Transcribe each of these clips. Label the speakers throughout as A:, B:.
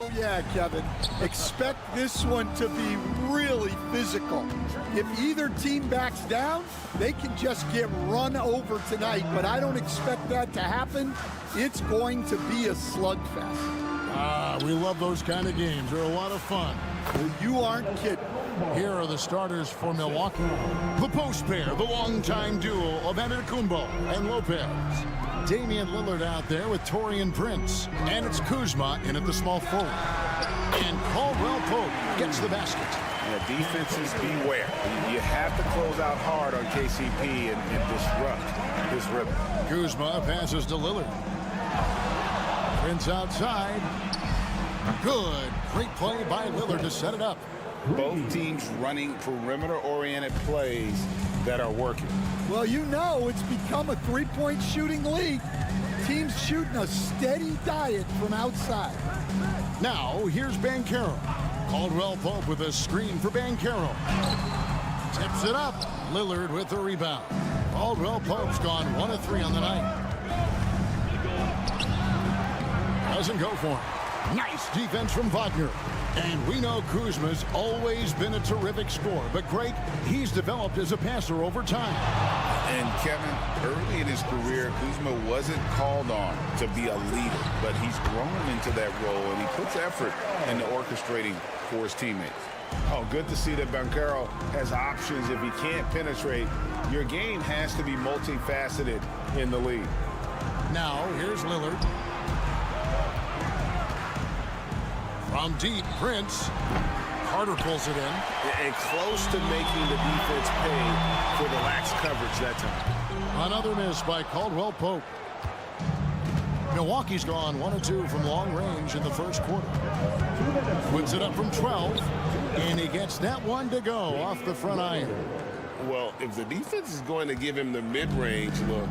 A: Oh, yeah, Kevin. Expect this one to be really physical. If either team backs down, they can just get run over tonight, but I don't expect that to happen. It's going to be a slugfest.
B: We love those kind of games. They're a lot of fun.
A: Well, you aren't kidding.
B: Here are the starters for Milwaukee. The post pair, the longtime duo of Antetokounmpo and Lopez. Damian Lillard out there with Taurean Prince. And it's Kuzma in at the small forward. And Caldwell Pope gets the basket.
C: Yeah, defenses beware. You have to close out hard on KCP and disrupt this rhythm.
B: Kuzma passes to Lillard. Prince outside. Good. Great play by Lillard to set it up.
C: Both teams running perimeter-oriented plays that are working.
A: Well, you know it's become a three-point shooting league. Teams shooting a steady diet from outside.
B: Now, here's Banchero. Caldwell Pope with a screen for Banchero. Tips it up. Lillard with the rebound. Caldwell Pope's gone 1 of 3 on the night. Doesn't go for him. Nice defense from Wagner. And we know Kuzma's always been a terrific scorer, but Greg, he's developed as a passer over time.
C: And Kevin, early in his career, Kuzma wasn't called on to be a leader, but he's grown into that role, and he puts effort into orchestrating for his teammates. Oh, good to see that Banchero has options. If he can't penetrate, your game has to be multifaceted in the league.
B: Now, here's Lillard. From deep, Prince. Carter pulls it in.
C: And close to making the defense pay for the lax coverage that time.
B: Another miss by Caldwell Pope. Milwaukee's gone 1 of 2 from long range in the first quarter. Puts it up from 12, and he gets that one to go off the front iron.
C: Well, if the defense is going to give him the mid-range look,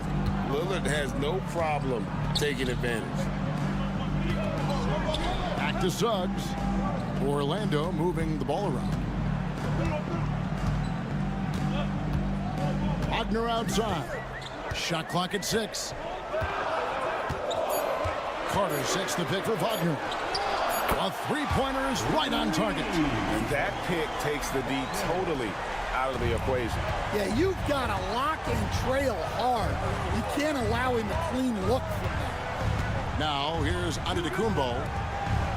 C: Lillard has no problem taking advantage.
B: Back to Suggs. Orlando moving the ball around. Wagner outside. Shot clock at 6. Carter sets the pick for Wagner. A three-pointer is right on target.
C: And that pick takes the D totally out of the equation.
A: Yeah, you've got to lock and trail hard. You can't allow him a clean look from that.
B: Now here's Antetokounmpo.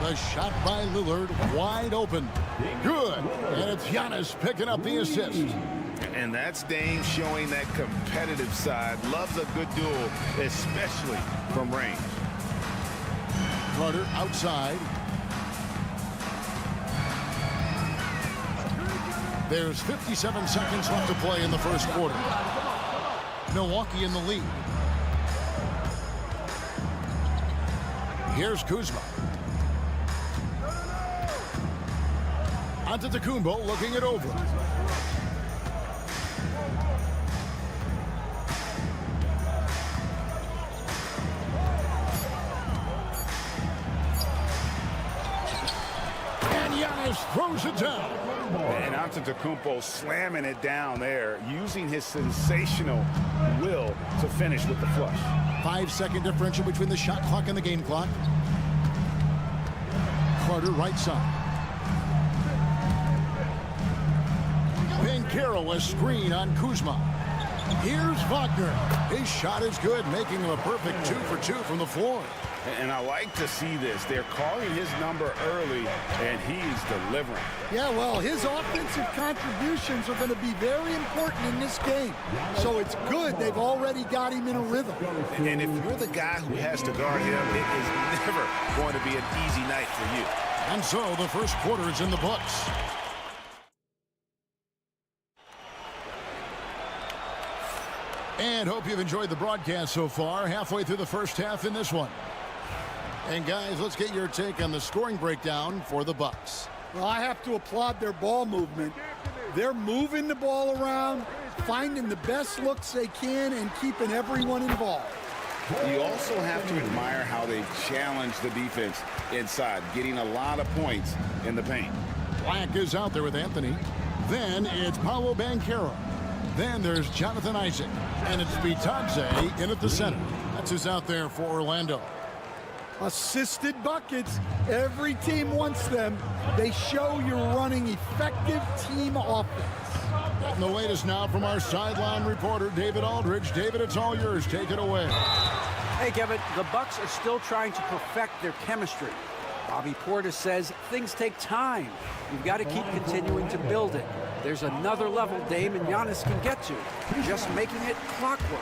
B: The shot by Lillard wide open. Good. And it's Giannis picking up the assist.
C: And that's Dame showing that competitive side. Loves a good duel, especially from range.
B: Carter outside. There's 57 seconds left to play in the first quarter. Milwaukee in the lead. Here's Kuzma. Antetokounmpo looking it over. And Giannis throws it down.
C: And Antetokounmpo slamming it down there, using his sensational will to finish with the flush.
B: 5-second differential between the shot clock and the game clock. Carter right side. Banchero a screen on Kuzma. Here's Wagner. His shot is good, making him a perfect 2 for 2 from the floor.
C: And I like to see this. They're calling his number early, and he's delivering.
A: Yeah, well, his offensive contributions are going to be very important in this game. So it's good they've already got him in a rhythm.
C: And if you're the guy who has to guard him, it is never going to be an easy night for you.
B: And so the first quarter is in the books. And hope you've enjoyed the broadcast so far. Halfway through the first half in this one. And guys, let's get your take on the scoring breakdown for the Bucks.
A: Well, I have to applaud their ball movement. They're moving the ball around, finding the best looks they can, and keeping everyone involved.
C: You also have to admire how they challenge the defense inside, getting a lot of points in the paint.
B: Black is out there with Anthony. Then it's Paolo Banchero. Then there's Jonathan Isaac. And it's Bitadze in at the center. That's who's out there for Orlando.
A: Assisted buckets. Every team wants them. They show you're running effective team offense.
B: And the latest now from our sideline reporter, David Aldridge. David, it's all yours. Take it away.
D: Hey, Kevin, the Bucks are still trying to perfect their chemistry. Bobby Portis says things take time. You've got to keep continuing to build it. There's another level Dame and Giannis can get to, just making it clockwork.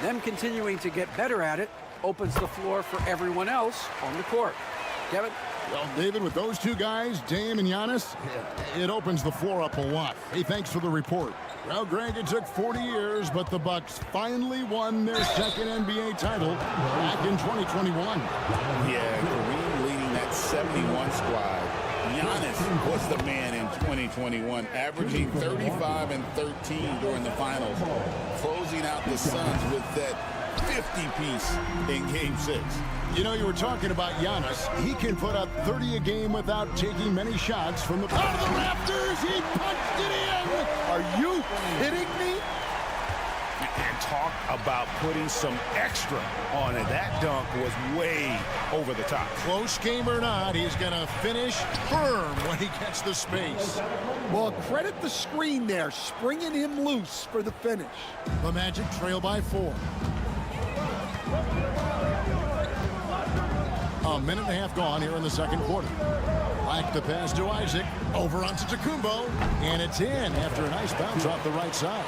D: Them continuing to get better at it opens the floor for everyone else on the court. Kevin?
B: Well, David, with those two guys, Dame and Giannis, it opens the floor up a lot. Hey, thanks for the report. Well, Greg, it took 40 years, but the Bucks finally won their second NBA title back in 2021.
C: Yeah, Kareem leading that 71 squad. Giannis was the man in 2021, averaging 35 and 13 during the finals, closing out the Suns with that 50-piece in Game 6.
B: You know, you were talking about Giannis. He can put up 30 a game without taking many shots from the out of the rafters. He punched it in.
A: Are you kidding me?
E: And talk about putting some extra on it. That dunk was way over the top.
B: Close game or not, he's going to finish firm when he gets the space.
A: Well, credit the screen there, springing him loose for the finish.
B: The Magic trail by 4. A minute and a half gone here in the second quarter. Like the pass to Isaac, over onto Tacumbo, and it's in after a nice bounce off the right side.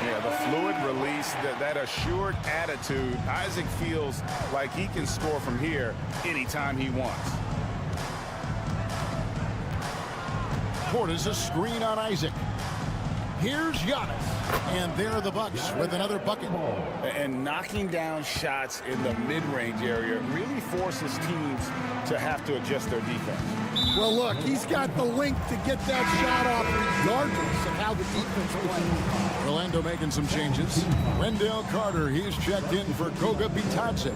C: Yeah, the fluid release, that assured attitude. Isaac feels like he can score from here anytime he wants.
B: Portis a screen on Isaac. Here's Giannis. And there are the Bucks with another bucket.
C: And knocking down shots in the mid-range area really forces teams to have to adjust their defense.
A: Well, look, he's got the link to get that shot off regardless of how the defense plays.
B: Orlando making some changes. Wendell Carter, he's checked in for Goga Bitadze.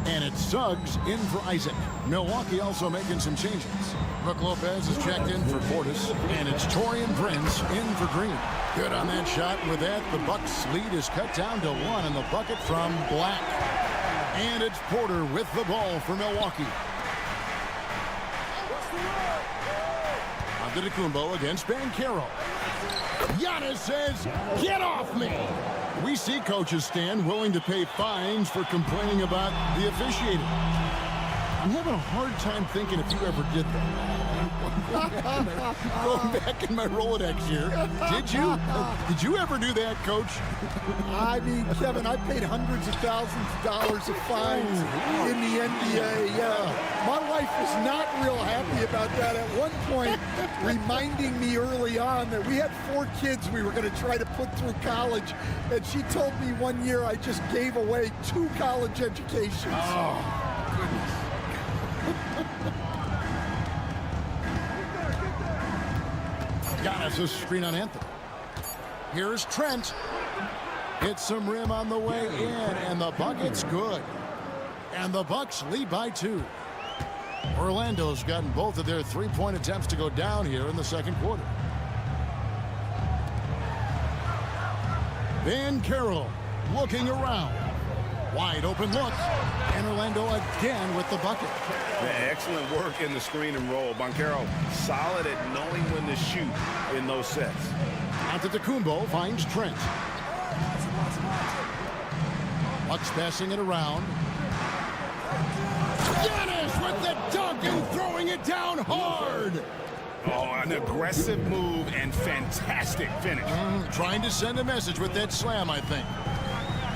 B: And it's Suggs in for Isaac. Milwaukee also making some changes. Brook Lopez is checked in for Portis. And it's Taurean Prince in for Green. Good on that shot. With that, the Bucks lead is cut down to 1 in the bucket from Black. And it's Porter with the ball for Milwaukee. Antetokounmpo against Banchero. Giannis says, "Get off me!" We see coaches stand willing to pay fines for complaining about the officiating. I'm having a hard time thinking if you ever did that. Going back in my Rolodex here. Did you ever do that, Coach?
A: I mean, Kevin, I paid hundreds of thousands of dollars of fines in the NBA. My wife was not real happy about that at one point, reminding me early on that we had 4 kids we were going to try to put through college, and she told me one year I just gave away 2 college educations.
B: Oh, goodness. Giannis a screen on Anthony. Here's Trent. Hits some rim on the way in, and the bucket's good. And the Bucks lead by 2. Orlando's gotten both of their 3-point attempts to go down here in the second quarter. Banchero looking around. Wide open look. And Orlando again with the bucket.
E: Yeah, excellent work in the screen and roll. Banchero solid at knowing when to shoot in those sets.
B: Antetokounmpo finds Trent. Bucks passing it around. Giannis with the dunk and throwing it down hard.
E: Oh, an aggressive move and fantastic finish.
B: Trying to send a message with that slam, I think.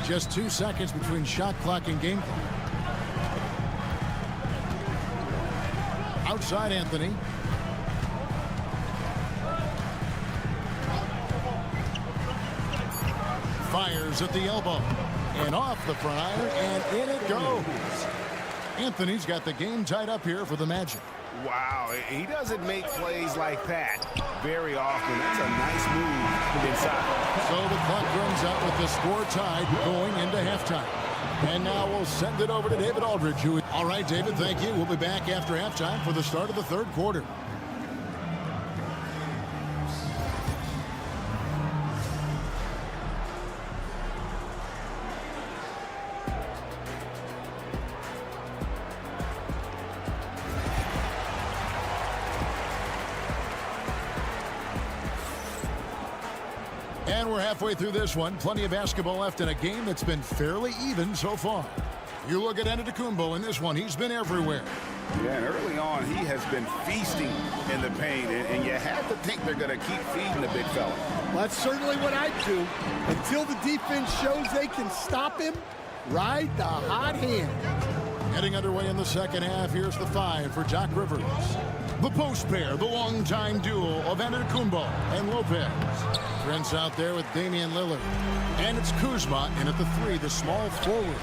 B: Just 2 seconds between shot clock and game clock. Outside Anthony. Fires at the elbow. And off the front iron, and in it goes. Anthony's got the game tied up here for the Magic.
E: Wow, he doesn't make plays like that very often. That's a nice move inside.
B: So the clock runs out with the score tied going into halftime. And now we'll send it over to David Aldridge. All right, David, thank you. We'll be back after halftime for the start of the third quarter. And we're halfway through this one. Plenty of basketball left in a game that's been fairly even so far. You look at Antetokounmpo in this one. He's been everywhere.
C: Yeah, and early on, he has been feasting in the paint, and you have to think they're going to keep feeding the big fella.
A: Well, that's certainly what I'd do. Until the defense shows they can stop him, ride the hot hand.
B: Getting underway in the second half. Here's the 5 for Doc Rivers. The post pair, the longtime duo of Antetokounmpo and Lopez. Prince out there with Damian Lillard. And it's Kuzma in at the 3, the small forward.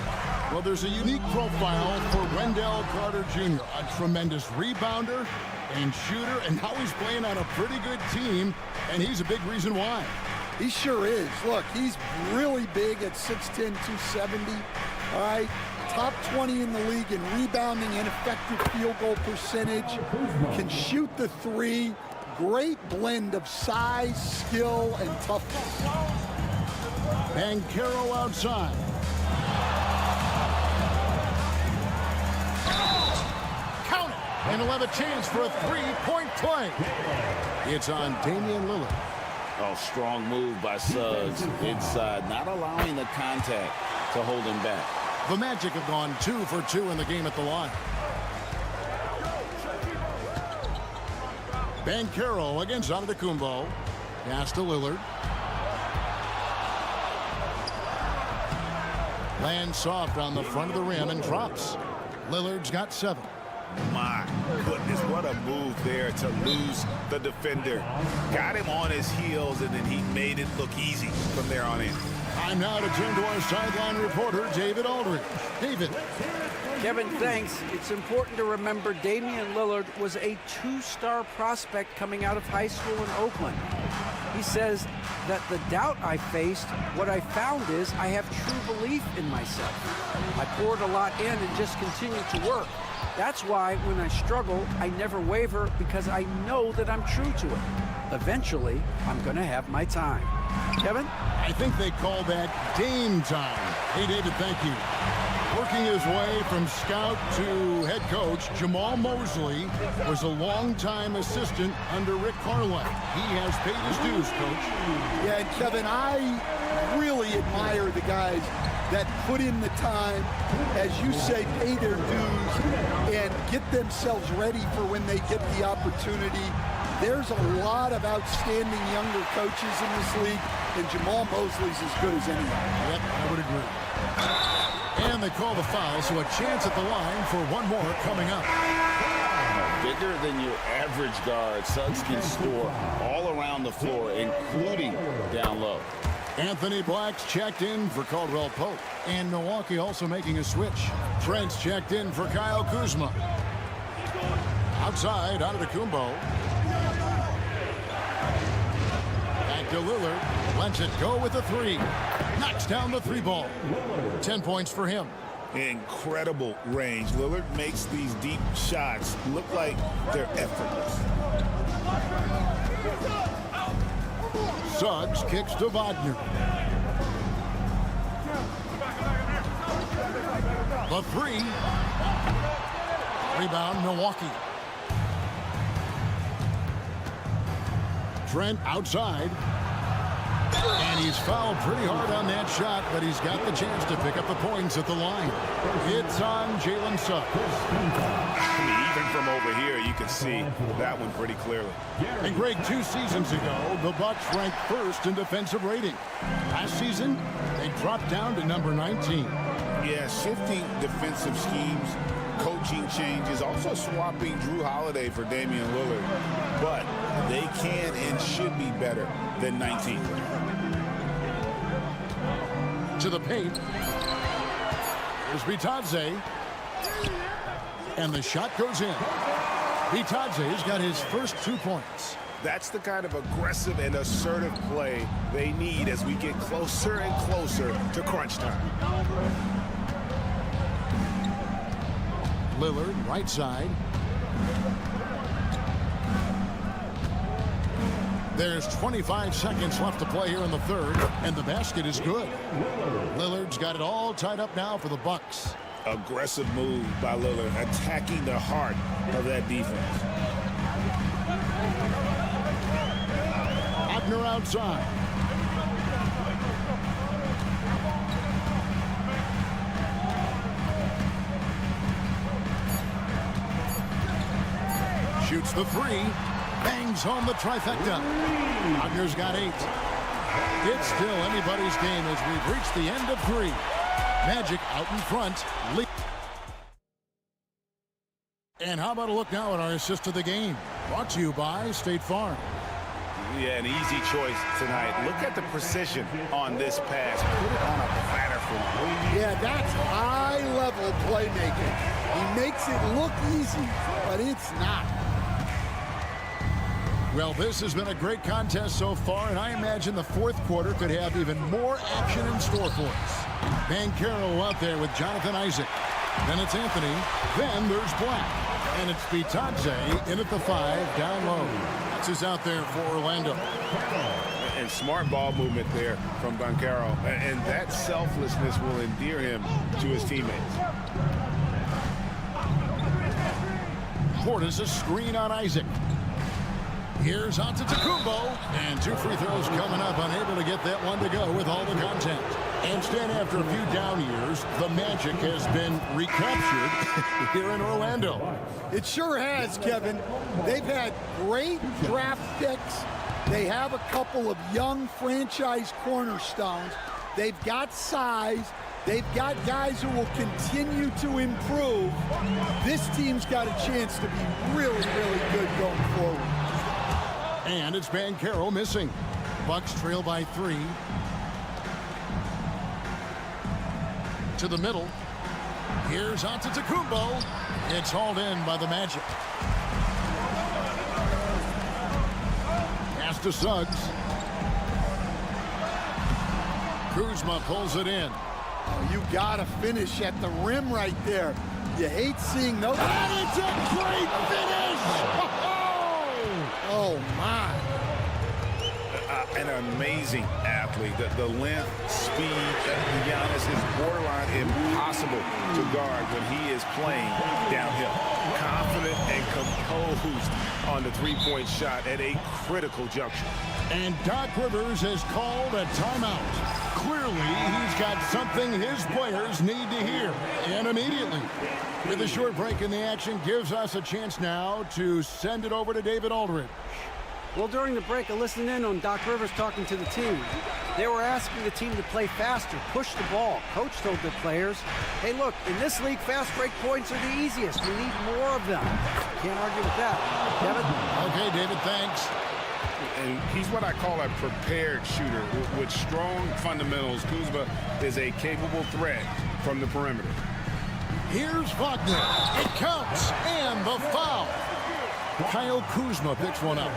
B: Well, there's a unique profile for Wendell Carter Jr., a tremendous rebounder and shooter, and now he's playing on a pretty good team, and he's a big reason why.
A: He sure is. Look, he's really big at 6'10", 270. All right, top 20 in the league in rebounding and effective field goal percentage. Can shoot the 3. Great blend of size, skill, and toughness.
B: Banchero outside. Count it! And he'll have a chance for a 3-point play. It's on Damian Lillard.
C: Oh, strong move by Suggs inside, not allowing the contact to hold him back.
B: The Magic have gone 2 for 2 in the game at the line. Banchero against Antetokounmpo. Pass to Lillard. Lands soft on the front of the rim and drops. Lillard's got 7.
E: My goodness, what a move there to lose the defender. Got him on his heels, and then he made it look easy from there on in.
B: Time now to turn to our sideline reporter, David Aldridge. David.
D: Kevin, thanks. It's important to remember Damian Lillard was a 2-star prospect coming out of high school in Oakland. He says that the doubt I faced, what I found is I have true belief in myself. I poured a lot in and just continued to work. That's why when I struggle, I never waver because I know that I'm true to it. Eventually, I'm going to have my time. Kevin?
B: I think they call that Dame time. Hey, David, thank you. Working his way from scout to head coach, Jamal Mosley was a longtime assistant under Rick Carlisle. He has paid his dues, Coach.
A: Yeah, and Kevin, I really admire the guys that put in the time, as you say, pay their dues, and get themselves ready for when they get the opportunity. There's a lot of outstanding younger coaches in this league, and Jamal Mosley's as good as anyone.
B: Yep, I would agree. And they call the foul, so a chance at the line for one more coming up.
C: Bigger than your average guard, Suggs can score all around the floor, including down low.
B: Anthony Black's checked in for Caldwell Pope. And Milwaukee also making a switch. Trent's checked in for Kyle Kuzma. Outside, Antetokounmpo. Back to Lillard. Lets it go with a 3. Knocks down the 3 ball. 10 points for him.
E: Incredible range. Lillard makes these deep shots look like they're effortless.
B: Suggs kicks to Wagner. The 3. Rebound, Milwaukee. Trent outside. And he's fouled pretty hard on that shot, but he's got the chance to pick up the points at the line. It's on Jalen Suggs.
E: I mean, even from over here, you can see that one pretty clearly.
B: And Greg, 2 seasons ago, the Bucks ranked 1st in defensive rating. Last season, they dropped down to number 19.
C: Yeah, shifting defensive schemes, coaching changes, also swapping Drew Holiday for Damian Lillard. But they can and should be better than 19.
B: To the paint. Here's Bitadze. And the shot goes in. Bitadze's got his first 2 points.
E: That's the kind of aggressive and assertive play they need as we get closer and closer to crunch time.
B: Lillard, right side. There's 25 seconds left to play here in the 3rd, and the basket is good. Lillard's got it all tied up now for the Bucks.
E: Aggressive move by Lillard, attacking the heart of that defense.
B: Wagner outside. Shoots the three. Bangs home the trifecta. Wagner's got 8. It's still anybody's game as we've reached the end of 3. Magic out in front. And how about a look now at our assist of the game? Brought to you by State Farm.
E: Yeah, an easy choice tonight. Look at the precision on this pass. Put it on a platter for him.
A: Yeah, that's high-level playmaking. He makes it look easy, but it's not.
B: Well, this has been a great contest so far, and I imagine the fourth quarter could have even more action in store for us. Banchero out there with Jonathan Isaac. Then it's Anthony. Then there's Black. And it's Bitadze in at the 5 down low. This is out there for Orlando.
C: And smart ball movement there from Banchero. And that selflessness will endear him to his teammates.
B: Portis a screen on Isaac. Here's Antetokounmpo. And 2 free throws coming up. Unable to get that one to go with all the contact. Instead, after a few down years, the Magic has been recaptured here in Orlando.
A: It sure has, Kevin. They've had great draft picks. They have a couple of young franchise cornerstones. They've got size. They've got guys who will continue to improve. This team's got a chance to be really, really good going forward.
B: And it's Banchero missing. Bucks trail by 3. To the middle. Here's Antetokounmpo. It's hauled in by the Magic. Pass to Suggs. Kuzma pulls it in.
A: Oh, you gotta finish at the rim right there. You hate seeing those.
B: And it's a great finish!
A: Oh, my.
E: An amazing athlete. The length, speed, Giannis is borderline impossible to guard when he is playing downhill. Confident and composed on the three-point shot at a critical juncture.
B: And Doc Rivers has called a timeout. Clearly, he's got something his players need to hear, and immediately. With a short break in the action, gives us a chance now to send it over to David Aldridge.
D: Well, during the break, I listened in on Doc Rivers talking to the team. They were asking the team to play faster, push the ball. Coach told the players, hey, look, in this league, fast break points are the easiest. We need more of them. Can't argue with that. Kevin?
B: Okay, David, thanks.
C: And he's what I call a prepared shooter. With strong fundamentals, Kuzma is a capable threat from the perimeter.
B: Here's Wagner. It counts, and the foul. Kyle Kuzma picks one up.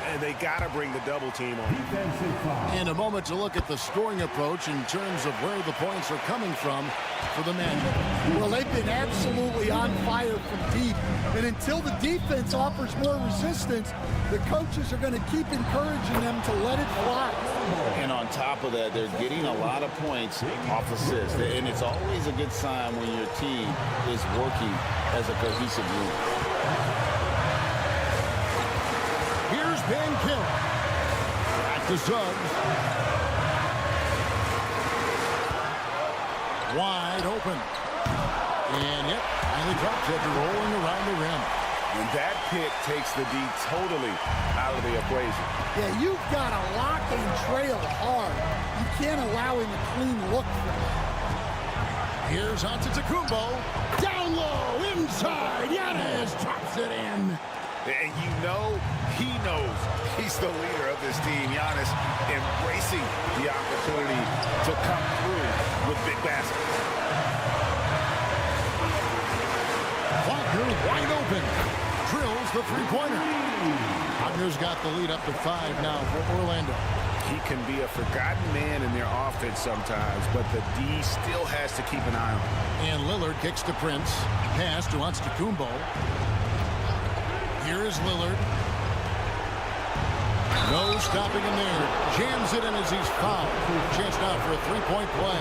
E: And they got to bring the double team on.
B: In a moment to look at the scoring approach in terms of where the points are coming from for the Magic.
A: Well, they've been absolutely on fire from deep. And until the defense offers more resistance, the coaches are going to keep encouraging them to let it fly.
C: And on top of that, they're getting a lot of points off assists. And it's always a good sign when your team is working as a cohesive unit.
B: Banchero. Back to Suggs. Wide open. And yep, finally drops it, rolling around the rim.
E: And that pick takes the D totally out of the equation.
A: Yeah, you've got to lock and trail hard. You can't allow him a clean look for that.
B: Here's Antetokounmpo. Down low, inside. Giannis drops it in.
E: And you know he knows he's the leader of this team. Giannis embracing the opportunity to come through with big baskets.
B: Wagner wide open. Drills the three-pointer. Wagner's got the lead up to 5 now for Orlando.
E: He can be a forgotten man in their offense sometimes, but the D still has to keep an eye on him.
B: And Lillard kicks to Prince. Pass to Antetokounmpo. Here is Lillard. No stopping him there. Jams it in as he's fouled. Chance now for a three-point play.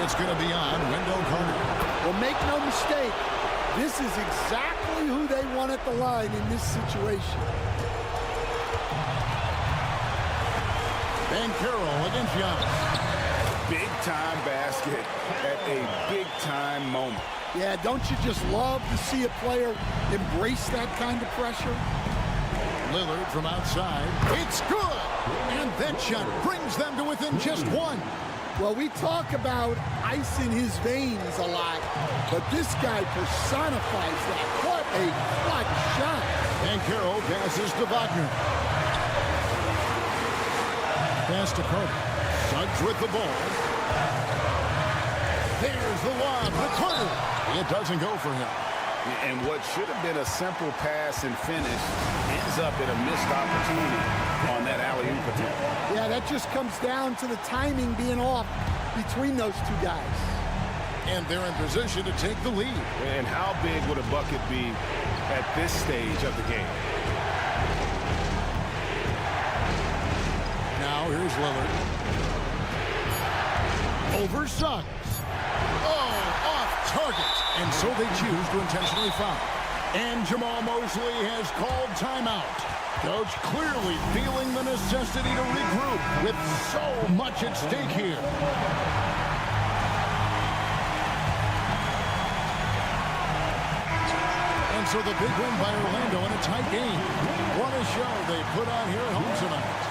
B: It's going to be on Wendell Carter.
A: Well, make no mistake, this is exactly who they want at the line in this situation.
B: Banchero against Giannis.
E: big-time basket at a big-time moment.
A: Yeah, don't you just love to see a player embrace that kind of pressure?
B: Lillard from outside. It's good! And that shot brings them to within just one.
A: Well, we talk about ice in his veins a lot, but this guy personifies that. What a clutch shot.
B: And Carroll passes to Wagner. Pass to Carter. Suggs with the ball. There's the lob to Carter. It doesn't go for him.
E: And what should have been a simple pass and finish ends up in a missed opportunity on that alley-oop attempt.
A: Yeah, that just comes down to the timing being off between those two guys.
B: And they're in position to take the lead.
E: And how big would a bucket be at this stage of the game?
B: Now here's Lillard. Over Suggs. Oh, off target. And so they choose to intentionally foul. And Jamal Mosley has called timeout. Coach clearly feeling the necessity to regroup with so much at stake here. And so the big win by Orlando in a tight game. What a show they put on here at home tonight.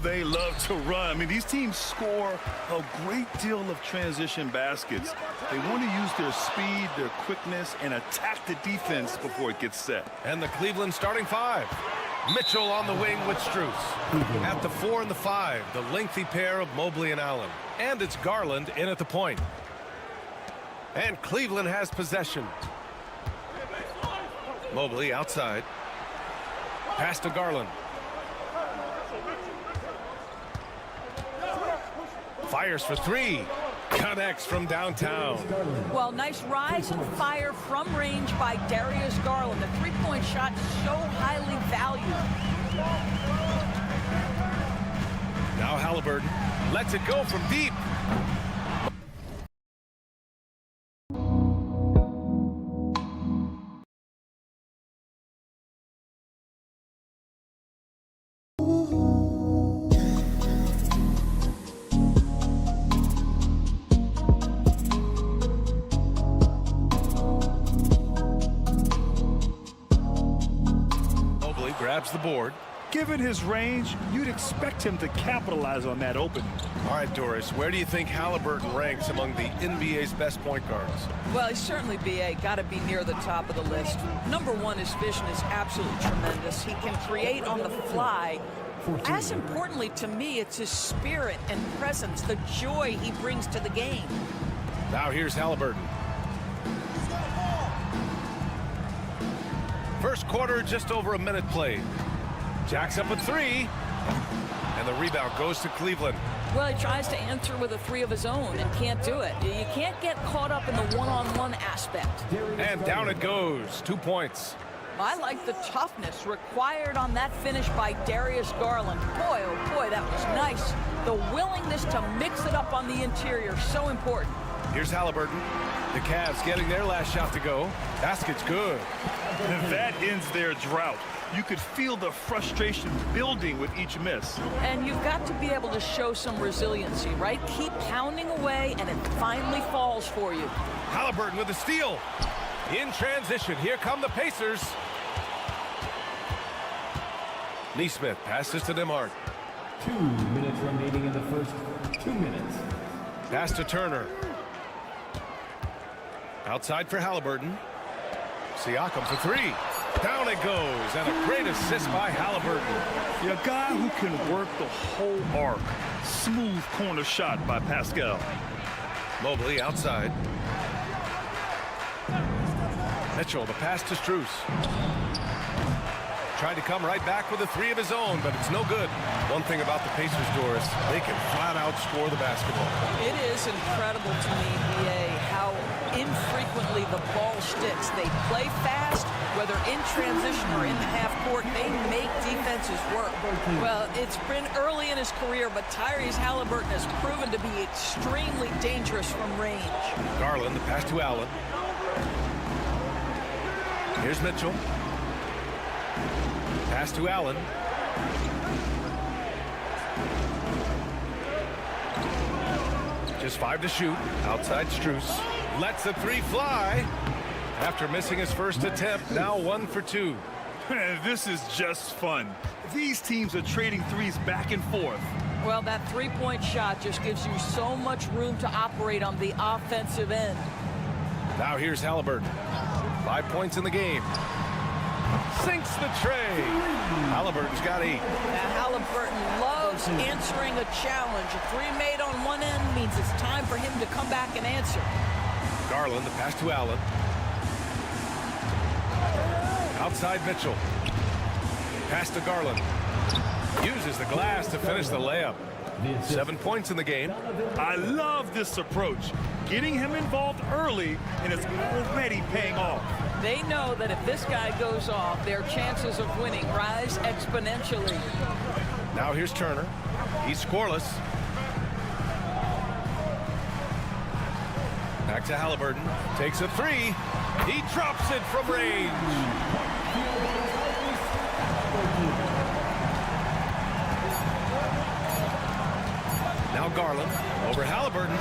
E: They love to run. I mean, these teams score a great deal of transition baskets. They want to use their speed, their quickness, and attack the defense before it gets set.
F: And the Cleveland starting five. Mitchell on the wing with Strus. At the 4 and the 5, the lengthy pair of Mobley and Allen. And it's Garland in at the point. And Cleveland has possession. Mobley outside. Pass to Garland. Fires for three. Connects from downtown.
G: Well, nice rise and fire from range by Darius Garland. The three-point shot so highly valued.
F: Now Halliburton lets it go from deep. Grabs the board.
E: Given his range, you'd expect him to capitalize on that opening.
F: All right, Doris, where do you think Halliburton ranks among the NBA's best point guards?
G: Well, he's certainly, B.A., got to be near the top of the list. Number one, his vision is absolutely tremendous. He can create on the fly. As importantly to me, it's his spirit and presence, the joy he brings to the game.
F: Now here's Halliburton. First quarter, just over a minute played. Jacks up a three. And the rebound goes to Cleveland.
G: Well, he tries to answer with a three of his own and can't do it. You can't get caught up in the one-on-one aspect.
F: And down it goes. 2 points.
G: I like the toughness required on that finish by Darius Garland. Boy, oh boy, that was nice. The willingness to mix it up on the interior, so important.
F: Here's Halliburton. The Cavs getting their last shot to go. Basket's good.
E: And that ends their drought. You could feel the frustration building with each miss.
G: And you've got to be able to show some resiliency, right? Keep pounding away, and it finally falls for you.
F: Halliburton with a steal. In transition, here come the Pacers. Neesmith passes to Nembhard.
H: 2 minutes remaining in the first 2 minutes.
F: Pass to Turner. Outside for Halliburton. Siakam for three. Down it goes, and a great assist by Halliburton.
E: A guy who can work the whole arc. Smooth corner shot by Pascal.
F: Mobley outside. Mitchell, the pass to Strus. Tried to come right back with a three of his own, but it's no good. One thing about the Pacers, Doris, they can flat out score the basketball.
G: It is incredible to me, BA, how infrequently the ball sticks. They play fast, whether in transition or in the half court. They make defenses work. Well, it's been early in his career, but Tyrese Halliburton has proven to be extremely dangerous from range.
F: Garland, the pass to Allen. Here's Mitchell. Pass to Allen. Just 5 to shoot. Outside Strus. Lets the three fly. After missing his first attempt, now 1 for 2.
E: This is just fun. These teams are trading threes back and forth.
G: Well, that three-point shot just gives you so much room to operate on the offensive end.
F: Now here's Halliburton. 5 points in the game. Sinks the tray. Halliburton's got 8.
G: Now, Halliburton loves answering a challenge. A three made on one end means it's time for him to come back and answer.
F: Garland, the pass to Allen. Outside Mitchell. Pass to Garland. Uses the glass to finish the layup. 7 points in the game.
E: I love this approach. Getting him involved early, and it's already paying off.
G: They know that if this guy goes off, their chances of winning rise exponentially.
F: Now here's Turner. He's scoreless. Back to Halliburton. Takes a three. He drops it from range. Now Garland over Halliburton.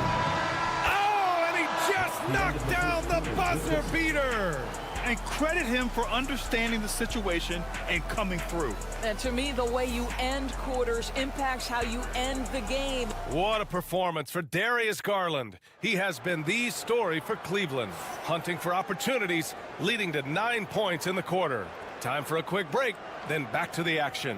F: Oh, and he just knocked down the buzzer beater.
E: And credit him for understanding the situation and coming through.
G: And to me, the way you end quarters impacts how you end the game.
F: What a performance for Darius Garland. He has been the story for Cleveland, hunting for opportunities, leading to 9 points in the quarter. Time for a quick break, then back to the action.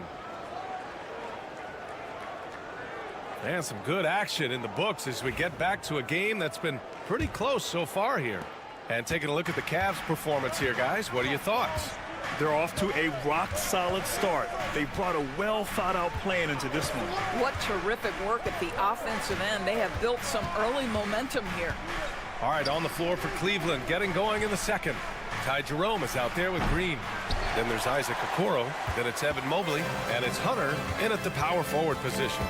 F: And some good action in the books as we get back to a game that's been pretty close so far here. And taking a look at the Cavs' performance here, guys, what are your thoughts?
E: They're off to a rock-solid start. They brought a well-thought-out plan into this one.
G: What terrific work at the offensive end. They have built some early momentum here.
F: All right, on the floor for Cleveland, getting going in the second. Ty Jerome is out there with Green. Then there's Isaac Okoro. Then it's Evan Mobley. And it's Hunter in at the power forward position.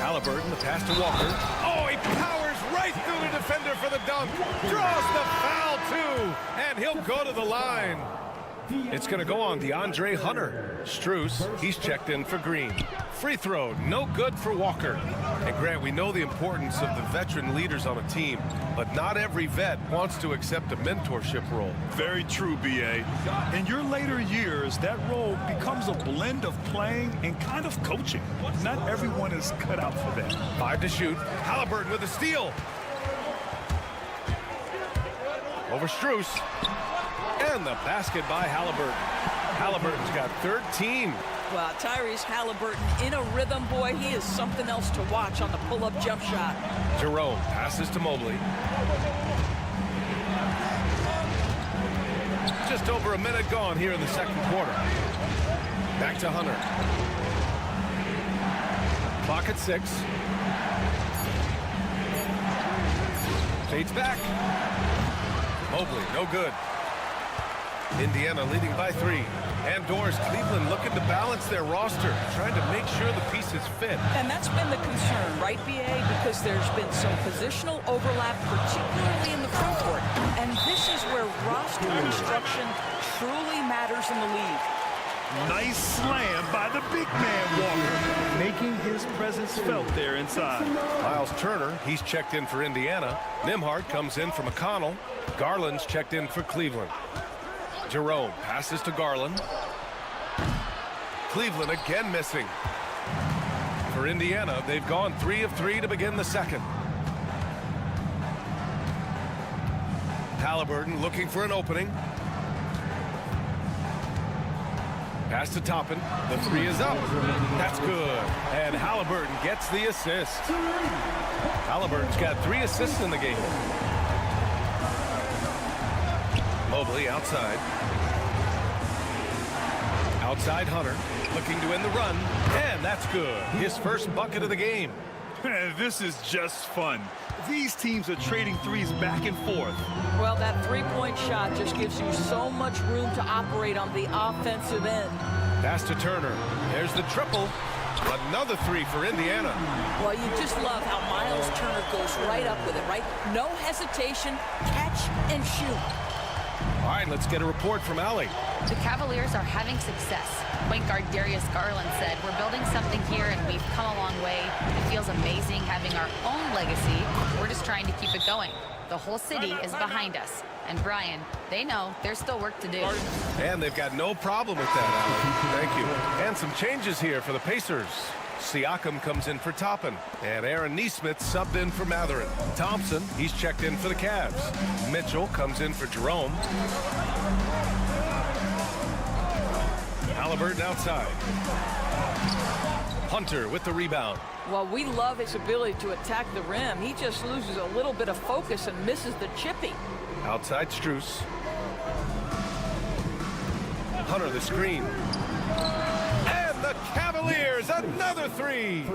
F: Halliburton, the pass to Walker. Oh, he powers right through the defender for the dunk. Draws the foul, too. And he'll go to the line. It's going to go on DeAndre Hunter. Strus, he's checked in for Green. Free throw, no good for Walker. And Grant, we know the importance of the veteran leaders on a team, but not every vet wants to accept a mentorship role.
E: Very true, B.A. In your later years, that role becomes a blend of playing and kind of coaching. Not everyone is cut out for that.
F: 5 to shoot. Halliburton with a steal. Over Strus. And the basket by Halliburton. Halliburton's got 13.
G: Well, Tyrese Halliburton in a rhythm, boy. He is something else to watch on the pull-up jump shot.
F: Jerome passes to Mobley. Just over a minute gone here in the second quarter. Back to Hunter. Clock at 6. Fades back. Mobley, no good. Indiana leading by 3. And Doris, Cleveland looking to balance their roster, trying to make sure the pieces fit.
G: And that's been the concern, right, BA? Because there's been some positional overlap, particularly in the front court. And this is where roster construction truly matters in the league.
E: Nice slam by the big man Walker, making his presence felt there inside.
F: Miles Turner, he's checked in for Indiana. Nembhard comes in for McConnell. Garland's checked in for Cleveland. Jerome passes to Garland. Cleveland again missing. For Indiana, they've gone 3 of 3 to begin the second. Halliburton looking for an opening. Pass to Toppin. The 3 is up. That's good. And Halliburton gets the assist. Halliburton's got 3 assists in the game. Mobley outside. Outside Hunter. Looking to end the run. And that's good. His first bucket of the game.
E: This is just fun. These teams are trading threes back and forth.
G: Well, that three-point shot just gives you so much room to operate on the offensive end.
F: Pass to Turner. There's the triple. Another 3 for Indiana.
G: Well, you just love how Miles Turner goes right up with it, right? No hesitation, catch and shoot.
F: All right, let's get a report from Allie.
I: The Cavaliers are having success. Point guard Darius Garland said, "We're building something here and we've come a long way. It feels amazing having our own legacy. We're just trying to keep it going. The whole city is behind us." And Brian, they know there's still work to do.
F: And they've got no problem with that, Allie. Thank you. And some changes here for the Pacers. Siakam comes in for Toppin. And Aaron Nesmith subbed in for Matherin. Thompson, he's checked in for the Cavs. Mitchell comes in for Jerome. Halliburton outside. Hunter with the rebound.
G: Well, we love his ability to attack the rim. He just loses a little bit of focus and misses the chippy.
F: Outside Strus. Hunter the screen. And the Cavaliers, another 3.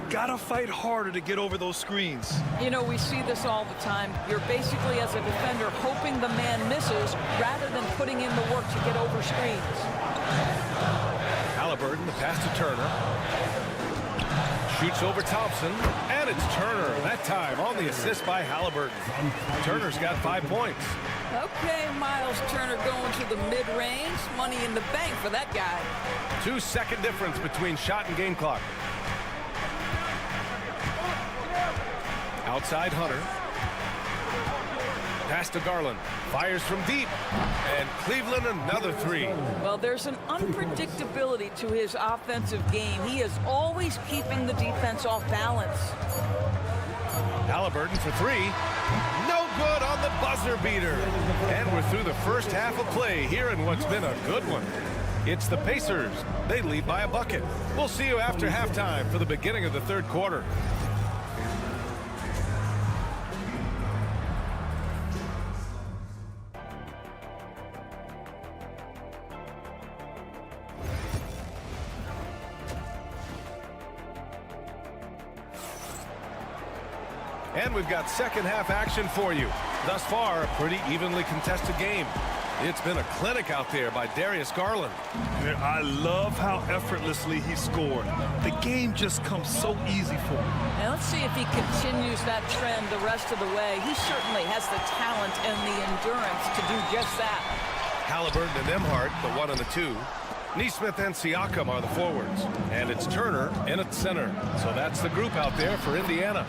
E: Gotta fight harder to get over those screens.
G: You know, we see this all the time. You're basically, as a defender, hoping the man misses rather than putting in the work to get over screens.
F: Halliburton, the pass to Turner. Shoots over Thompson, and it's Turner. That time on the assist by Halliburton. Turner's got 5 points.
G: Okay, Miles Turner going to the mid-range. Money in the bank for that guy.
F: 2-second difference between shot and game clock. Outside Hunter. Pass to Garland. Fires from deep. And Cleveland another 3.
G: Well, there's an unpredictability to his offensive game. He is always keeping the defense off balance.
F: Halliburton for 3. No good on the buzzer beater. And we're through the first half of play here in what's been a good one. It's the Pacers. They lead by a bucket. We'll see you after halftime for the beginning of the third quarter. And we've got second half action for you. Thus far, a pretty evenly contested game. It's been a clinic out there by Darius Garland.
E: I love how effortlessly he scored. The game just comes so easy for him.
G: Now let's see if he continues that trend the rest of the way. He certainly has the talent and the endurance to do just that.
F: Halliburton and Nembhard, the 1 and the 2. Nesmith and Siakam are the forwards. And it's Turner in at center. So that's the group out there for Indiana.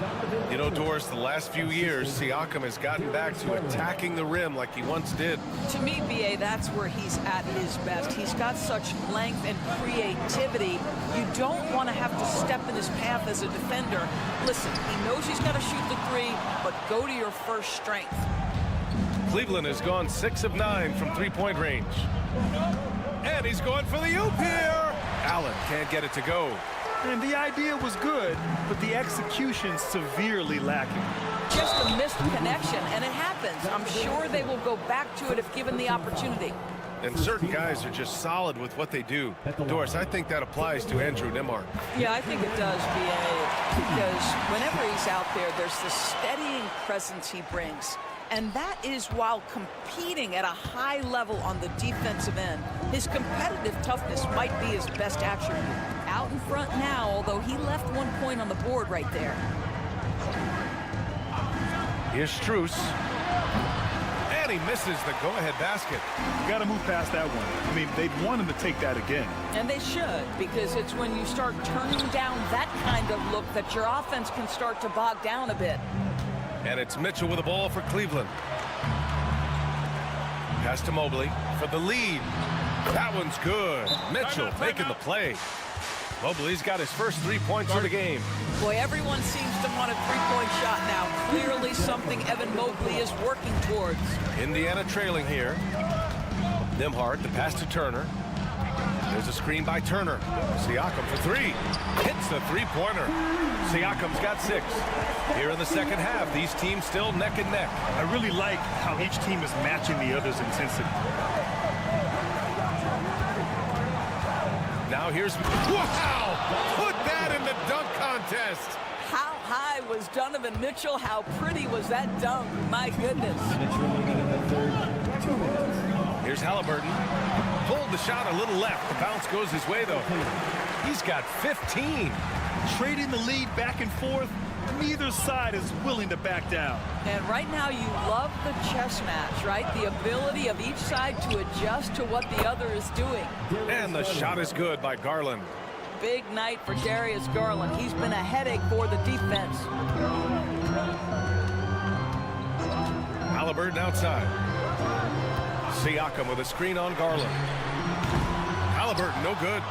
F: You know, Doris, the last few years, Siakam has gotten back to attacking the rim like he once did.
G: To me, B.A., that's where he's at his best. He's got such length and creativity. You don't want to have to step in his path as a defender. Listen, he knows he's got to shoot the 3, but go to your first strength.
F: Cleveland has gone 6 of 9 from three-point range. And he's going for the oop here. Allen can't get it to go.
E: And the idea was good, but the execution severely lacking.
G: Just a missed connection, and it happens. I'm sure they will go back to it if given the opportunity.
F: And certain guys are just solid with what they do. Doris, I think that applies to Andrew Nembhard.
G: Yeah, I think it does, B.A., because whenever he's out there, there's the steadying presence he brings. And that is while competing at a high level on the defensive end. His competitive toughness might be his best attribute. Out in front now, although he left 1 point on the board right there.
F: Here's Strus. And he misses the go-ahead basket.
E: You got to move past that one. I mean, they'd want him to take that again.
G: And they should, because it's when you start turning down that kind of look that your offense can start to bog down a bit.
F: And it's Mitchell with the ball for Cleveland. Pass to Mobley for the lead. That one's good. Mitchell making the play. Mobley's got his first 3 points of the game.
G: Boy, everyone seems to want a three-point shot now. Clearly something Evan Mobley is working towards.
F: Indiana trailing here. Nembhard, the pass to Turner. There's a screen by Turner. Siakam for three. Hits the three-pointer. Siakam's got 6. Here in the second half, these teams still neck and neck.
E: I really like how each team is matching the other's intensity.
F: Now here's... Wow! Put that in the dunk contest!
G: How high was Donovan Mitchell? How pretty was that dunk? My goodness.
H: Minutes remaining in the third. 2 minutes.
F: Here's Halliburton. Pulled the shot a little left. The bounce goes his way, though. He's got 15.
E: Trading the lead back and forth, neither side is willing to back down.
G: And right now you love the chess match, right? The ability of each side to adjust to what the other is doing.
F: And the shot is good by Garland.
G: Big night for Darius Garland. He's been a headache for the defense.
F: Halliburton outside. Siakam with a screen on Garland. Halliburton, no good.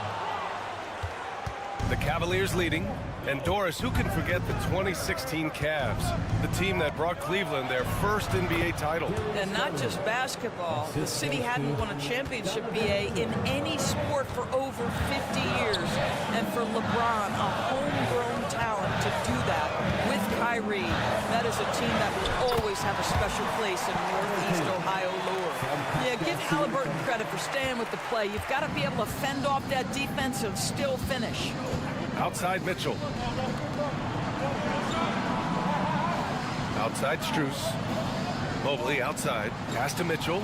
F: The Cavaliers leading. And Doris, who can forget the 2016 Cavs, the team that brought Cleveland their first NBA title?
G: And not just basketball. The city hadn't won a championship, BA, in any sport for over 50 years. And for LeBron, a homegrown talent, to do that with Kyrie, that is a team that will always have a special place in Northeast Ohio lore. Yeah, give Halliburton credit for staying with the play. You've got to be able to fend off that defense and still finish.
F: Outside Mitchell. Outside Strus. Mobley outside. Pass to Mitchell.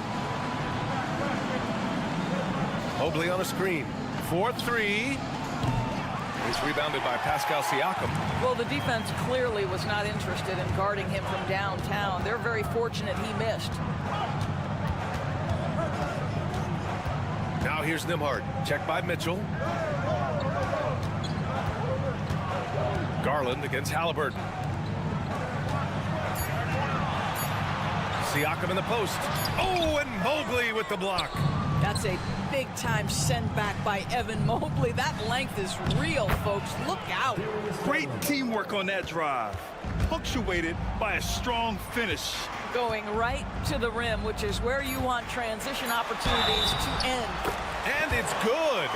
F: Mobley on a screen. 4-3. He's rebounded by Pascal Siakam.
G: Well, the defense clearly was not interested in guarding him from downtown. They're very fortunate he missed.
F: Now here's Nembhard. Check by Mitchell. Garland against Halliburton. Siakam in the post. Oh, and Mobley with the block.
G: That's a big-time send back by Evan Mobley. That length is real, folks. Look out.
E: Great teamwork on that drive, punctuated by a strong finish.
G: Going right to the rim, which is where you want transition opportunities to end.
F: And it's good.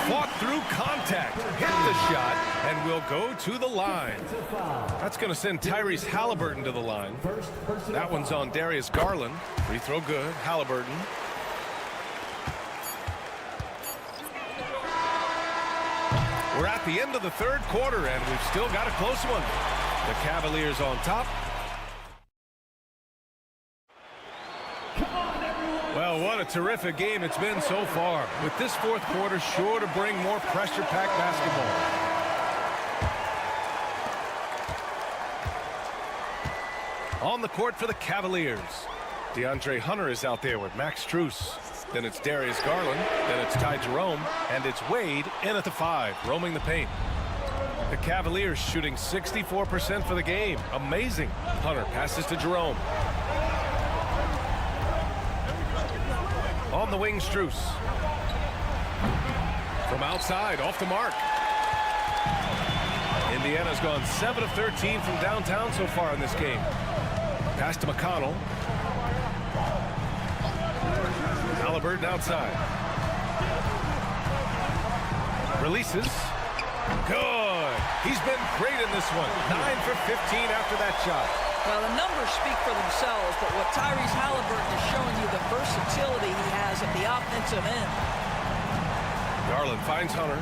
F: Fought through contact. Hit the shot and will go to the line. That's going to send Tyrese Halliburton to the line. That one's on Darius Garland. Free throw good. Halliburton. We're at the end of the third quarter, and we've still got a close one. The Cavaliers on top. Well, what a terrific game it's been so far. With this fourth quarter sure to bring more pressure-packed basketball. On the court for the Cavaliers. DeAndre Hunter is out there with Max Strus. Then it's Darius Garland. Then it's Ty Jerome. And it's Wade in at the 5, roaming the paint. The Cavaliers shooting 64% for the game. Amazing. Hunter passes to Jerome. On the wing, Strus. From outside, off the mark. Indiana's gone 7 of 13 from downtown so far in this game. Pass to McConnell. Halliburton outside. Releases. Good. He's been great in this one. 9 for 15 after that shot.
G: Well, the numbers speak for themselves, but what Tyrese Halliburton is showing you, the versatility he has at the offensive end.
F: Garland finds Hunter.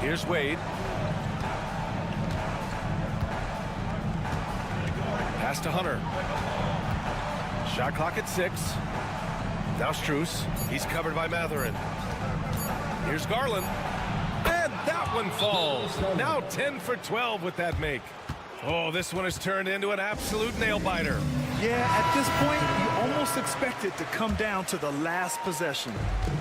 F: Here's Wade. Pass to Hunter. Shot clock at 6. Now Strus. He's covered by Matherin. Here's Garland. And that one falls. Now 10 for 12 with that make. Oh, this one has turned into an absolute nail-biter.
J: Yeah, at this point, you almost expect it to come down to the last possession.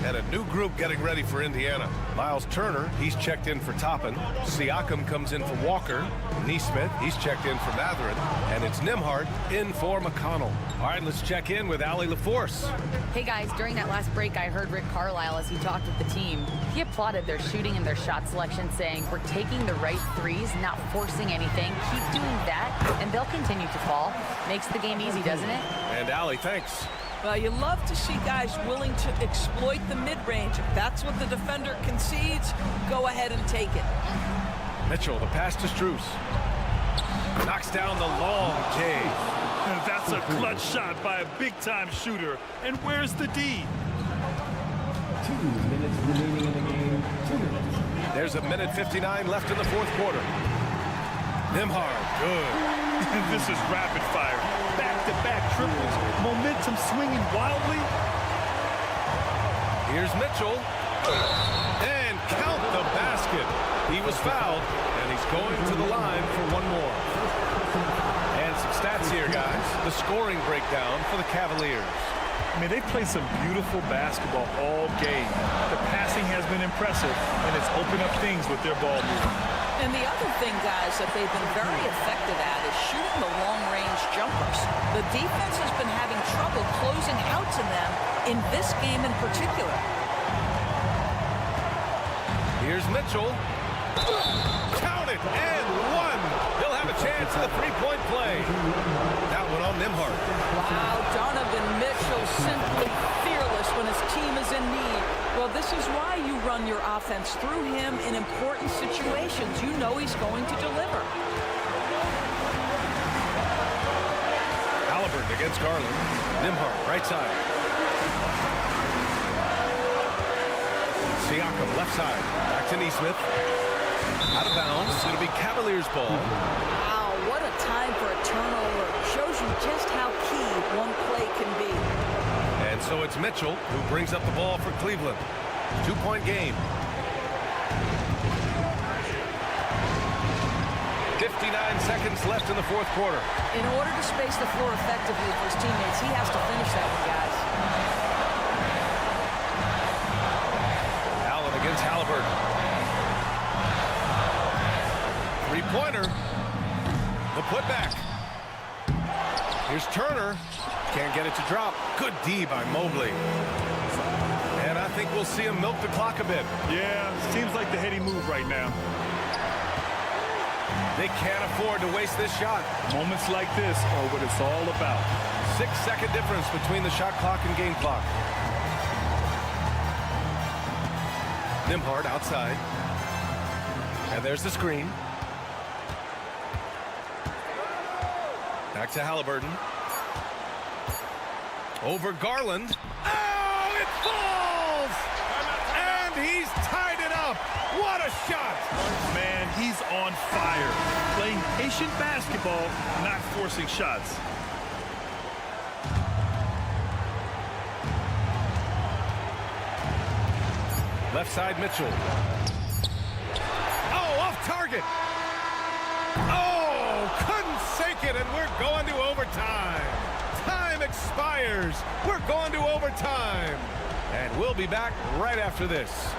F: And a new group getting ready for Indiana. Miles Turner, he's checked in for Toppin. Siakam comes in for Walker. Neesmith, he's checked in for Matherin. And it's Nembhard in for McConnell. All right, let's check in with Allie LaForce.
I: Hey guys, during that last break, I heard Rick Carlisle as he talked with the team. He applauded their shooting and their shot selection, saying, "We're taking the right threes, not forcing anything. Keep doing that, and they'll continue to fall." Makes the game easy, doesn't it?
F: And Allie, thanks.
G: Well, you love to see guys willing to exploit the mid-range. If that's what the defender concedes, go ahead and take it.
F: Mitchell, the pass to Strus. Knocks down the long J.
J: And that's a clutch shot by a big-time shooter. And where's the D?
H: 2 minutes remaining in the game. 2 minutes.
F: There's a minute 59 left in the fourth quarter. Nembhard, good.
J: This is rapid fire. Back-to-back triples. Momentum swinging wildly.
F: Here's Mitchell. And count the basket. He was fouled, and he's going to the line for one more. And some stats here, guys. The scoring breakdown for the Cavaliers.
J: I mean, they've played some beautiful basketball all game. The passing has been impressive, and it's opened up things with their ball movement.
G: And the other thing, guys, that they've been very effective at is shooting the long-range jumpers. The defense has been having trouble closing out to them in this game in particular.
F: Here's Mitchell. Count it, and one. He'll have a chance at the three-point play. That one on Nembhard.
G: Wow, Donovan Mitchell simply fearless when his team is in need. Well, this is why you run your offense through him in important situations. You know he's going to deliver.
F: Halliburton against Garland. Nembhard, right side. Siakam, left side. Back to Neesmith. Out of bounds. It'll be Cavaliers ball.
G: Wow, what a time for a turnover. Shows you just how key one play can be.
F: And so it's Mitchell who brings up the ball for Cleveland. 2-point game. 59 seconds left in the fourth quarter.
G: In order to space the floor effectively for his teammates, he has to finish that one, guys.
F: Allen against Halliburton. Three-pointer. The putback. Here's Turner. Can't get it to drop. Good D by Mobley. And I think we'll see him milk the clock a bit.
J: Yeah, seems like the heady move right now.
F: They can't afford to waste this shot.
J: Moments like this are what it's all about.
F: 6-second difference between the shot clock and game clock. Nembhard outside. And there's the screen. Back to Halliburton. Over Garland. Oh, it falls! And he's tied it up. What a shot!
J: Man, he's on fire. Playing patient basketball, not forcing shots.
F: Left side, Mitchell. Oh, off target. Oh, couldn't sink it, and we're going to overtime. Time expires. We're going to overtime. And we'll be back right after this.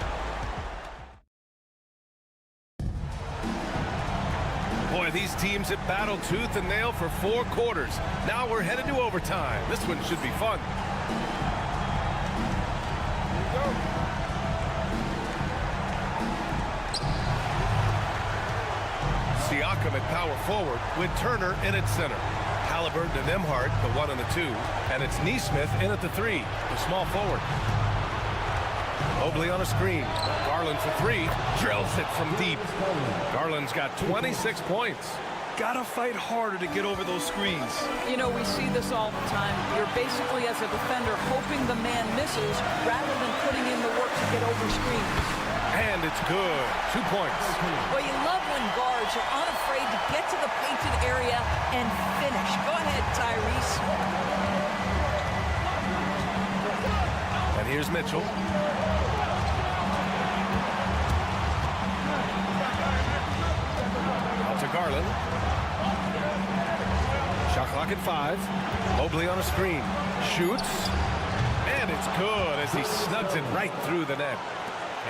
F: Boy, these teams have battled tooth and nail for 4 quarters. Now we're headed to overtime. This one should be fun. Siakam at power forward with Turner in at center. Halliburton and Nembhard, the 1 and the 2. And it's Neesmith in at the 3, the small forward. Mobley on a screen. Garland for 3. Drills it from deep. Garland's got 26 points.
J: Gotta fight harder to get over those screens.
G: You know, we see this all the time. You're basically, as a defender, hoping the man misses rather than putting in the work to get over screens.
F: And it's good. 2 points.
G: Well, you love when guards are unafraid to get to the painted area and finish. Go ahead, Tyrese.
F: And here's Mitchell. Out to Garland. Shot Clock at 5. Mobley on a screen. Shoots. And it's good as he snugs it right through the net.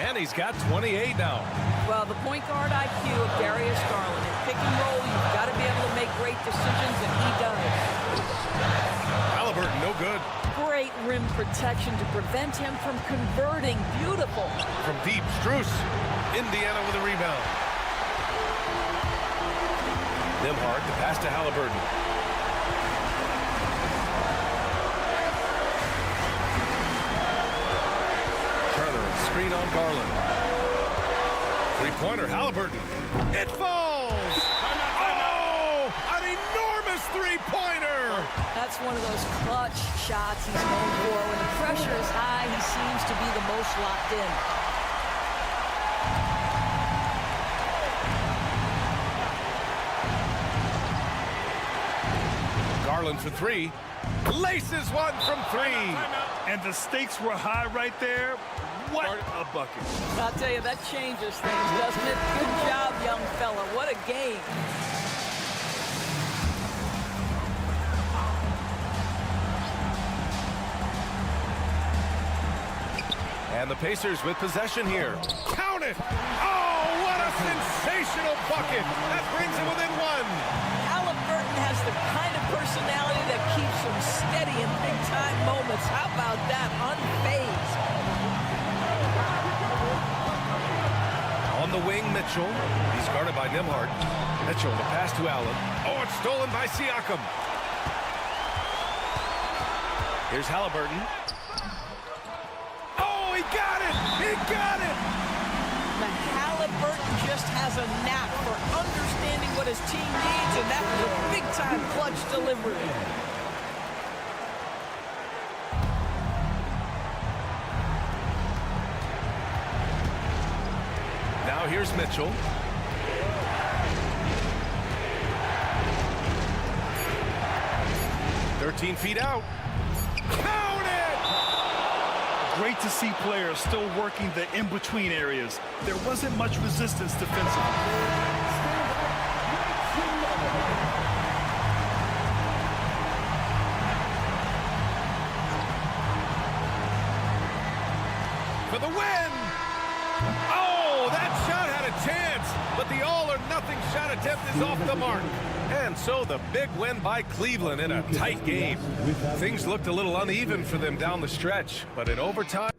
F: And he's got 28 now.
G: Well, the point guard IQ of Darius Garland. In pick and roll, you've got to be able to make great decisions, and he does.
F: Halliburton, no good.
G: Great rim protection to prevent him from converting. Beautiful.
F: From deep, Strus. Indiana with a rebound. Nembhard, the pass to Halliburton. Turner, screen on Garland. Three-pointer, Halliburton. It falls! Oh! An enormous three-pointer!
G: That's one of those clutch shots he's known for. When the pressure is high, he seems to be the most locked in.
F: Garland for 3. Laces one from 3.
J: And the stakes were high right there. What a bucket.
G: I'll tell you, that changes things, doesn't it? Good job, young fella. What a game.
F: And the Pacers with possession here. Count it! Oh, what a sensational bucket! That brings him within 1.
G: Halliburton has the kind of personality that keeps him steady in big-time moments. How about that? Unfazed.
F: On the wing, Mitchell. He's guarded by Nembhard. Mitchell, the pass to Allen. Oh, it's stolen by Siakam. Here's Halliburton. Oh, he got it! He got it!
G: Now, Halliburton just has a knack for understanding what his team needs, and that was a big-time clutch delivery.
F: Now here's Mitchell. "13 feet out. Count it!
J: Great to see players still working the in-between areas. There wasn't much resistance defensively.
F: For the win! Oh, that shot had a chance, but the all-or-nothing shot attempt is off the mark. And so the big win by Cleveland in a tight game. Things looked a little uneven for them down the stretch, but in overtime...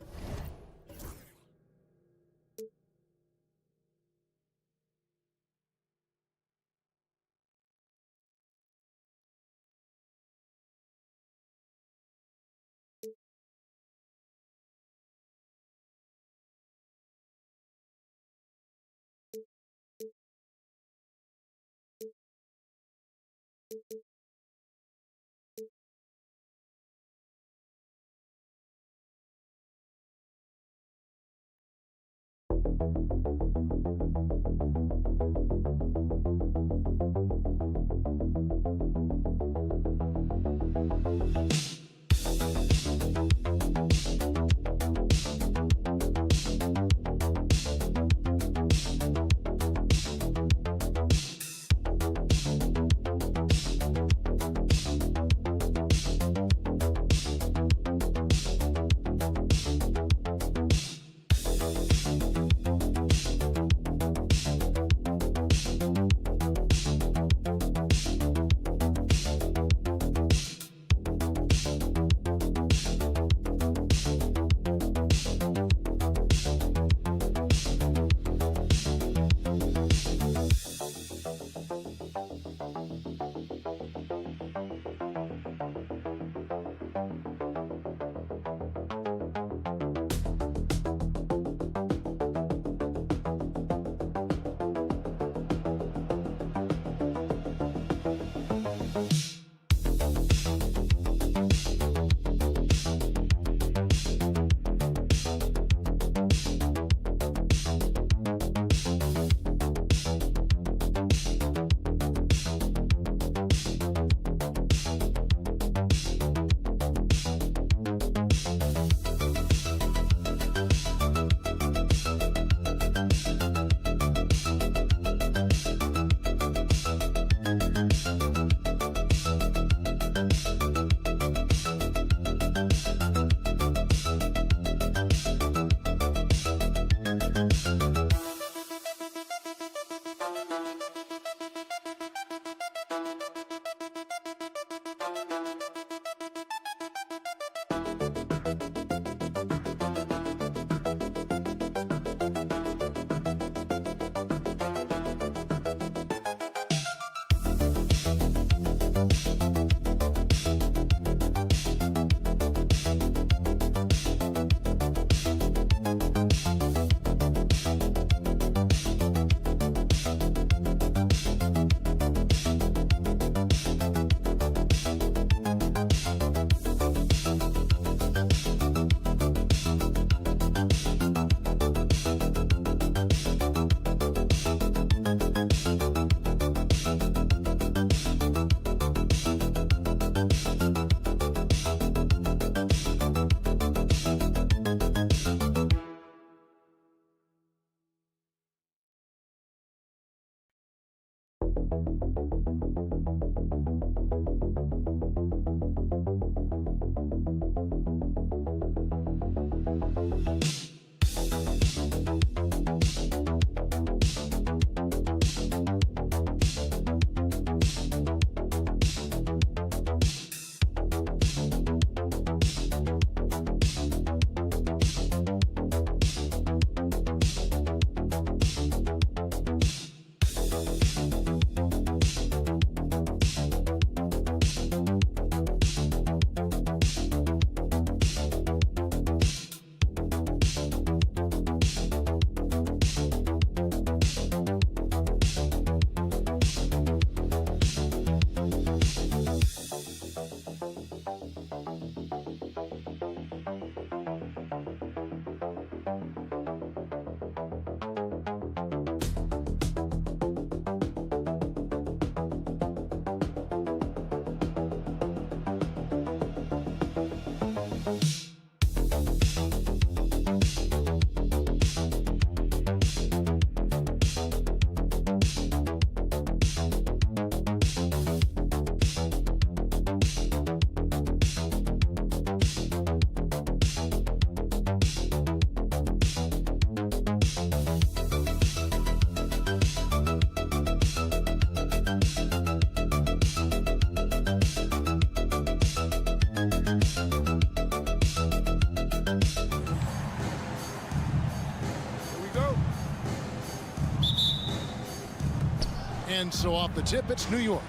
B: And so off the tip, it's New York.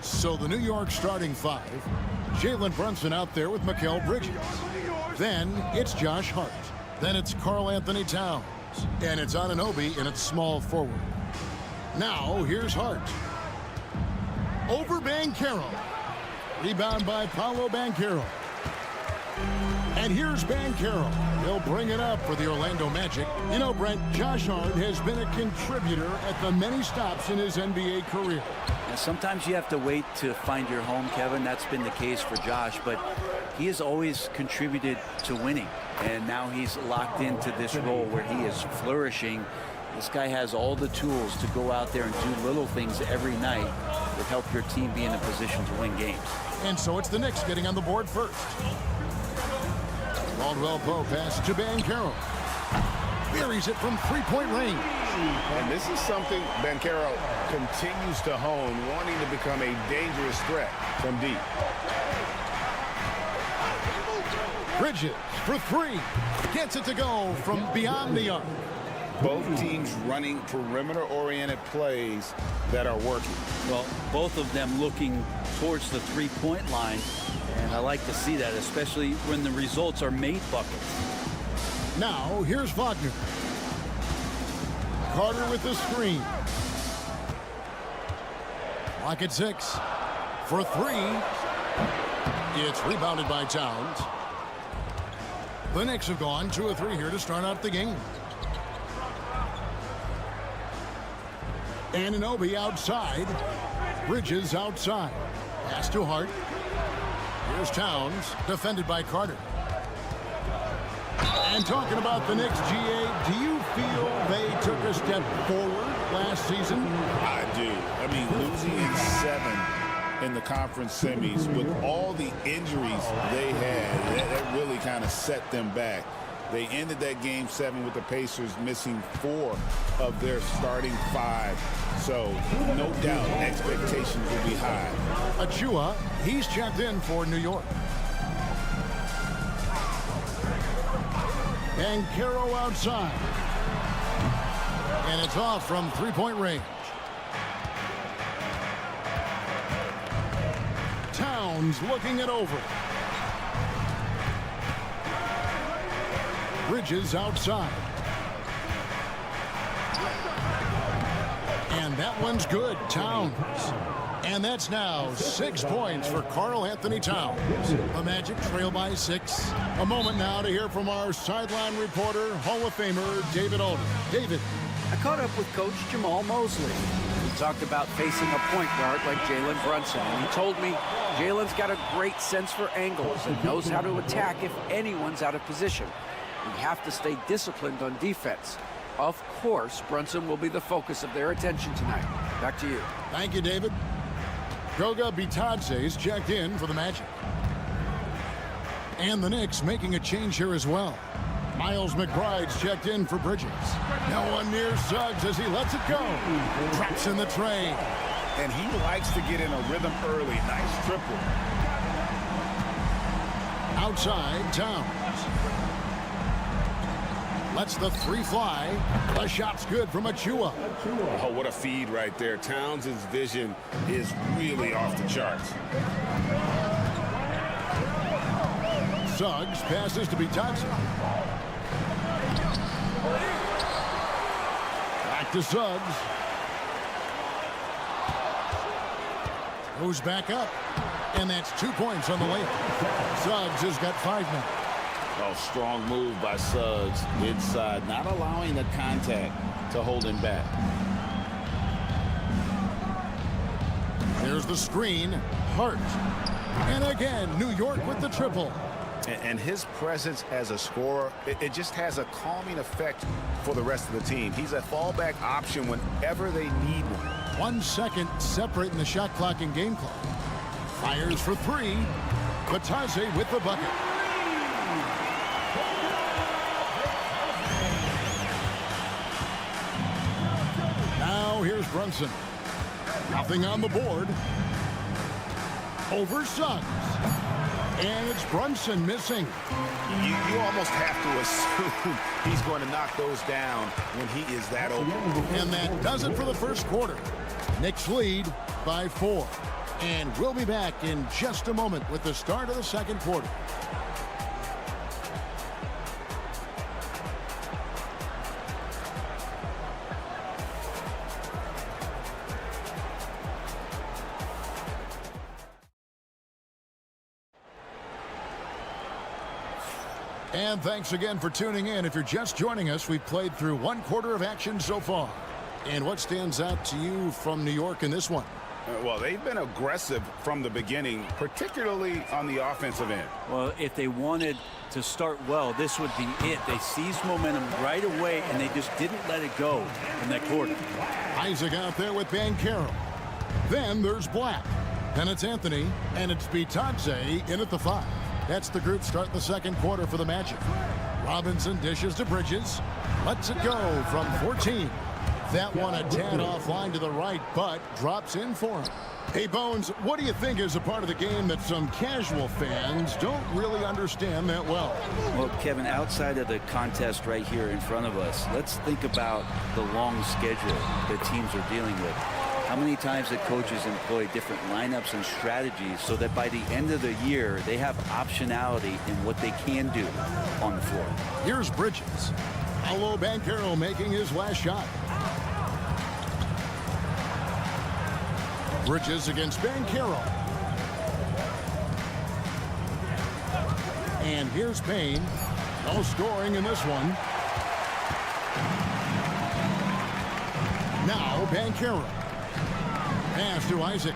B: So the New York starting five. Jalen Brunson out there with Mikal Bridges. Then it's Josh Hart. Then it's Karl Anthony Towns. And it's Anunoby in its small forward. Now here's Hart. Over Banchero. Rebound by Paolo Banchero. And here's Banchero. He'll bring it up for the Orlando Magic. You know, Brent, Josh Hart has been a contributor at the many stops in his NBA career.
K: And sometimes you have to wait to find your home, Kevin. That's been the case for Josh, but he has always contributed to winning. And now he's locked into this role where he is flourishing. This guy has all the tools to go out there and do little things every night that help your team be in a position to win games.
B: And so it's the Knicks getting on the board first. Caldwell Pope pass to Banchero. Buries it from three-point range.
C: And this is something Banchero continues to hone, wanting to become a dangerous threat from deep.
B: Bridges for three. Gets it to go from beyond the arc.
C: Both teams running perimeter-oriented plays that are working.
K: Well, both of them looking towards the three-point line. And I like to see that, especially when the results are made buckets.
B: Now, here's Wagner. Carter with the screen. Lock at 6. For three. It's rebounded by Towns. The Knicks have gone 2 of 3 here to start out the game. Anunoby outside. Bridges outside. Pass to Hart. Here's Towns, defended by Carter. And talking about the Knicks, GA, do you feel they took a step forward last season?
C: I do. I mean, losing in 7 in the conference semis with all the injuries they had, that really kind of set them back. They ended that game 7 with the Pacers missing 4 of their starting 5. So, no doubt, expectations will be high.
B: Achua, he's checked in for New York. Banchero outside. And it's off from three-point range. Towns looking it over. Bridges outside. And that one's good. Towns. And that's now 6 points for Karl Anthony Towns. The Magic trail by 6. A moment now to hear from our sideline reporter, Hall of Famer David Alden. David.
D: I caught up with Coach Jamal Mosley. He talked about facing a point guard like Jalen Brunson, and he told me Jalen's got a great sense for angles and knows how to attack if anyone's out of position. We have to stay disciplined on defense. Of course, Brunson will be the focus of their attention tonight. Back to you.
B: Thank you, David. Goga Bitadze's checked in for the Magic. And the Knicks making a change here as well. Miles McBride's checked in for Bridges. No one near Suggs as he lets it go. Drops in the tray.
C: And he likes to get in a rhythm early. Nice triple.
B: Outside, Towns. Lets the three fly. The shot's good from Achua.
C: Oh, what a feed right there. Towns' vision is really off the charts.
B: Suggs passes to Bitadze. Back to Suggs. Goes back up. And that's 2 points on the layup. Suggs has got 5 now.
C: Oh, strong move by Suggs inside, not allowing the contact to hold him back.
B: There's the screen. Hart. And again, New York with the triple.
C: And his presence as a scorer, it just has a calming effect for the rest of the team. He's a fallback option whenever they need one.
B: 1 second separating the shot clock and game clock. Fires for 3. Bitadze with the bucket. Now here's Brunson. Nothing on the board. Over Suggs. And it's Brunson missing.
C: You almost have to assume he's going to knock those down when he is that open.
B: And that does it for the first quarter. Knicks lead by 4. And we'll be back in just a moment with the start of the second quarter. And thanks again for tuning in. If you're just joining us, we've played through 1 quarter of action so far. And what stands out to you from New York in this one?
C: Well, they've been aggressive from the beginning, particularly on the offensive end.
K: Well, if they wanted to start well, this would be it. They seized momentum right away, and they just didn't let it go in that quarter.
B: Isaac out there with Banchero. Then there's Black. Then it's Anthony, and it's Bitadze in at the 5. That's the group start the second quarter for the Magic. Robinson dishes to Bridges. Lets it go from 14. That one a tad offline to the right, but drops in for him. Hey, Bones, what do you think is a part of the game that some casual fans don't really understand that well?
K: Well, Kevin, outside of the contest right here in front of us, let's think about the long schedule that teams are dealing with. How many times that coaches employ different lineups and strategies so that by the end of the year, they have optionality in what they can do on the floor.
B: Here's Bridges. Paolo Banchero making his last shot. Bridges against Banchero. And here's Payne. No scoring in this one. Now Banchero. Pass to Isaac.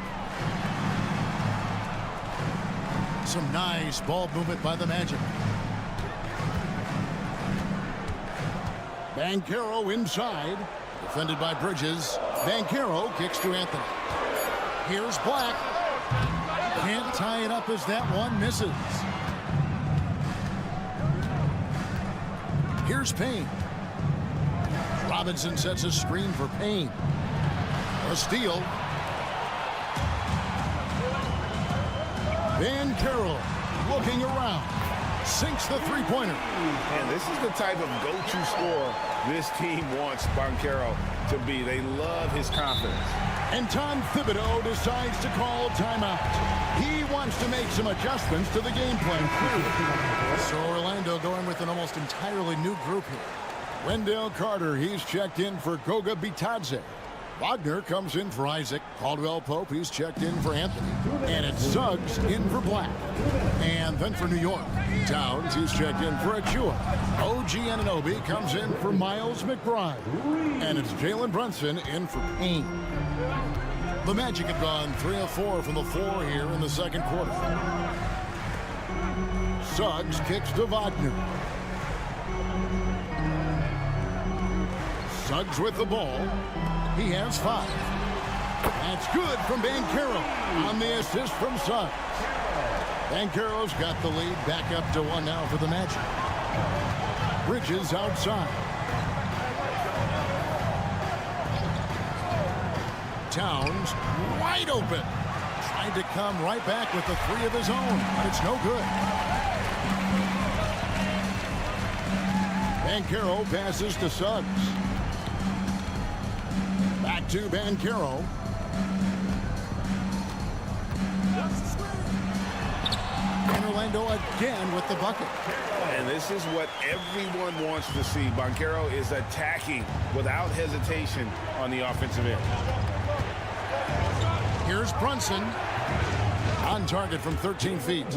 B: Some nice ball movement by the Magic. Banchero inside. Defended by Bridges. Banchero kicks to Anthony. Here's Black. Can't tie it up as that one misses. Here's Payne. Robinson sets a screen for Payne. A steal. Banchero looking around. sinks the three-pointer.
C: And this is the type of go-to scorer this team wants Banchero to be. They love his confidence.
B: And Tom Thibodeau decides to call timeout. He wants to make some adjustments to the game plan. So Orlando going with an almost entirely new group here. Wendell Carter, he's checked in for Goga Bitadze. Wagner comes in for Isaac. Caldwell Pope, he's checked in for Anthony. And it's Suggs in for Black. And then for New York, Towns, he's checked in for Achua. OG Anunoby comes in for Miles McBride. And it's Jalen Brunson in for Payne. The Magic have gone 3 of 4 from the floor here in the second quarter. Suggs kicks to Wagner. Suggs with the ball. He has 5. That's good from Banchero on the assist from Suggs. Banchero's got the lead back up to 1 now for the Magic. Bridges outside. Towns wide open. Tried to come right back with the 3 of his own, but it's no good. Banchero passes to Suggs. Back to Banchero. And Orlando again with the bucket.
C: And this is what everyone wants to see. Banchero is attacking without hesitation on the offensive end.
B: Here's Brunson. On target from 13 feet.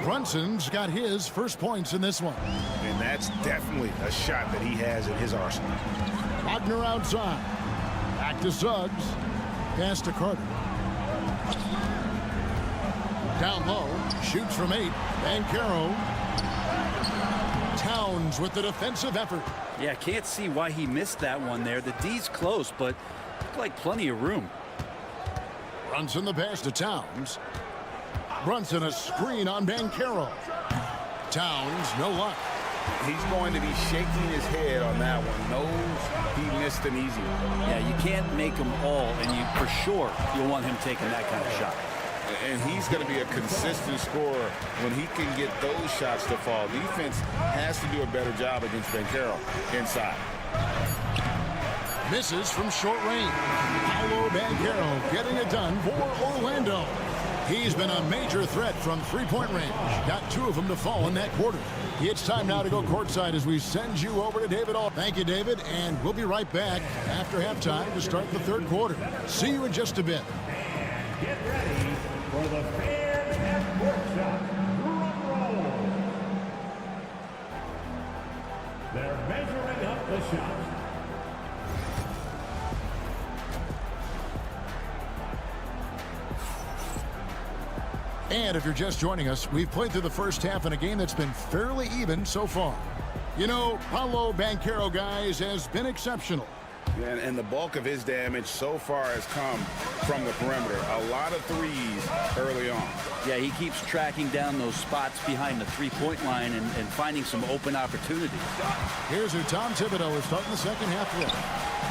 B: Brunson's got his first points in this one.
C: And that's definitely a shot that he has in his arsenal.
B: Wagner outside. Back to Suggs. Pass to Carter. Down low. Shoots from 8. Banchero. Towns with the defensive effort.
K: Yeah, can't see why he missed that one there. The D's close, but looked like plenty of room.
B: Brunson the pass to Towns. Brunson a screen on Banchero. Towns, no luck.
C: He's going to be shaking his head on that one. Knows he missed an easy one.
K: Yeah, you can't make them all, and you for sure you'll want him taking that kind of shot.
C: And he's going to be a consistent scorer when he can get those shots to fall. Defense has to do a better job against Banchero inside.
B: Misses from short range. Paolo Banchero getting it done for Orlando. He's been a major threat from three-point range. Got 2 of them to fall in that quarter. It's time now to go courtside as we send you over to David All. Thank you, David, and we'll be right back after halftime to start the third quarter. See you in just a bit.
H: Get ready for the fan at workshop drum roll. They're measuring up the shot.
B: And if you're just joining us, we've played through the first half in a game that's been fairly even so far. You know, Paolo Banchero, guys, has been exceptional.
C: And the bulk of his damage so far has come from the perimeter. A lot of threes early on.
K: Yeah, he keeps tracking down those spots behind the three-point line and finding some open opportunities.
B: Here's who Tom Thibodeau is starting the second half with.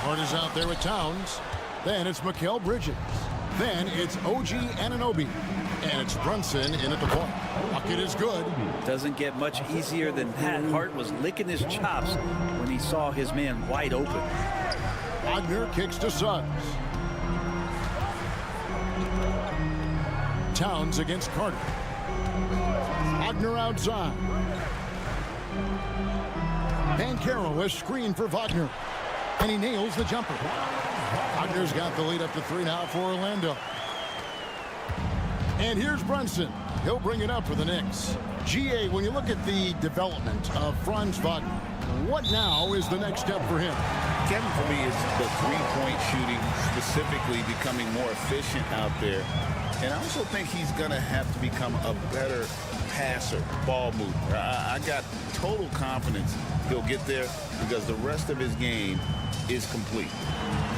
B: Carter's out there with Towns. Then it's Mikal Bridges. Then it's OG Anunoby. And it's Brunson in at the point. Bucket is good.
K: Doesn't get much easier than that. Hart was licking his chops when he saw his man wide open.
B: Wagner kicks to Suggs. Towns against Carter. Wagner outside. Banchero is screened for Wagner. And he nails the jumper. Wagner's got the lead up to 3 now for Orlando. And here's Brunson. He'll bring it up for the Knicks. GA, when you look at the development of Franz Wagner, what now is the next step for him?
C: Kevin, for me, is the three-point shooting, specifically becoming more efficient out there. And I also think he's going to have to become a better passer, ball mover. I got total confidence he'll get there because the rest of his game is complete.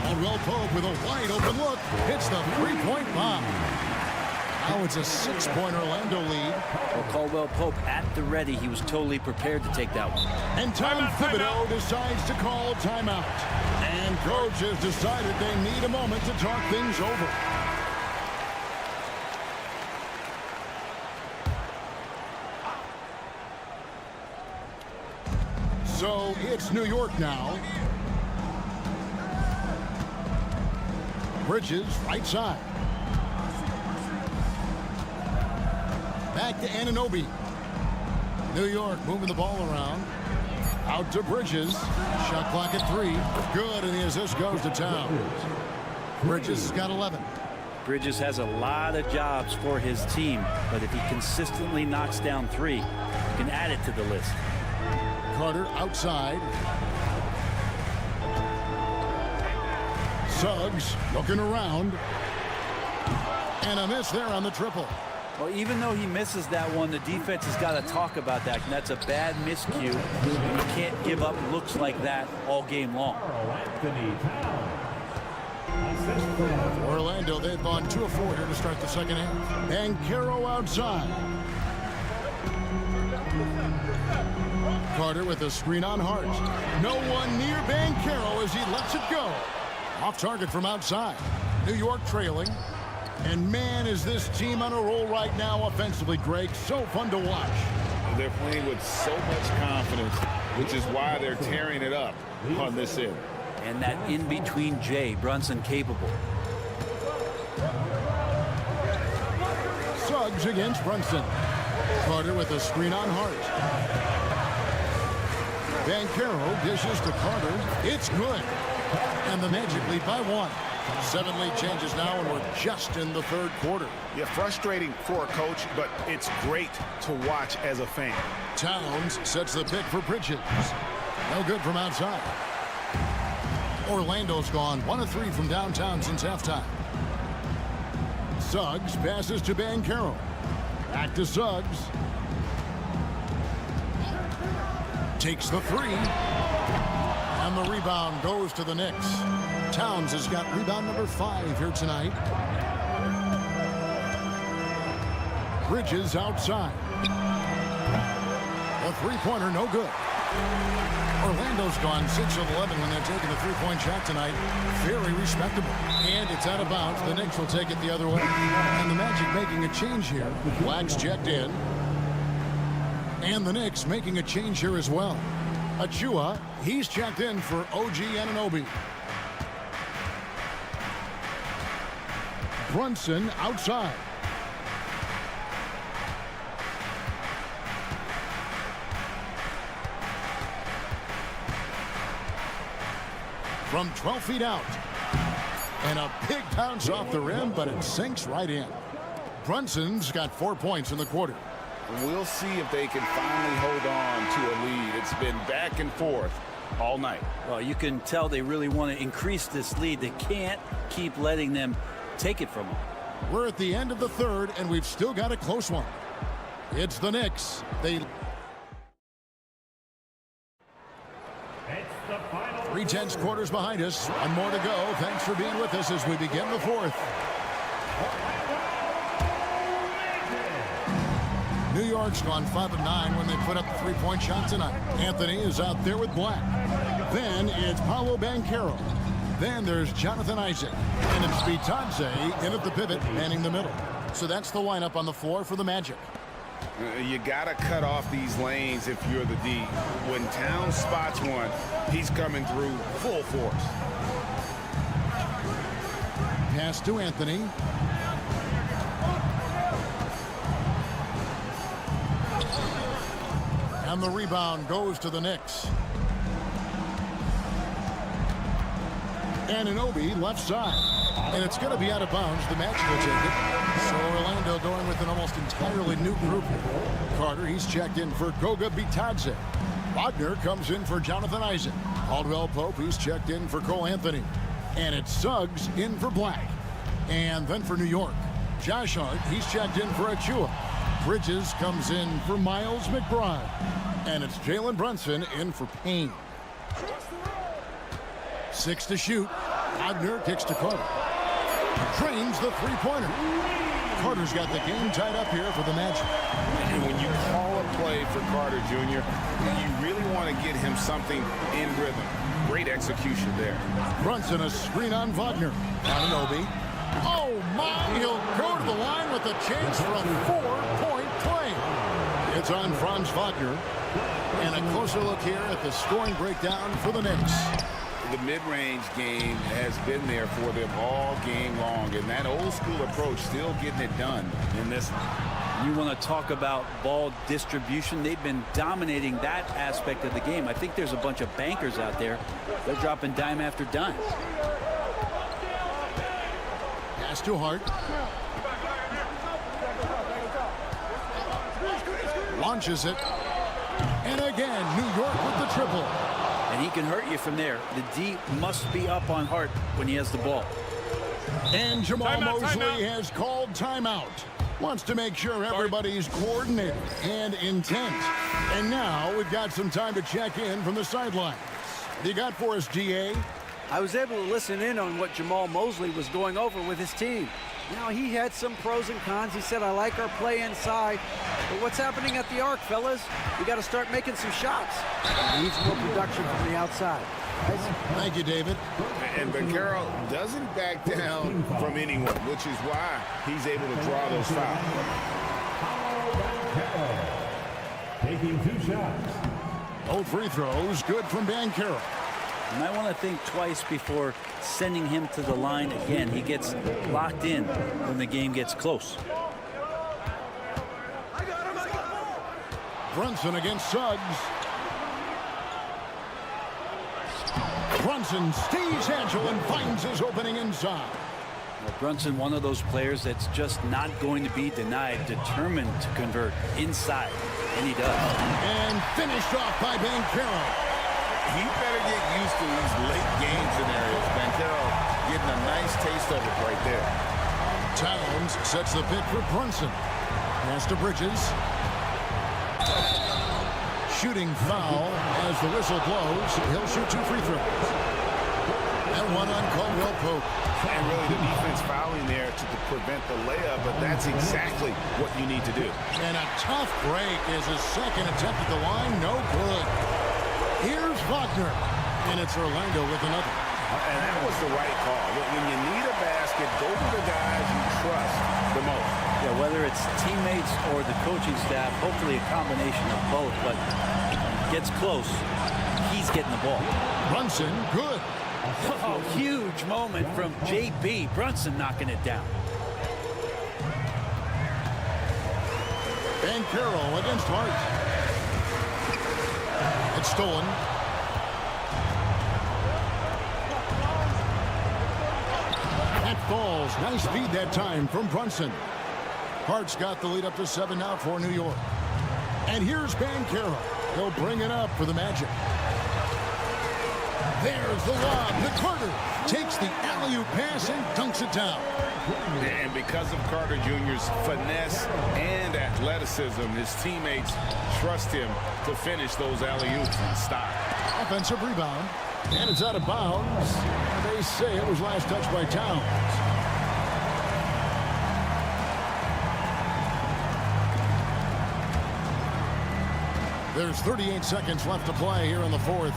B: Caldwell Pope with a wide open look. Hits the three-point bomb. Now it's a 6-point Orlando lead.
K: Well, Caldwell Pope at the ready. He was totally prepared to take that one.
B: And Tom Thibodeau decides to call timeout. And coach has decided they need a moment to talk things over. So it's New York now. Bridges, right side. Back to Anunoby. New York moving the ball around. Out to Bridges. Shot clock at 3. Good, and the assist goes to Towns. Bridges has got 11.
K: Bridges has a lot of jobs for his team, but if he consistently knocks down 3, you can add it to the list.
B: Carter outside. Suggs looking around. And a miss there on the triple.
K: Well, even though he misses that one, the defense has got to talk about that. And that's a bad miscue. You can't give up looks like that all game long.
B: Orlando, they've gone 2 of 4 here to start the second half. Banchero outside. Carter with a screen on Hart. No one near Banchero as he lets it go. Off target from outside. New York trailing. And man, is this team on a roll right now offensively, Greg. So fun to watch.
C: They're playing with so much confidence, which is why they're tearing it up on this end.
K: And that in-between Jay, Brunson capable.
B: Suggs against Brunson. Carter with a screen on Hart. Banchero dishes to Carter. It's good. And the Magic lead by 1. 7 lead changes now, and we're just in the third quarter.
E: Yeah, frustrating for a coach, but it's great to watch as a fan.
B: Towns sets the pick for Bridges. No good from outside. Orlando's gone 1 of 3 from downtown since halftime. Suggs passes to Banchero. Back to Suggs. Takes the 3. And the rebound goes to the Knicks. Towns has got rebound number 5 here tonight. Bridges outside. A three-pointer, no good. Orlando's gone 6 of 11 when they're taking a three-point shot tonight. Very respectable. And it's out of bounds. The Knicks will take it the other way. And the Magic making a change here. Black's checked in. And the Knicks making a change here as well. Achua, he's checked in for OG Anunoby. Brunson outside. From 12 feet out. And a big bounce off the rim, but it sinks right in. Brunson's got 4 points in the quarter.
C: We'll see if they can finally hold on to a lead. It's been back and forth all night.
K: Well, you can tell they really want to increase this lead. They can't keep letting them take it from them.
B: We're at the end of the third, and we've still got a close one. It's the Knicks. They 3/10 quarters behind us. 1 more to go. Thanks for being with us as we begin the fourth. New York's gone 5 of 9 when they put up the three-point shot tonight. Anthony is out there with Black. Then it's Paolo Banchero. Then there's Jonathan Isaac. And it's Vitadze in at the pivot, manning the middle. So that's the lineup on the floor for the Magic.
C: You got to cut off these lanes if you're the D. When Towns spots one, he's coming through full force.
B: Pass to Anthony. And the rebound goes to the Knicks. Anunoby left side. And it's going to be out of bounds. The Magic will take it. So Orlando going with an almost entirely new group. Carter, he's checked in for Goga Bitadze. Wagner comes in for Jonathan Isaac. Caldwell Pope, he's checked in for Cole Anthony. And it's Suggs in for Black. And then for New York, Josh Hart, he's checked in for Achua. Bridges comes in for Miles McBride. And it's Jalen Brunson in for Payne. 6 to shoot. Wagner kicks to Carter. Drains the three-pointer. Carter's got the game tied up here for the Magic.
C: And when you call a play for Carter Jr., you really want to get him something in rhythm. Great execution there.
B: Brunson a screen on Wagner. Anunoby. Oh my, he'll go to the line with a chance for a 4-point play. It's on Franz Wagner. And a closer look here at the scoring breakdown for the Knicks.
C: The mid-range game has been there for them all game long, and that old-school approach still getting it done in this one.
K: You want to talk about ball distribution. They've been dominating that aspect of the game. I think there's a bunch of bankers out there. They're dropping dime after dime.
B: Pass to Hart. Launches it. And again, New York with the triple.
K: And he can hurt you from there. The D must be up on Hart when he has the ball.
B: And Jamal Mosley has called timeout. Wants to make sure everybody's coordinated and intent. And now we've got some time to check in from the sidelines. What do you got for us, GA?
D: I was able to listen in on what Jamal Mosley was going over with his team. Now, he had some pros and cons. He said, I like our play inside. But what's happening at the arc, fellas? We got to start making some shots. He needs more production from the outside.
B: Thank you, David.
C: And Vaccaro doesn't back down from anyone, which is why he's able to draw those fouls.
H: Taking 2 shots.
B: Both free throws good from Vaccaro.
K: You might want to think twice before sending him to the line again. He gets locked in when the game gets close.
B: Brunson against Suggs. Brunson stays agile and finds his opening inside.
K: Well, Brunson, one of those players that's just not going to be denied, determined to convert inside, and he does.
B: And finished off by Vaccaro.
C: He better get used to these late game scenarios. Vaccaro getting a nice taste of it right there.
B: Towns sets the pick for Brunson. Pass to Bridges. Shooting foul as the whistle blows. He'll shoot 2 free throws. And one on Caldwell Pope.
C: And really the defense fouling there to prevent the layup, but that's exactly what you need to do.
B: And a tough break is his second attempt at the line. No good. Here's Wagner. And it's Orlando with another.
C: And that was the right call. When you need a basket, go to the guys you trust the most.
K: Yeah, whether it's teammates or the coaching staff, hopefully a combination of both, but gets close, he's getting the ball.
B: Brunson, good.
K: Oh, huge moment from JB. Brunson knocking it down.
B: Vaccaro against Hart. It's stolen. That falls. Nice feed that time from Brunson. Hart's got the lead up to 7 now for New York. And here's Vaccaro. He'll bring it up for the Magic. There's the lob. The Carter takes the alley-oop pass and dunks it down.
C: And because of Carter Jr.'s finesse and athleticism, his teammates trust him to finish those alley-oops and stop.
B: Offensive rebound. And it's out of bounds. They say it was last touched by Towns. There's 38 seconds left to play here in the fourth.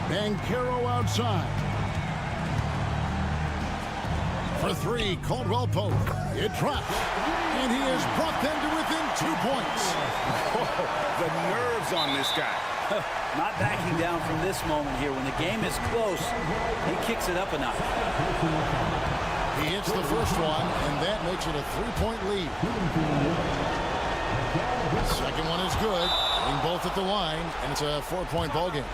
B: Vaccaro outside. For 3, Caldwell Pope. It drops. And he has brought them to within 2 points.
C: Oh, the nerves on this guy.
K: Not backing down from this moment here. When the game is close, he kicks it up a notch.
B: He hits the first one, and that makes it a 3-point lead. Second one is good. Being both at the line, and it's a 4-point ball game.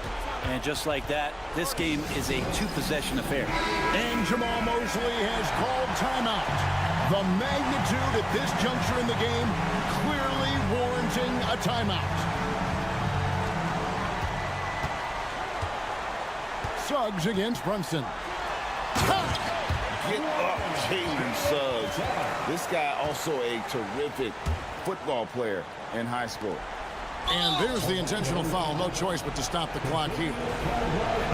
K: And just like that, this game is a 2-possession affair.
B: And Jamal Mosley has called timeout. The magnitude at this juncture in the game clearly warranting a timeout. Suggs against Brunson.
C: Get up, Jalen Suggs. This guy also a terrific football player in high school.
B: And there's the intentional foul. No choice but to stop the clock here.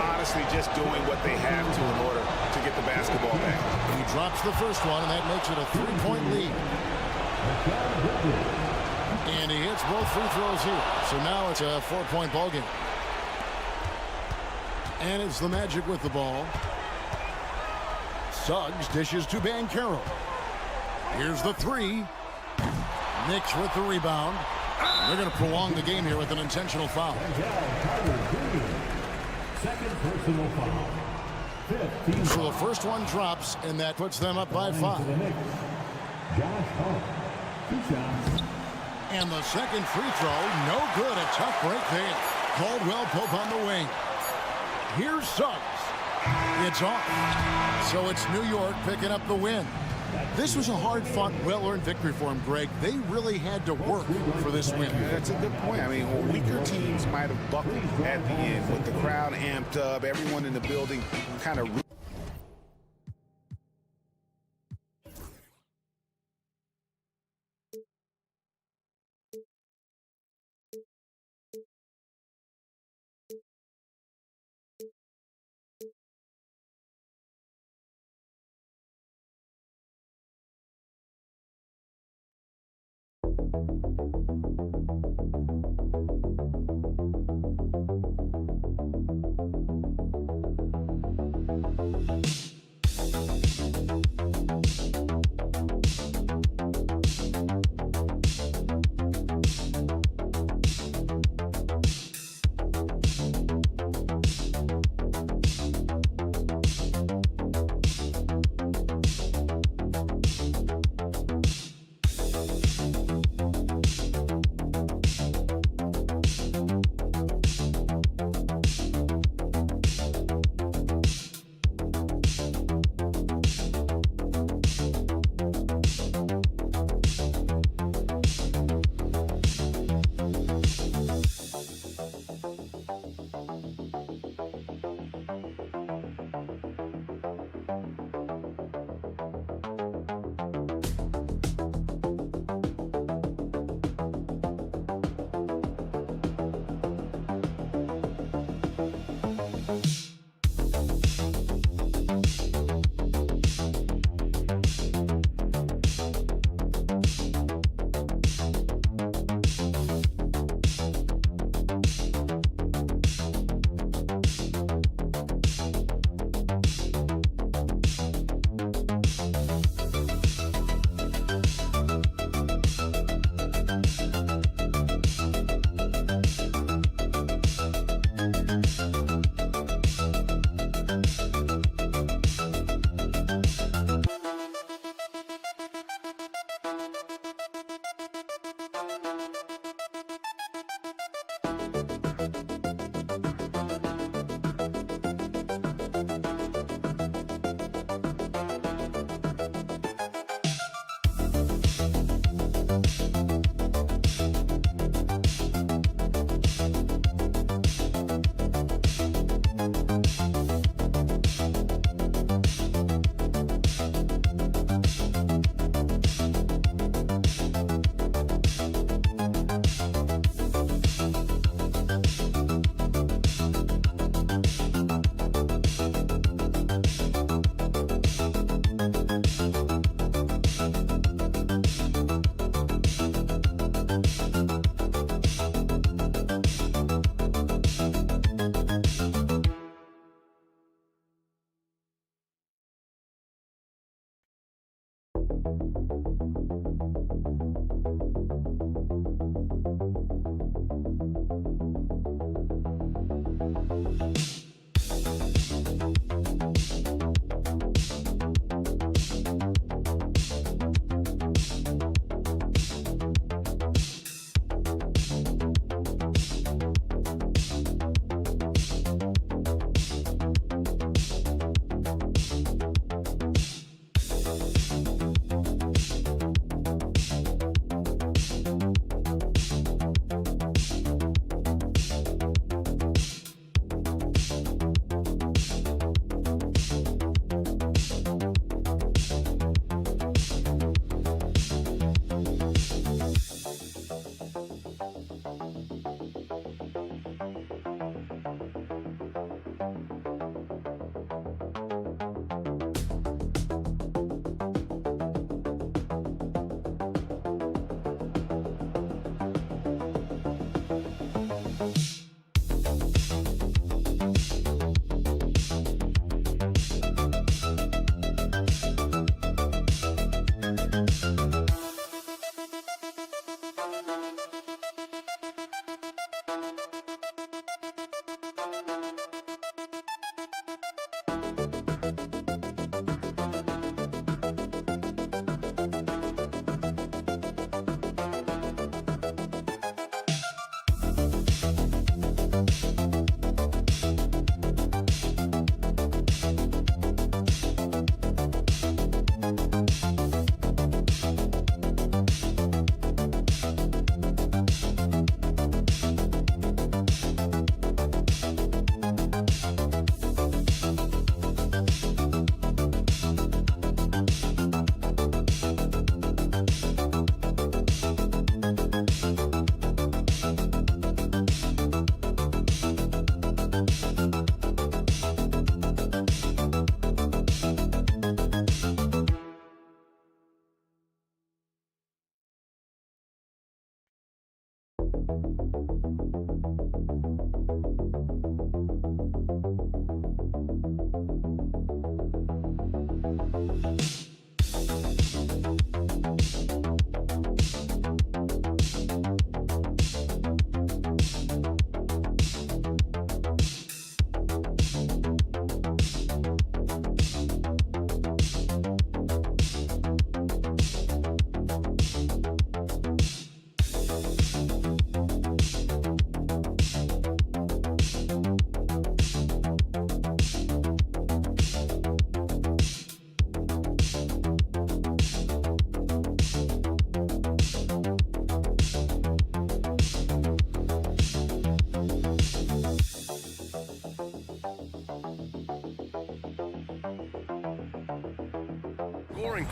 C: Honestly, just doing what they have to in order to get the basketball back.
B: He drops the first one, and that makes it a 3-point lead. And he hits both free throws here. So now it's a 4-point ball game. And it's the Magic with the ball. Suggs dishes to Vaccaro. Here's the 3. Knicks with the rebound. They're going to prolong the game here with an intentional foul.
H: Second personal foul.
B: So the first one drops, and that puts them up by 5.
H: Josh Hart. 2 shots.
B: And the second free throw, no good. A tough break there. Caldwell Pope on the wing. Here's Suggs. It's off. So it's New York picking up the win. This was a hard-fought, well-earned victory for him, Greg. They really had to work for this win.
C: That's a good point. I mean, weaker teams might have buckled at the end with the crowd amped up, everyone in the building kind of...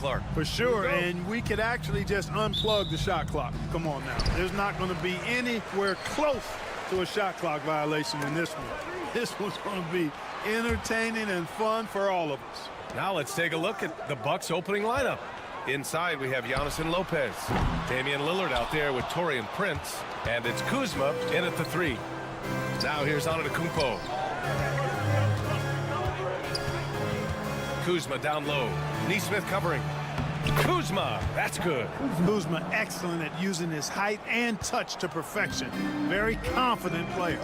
F: Clark.
L: For sure, and we could actually just unplug the shot clock. Come on now. There's not going to be anywhere close to a shot clock violation in this one. This one's going to be entertaining and fun for all of us.
F: Now let's take a look at the Bucks opening lineup. Inside we have Giannis and Lopez. Damian Lillard out there with Taurean Prince. And it's Kuzma in at the 3. Now here's Antetokounmpo. Kuzma down low. Nesmith covering. Kuzma, that's good.
L: Kuzma excellent at using his height and touch to perfection. Very confident player.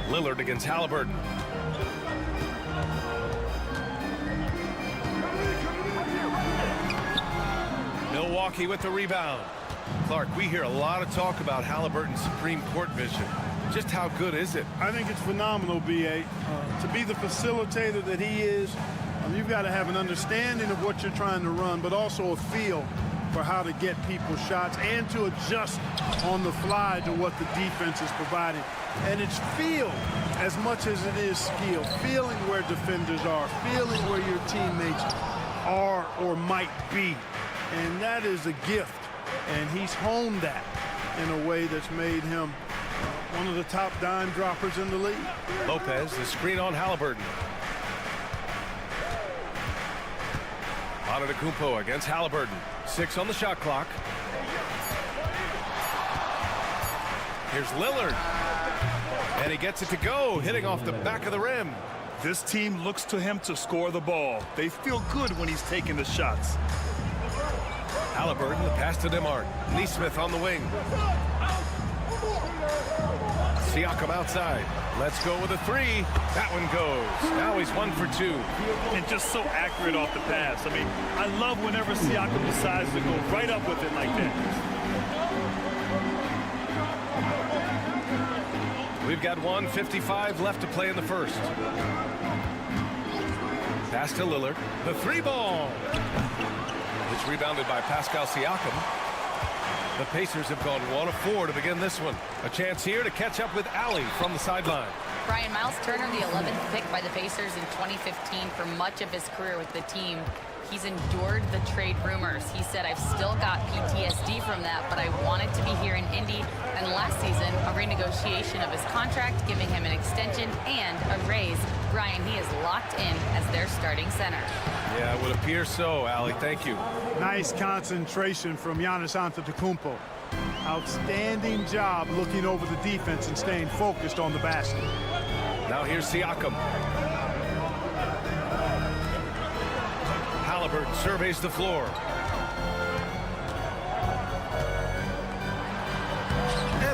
F: Lillard against Halliburton. Milwaukee with the rebound. Clark, we hear a lot of talk about Halliburton's Supreme Court vision. Just how good is it?
L: I think it's phenomenal, B.A. To be the facilitator that he is, you've got to have an understanding of what you're trying to run, but also a feel for how to get people shots and to adjust on the fly to what the defense is providing. And it's feel as much as it is skill. Feeling where defenders are, feeling where your teammates are or might be. And that is a gift. And he's honed that in a way that's made him one of the top dime droppers in the league.
F: Lopez, the screen on Halliburton. Antetokounmpo against Halliburton. 6 on the shot clock. Here's Lillard. And he gets it to go, hitting off the back of the rim.
J: This team looks to him to score the ball. They feel good when he's taking the shots.
F: Halliburton, the pass to DeMar. Nesmith on the wing. Siakam outside. Let's go with a 3. That one goes. Now he's 1 for 2.
J: And just so accurate off the pass. I mean, I love whenever Siakam decides to go right up with it like that.
F: We've got 1:55 left to play in the first. Pass to Lillard. The 3 ball. It's rebounded by Pascal Siakam. The Pacers have gone 1 of 4 to begin this one. A chance here to catch up with Allie from the sideline.
I: Brian, Miles Turner, the 11th pick by the Pacers in 2015 for much of his career with the team. He's endured the trade rumors. He said, I've still got PTSD from that, but I wanted to be here in Indy. And last season, a renegotiation of his contract, giving him an extension and a raise. Brian, he is locked in as their starting center.
F: Yeah, it would appear so, Allie. Thank you.
L: Nice concentration from Giannis Antetokounmpo. Outstanding job looking over the defense and staying focused on the basket.
F: Now here's Siakam. Halliburton surveys the floor.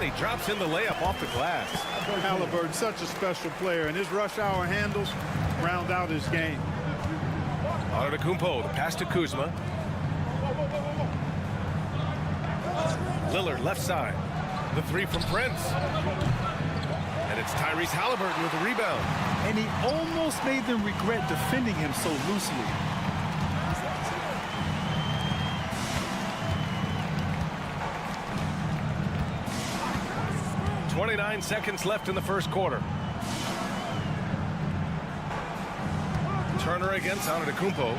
F: he drops in the layup off the glass.
L: Halliburton, such a special player, and his rush hour handles round out his game.
F: Antetokounmpo, the pass to Kuzma. Lillard left side. The three from Prince. And it's Tyrese Halliburton with the rebound.
J: And he almost made them regret defending him so loosely.
F: .29 seconds left in the first quarter. Turner against Antetokounmpo.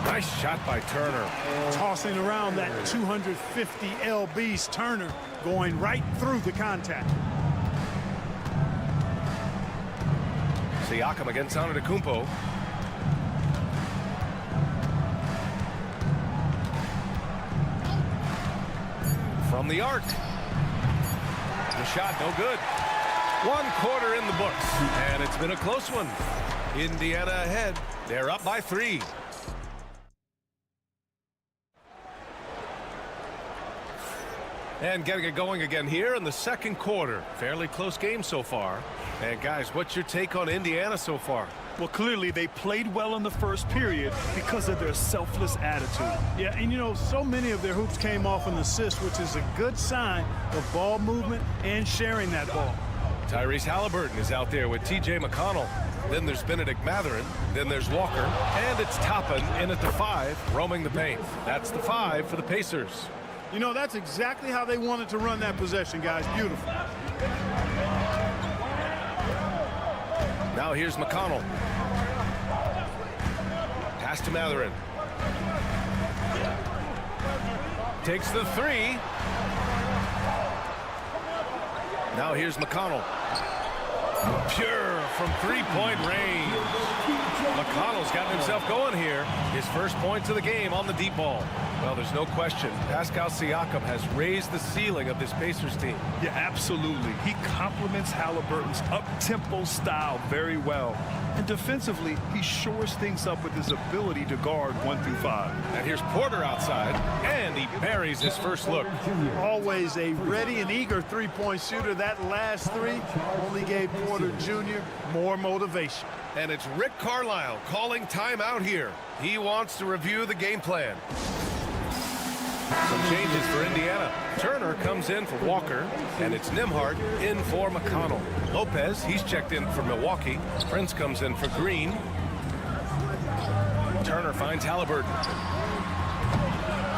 F: Nice shot by Turner.
L: Tossing around that 250 lbs. Turner going right through the contact.
F: Siakam against Antetokounmpo. From the arc. The shot no good. 1 quarter in the books, and it's been a close one. Indiana ahead. They're up by 3. And getting it going again here in the second quarter. Fairly close game so far. And guys, what's your take on Indiana so far?
J: Well, clearly they played well in the first period because of their selfless attitude.
L: Yeah, and you know, so many of their hoops came off an assist, which is a good sign of ball movement and sharing that ball.
F: Tyrese Halliburton is out there with T.J. McConnell. Then there's Benedict Mathurin. Then there's Walker. And it's Toppin in at the 5, roaming the paint. That's the 5 for the Pacers.
L: You know, that's exactly how they wanted to run that possession, guys. Beautiful.
F: Now here's McConnell. Pass to Mathurin. Takes the 3. Now here's McConnell. Pure from three-point range. McConnell's gotten himself going here. His first points of the game on the deep ball. Well, there's no question. Pascal Siakam has raised the ceiling of this Pacers team.
J: Yeah, absolutely. He complements Halliburton's up-tempo style very well. And defensively, he shores things up with his ability to guard 1 through 5.
F: And here's Porter outside, and he buries his first look.
L: Always a ready and eager three-point shooter. That last 3 only gave Porter Jr. more motivation.
F: And it's Rick Carlisle calling timeout here. He wants to review the game plan. Some changes for Indiana. Turner comes in for Walker, and it's Nembhard in for McConnell. Lopez, he's checked in for Milwaukee. Prince comes in for Green. Turner finds Halliburton.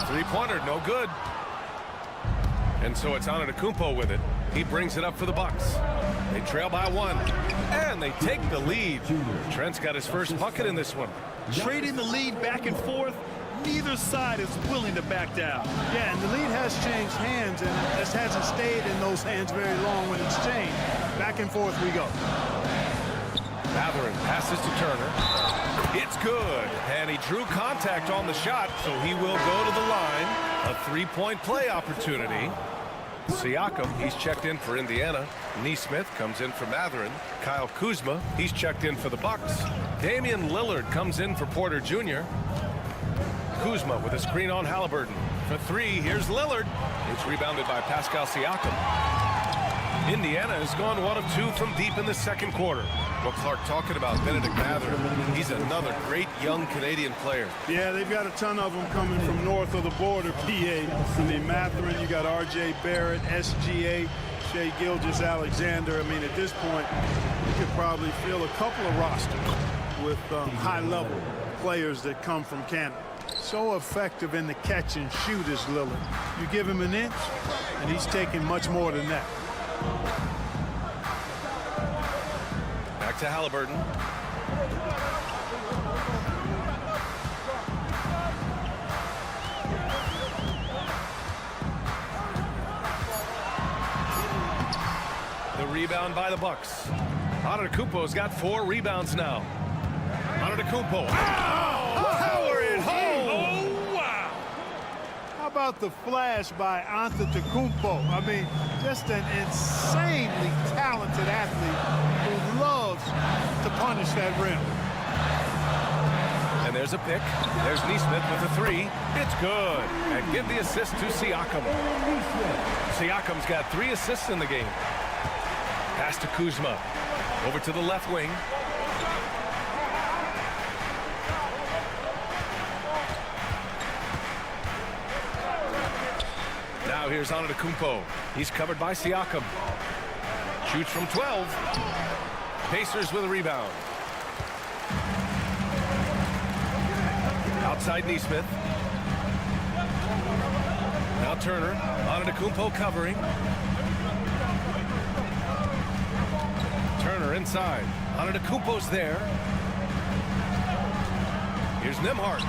F: Three-pointer, no good. And so it's Antetokounmpo with it. He brings it up for the Bucks. They trail by 1, and they take the lead. Trent's got his first bucket in this one.
J: Trading the lead back and forth, neither side is willing to back down.
L: Yeah, and the lead has changed hands, and this hasn't stayed in those hands very long when it's changed. Back and forth we go.
F: Mathurin passes to Turner. It's good, and he drew contact on the shot, so he will go to the line. A three-point play opportunity. Siakam, he's checked in for Indiana. Nesmith comes in for Mathurin. Kyle Kuzma, he's checked in for the Bucks. Damian Lillard comes in for Porter Jr. Kuzma with a screen on Halliburton. For 3, here's Lillard. It's rebounded by Pascal Siakam. Indiana has gone 1 of 2 from deep in the second quarter. Well, Clark, talking about Benedict Mathurin, he's another great young Canadian player.
L: Yeah, they've got a ton of them coming from north of the border, PA. I mean, Mathurin, you got R.J. Barrett, SGA, Shai Gilgeous-Alexander. I mean, at this point, you could probably fill a couple of rosters with high-level players that come from Canada. So effective in the catch and shoot is Lillard. You give him an inch, and he's taking much more than that.
F: Back to Halliburton. The rebound by the Bucks. Antetokounmpo's got 4 rebounds now. Antetokounmpo. Power it home!
L: Oh, wow! How about the flash by Antetokounmpo? I mean, just an insanely talented athlete who loves to punish that rim.
F: And there's a pick. There's Nesmith with a three. It's good. And give the assist to Siakam. Siakam's got 3 assists in the game. Pass to Kuzma. Over to the left wing. Now here's Antetokounmpo. He's covered by Siakam. Shoots from 12. Pacers with a rebound. Outside Nesmith. Now Turner. Antetokounmpo covering. Turner inside. Antetokounmpo's there. Here's Nembhard.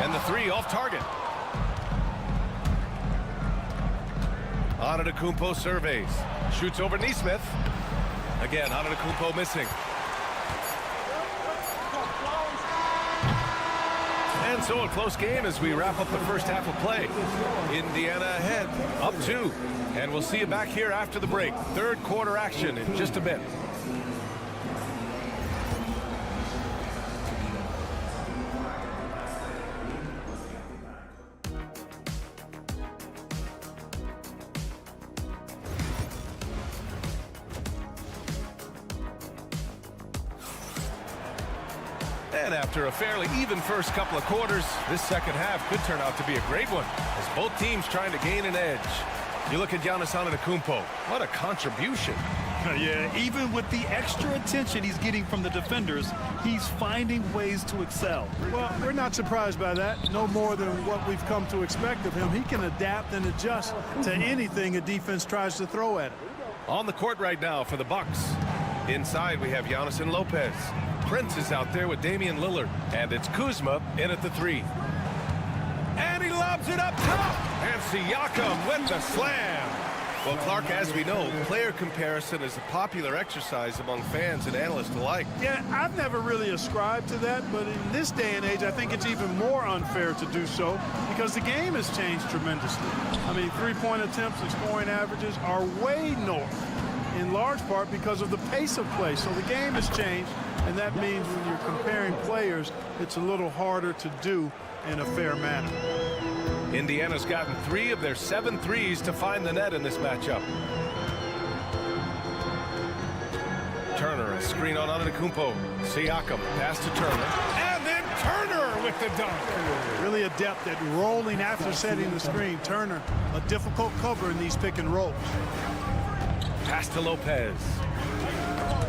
F: And the three off target. Antetokounmpo surveys. Shoots over Nesmith. Again, Antetokounmpo missing. And so a close game as we wrap up the first half of play. Indiana ahead, up 2. And we'll see you back here after the break. Third quarter action in just a bit. And after a fairly even first couple of quarters, this second half could turn out to be a great one as both teams trying to gain an edge. You look at Giannis Antetokounmpo. What a contribution.
J: Yeah, even with the extra attention he's getting from the defenders, he's finding ways to excel.
L: Well, we're not surprised by that. No more than what we've come to expect of him. He can adapt and adjust to anything a defense tries to throw at him.
F: On the court right now for the Bucks. Inside we have Giannis and Lopez. Prince is out there with Damian Lillard. And it's Kuzma in at the 3. And he lobs it up top. And Siakam with the slam. Well, Clark, as we know, player comparison is a popular exercise among fans and analysts alike.
L: Yeah, I've never really ascribed to that, but in this day and age, I think it's even more unfair to do so because the game has changed tremendously. I mean, three-point attempts and scoring averages are way north, in large part because of the pace of play. So the game has changed, and that means when you're comparing players, it's a little harder to do in a fair manner.
F: Indiana's gotten 3 of their 7 threes to find the net in this matchup. Turner, a screen on Antetokounmpo. Siakam, pass to Turner. And then Turner with the dunk.
L: Really adept at rolling after setting the screen. Turner, a difficult cover in these pick and rolls.
F: Pass to Lopez.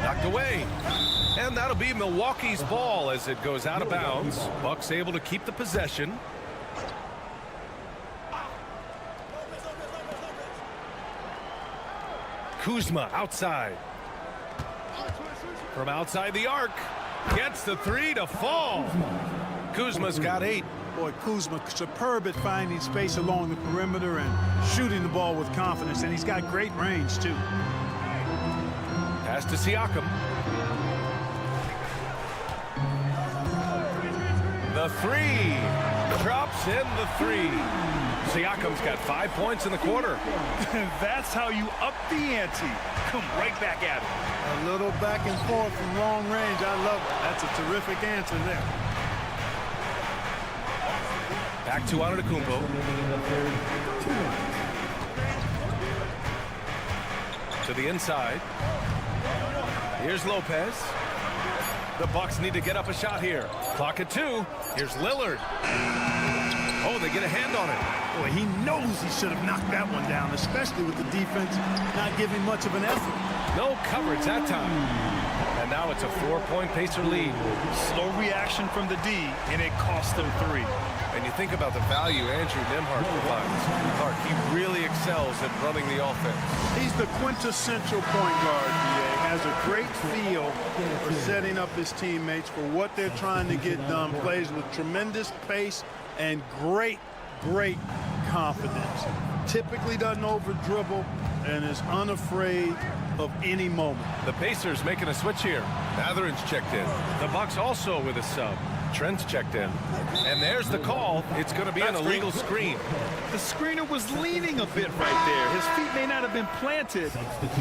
F: Knocked away. And that'll be Milwaukee's ball as it goes out of bounds. Bucks able to keep the possession. Kuzma outside. From outside the arc. Gets the 3 to fall. Kuzma's got 8.
L: Boy, Kuzma superb at finding space along the perimeter and shooting the ball with confidence. And he's got great range, too.
F: Pass to Siakam. The 3. Drops in the 3. Siakam's got 5 points in the quarter.
J: That's how you up the ante. Come right back at it.
L: A little back and forth from long range. I love it. That's a terrific answer there.
F: Back to Antetokounmpo. To the inside. Here's Lopez. The Bucks need to get up a shot here. Clock at 2. Here's Lillard. Oh, they get a hand on it.
L: Boy, he knows he should have knocked that one down, especially with the defense not giving much of an effort.
F: No coverage that time. And now it's a 4-point Pacer lead.
J: Slow reaction from the D, and it cost them 3.
F: And you think about the value Andrew Nembhard provides. Clark, he really excels at running the offense.
L: He's the quintessential point guard, BA. Has a great feel for setting up his teammates for what they're trying to get done. Plays with tremendous pace and great confidence. Typically doesn't over-dribble and is unafraid of any moment.
F: The Pacers making a switch here. Mathurin's checked in. The Bucks also with a sub. Trent's checked in. And there's the call. It's going to be an illegal screen.
J: The screener was leaning a bit right there. His feet may not have been planted.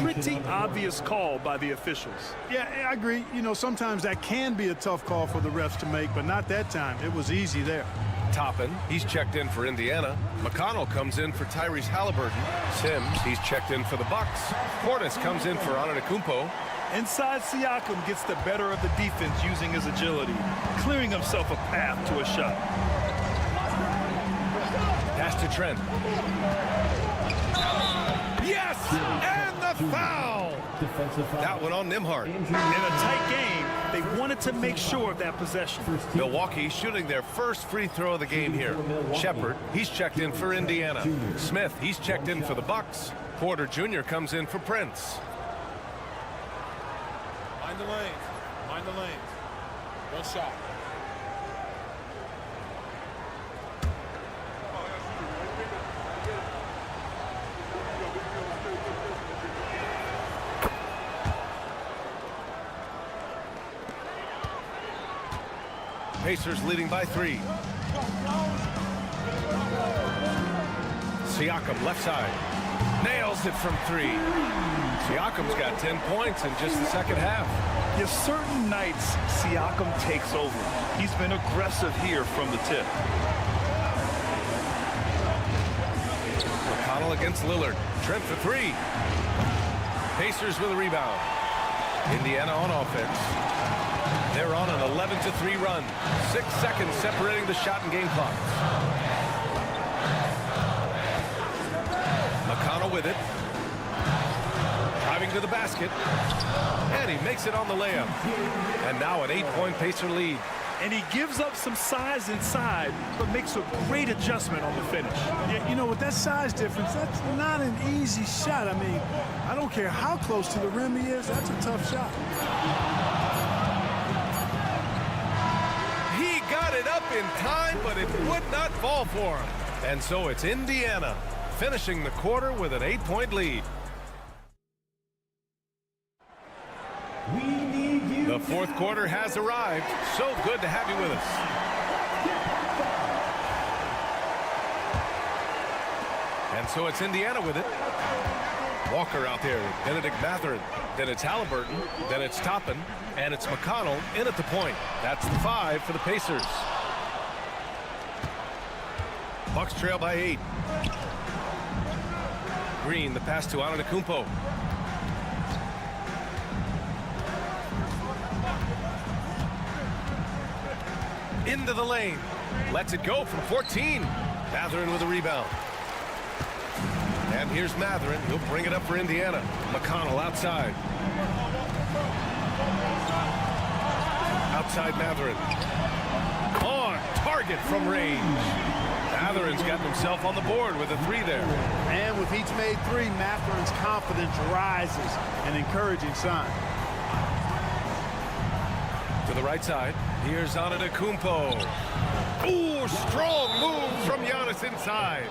J: Pretty obvious call by the officials.
L: Yeah, I agree. You know, sometimes that can be a tough call for the refs to make, but not that time. It was easy there.
F: Toppin, he's checked in for Indiana. McConnell comes in for Tyrese Halliburton. Sims, he's checked in for the Bucks. Portis comes in for Antetokounmpo.
J: Inside, Siakam gets the better of the defense using his agility, clearing himself a path to a shot.
F: Pass to Trent. Yes! And the foul! That one on Nembhard.
J: In a tight game, they wanted to make sure of that possession.
F: Milwaukee shooting their first free throw of the game here. Shepard, he's checked in for Indiana. Smith, he's checked in for the Bucks. Porter Jr. comes in for Prince.
M: Mind the lanes. Mind the lanes. One shot.
F: Pacers leading by 3. Siakam left side. Nails it from 3. Siakam's got 10 points in just the second half.
J: There's certain nights Siakam takes over. He's been aggressive here from the tip.
F: McConnell against Lillard. Trent for 3. Pacers with a rebound. Indiana on offense. They're on an 11-3 run. 6 seconds separating the shot and game clock. McConnell with it. Driving to the basket. And he makes it on the layup. And now an 8-point Pacer lead.
J: And he gives up some size inside, but makes a great adjustment on the finish.
L: Yeah, you know, with that size difference, that's not an easy shot. I mean, I don't care how close to the rim he is, that's a tough shot.
F: He got it up in time, but it would not fall for him. And so it's Indiana finishing the quarter with an 8-point lead. The fourth quarter has arrived. So good to have you with us. And so it's Indiana with it. Walker out there, Benedict Mathurin. Then it's Halliburton. Then it's Toppin. And it's McConnell in at the point. That's the 5 for the Pacers. Bucks trail by 8. Green, the pass to Antetokounmpo. Into the lane. Lets it go from 14. Mathurin with a rebound. And here's Mathurin. He'll bring it up for Indiana. McConnell outside. Outside Mathurin. On target from range. Mathurin's gotten himself on the board with a 3 there.
L: And with each made 3, Mathurin's confidence rises, an encouraging sign.
F: To the right side. Here's Antetokounmpo. Ooh, strong move from Giannis inside.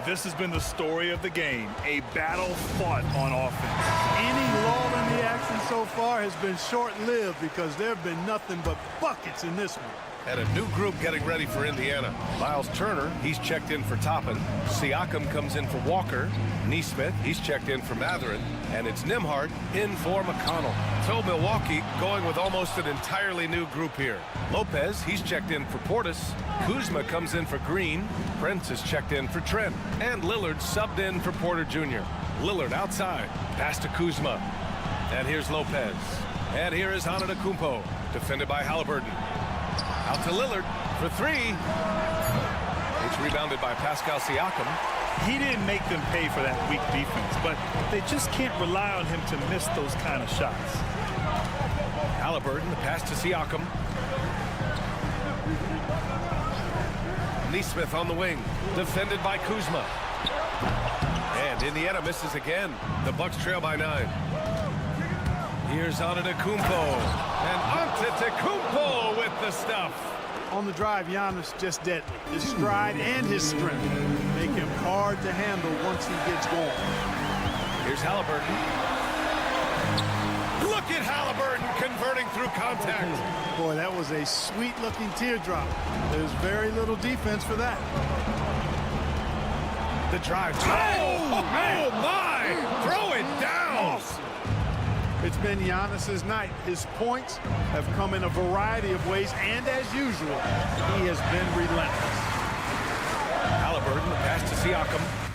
J: This has been the story of the game, a battle fought on offense.
L: Any lull in the action so far has been short-lived because there have been nothing but buckets in this one.
F: And a new group getting ready for Indiana. Miles Turner, he's checked in for Toppin. Siakam comes in for Walker. Nesmith, he's checked in for Mathurin. And it's Nembhard in for McConnell. So Milwaukee going with almost an entirely new group here. Lopez, he's checked in for Portis. Kuzma comes in for Green. Prince is checked in for Trent. And Lillard subbed in for Porter Jr. Lillard outside. Pass to Kuzma. And here's Lopez. And here is Antetokounmpo. Defended by Halliburton. Out to Lillard for 3. It's rebounded by Pascal Siakam.
J: He didn't make them pay for that weak defense, but they just can't rely on him to miss those kind of shots.
F: Halliburton, the pass to Siakam. Nesmith on the wing, defended by Kuzma. And Indiana misses again. The Bucks trail by 9. Here's Antetokounmpo. And Antetokounmpo with the stuff.
L: On the drive, Giannis just deadly. His stride and his strength make him hard to handle once he gets going.
F: Here's Halliburton. Look at Halliburton converting through contact.
L: Boy, that was a sweet-looking teardrop. There's very little defense for that.
F: The drive. Oh, my! Throw it down!
L: It's been Giannis's night. His points have come in a variety of ways, and as usual, he has been relentless.
F: Halliburton, the pass to Siakam.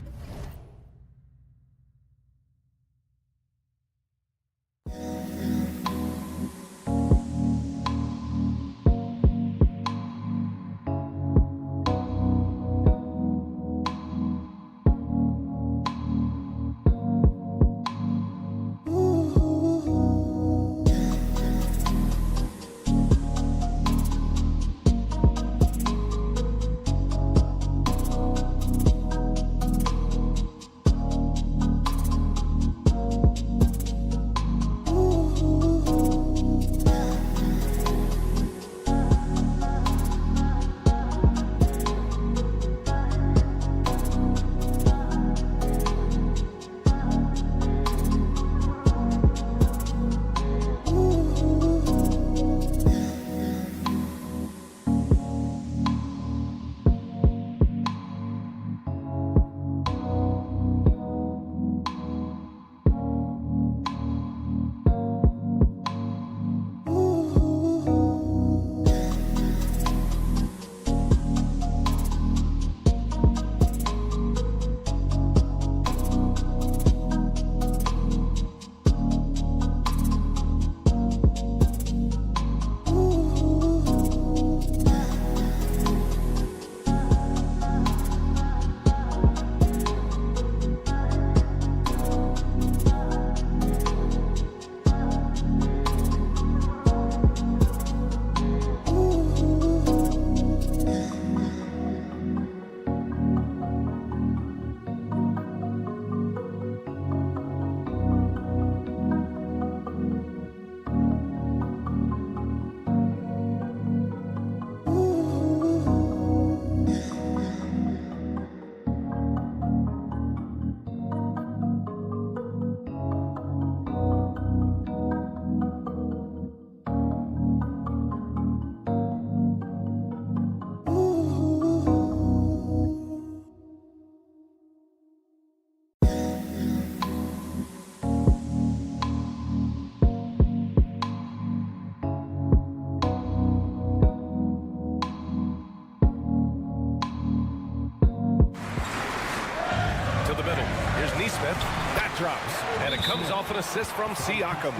F: That drops, and it comes off an assist from Siakam.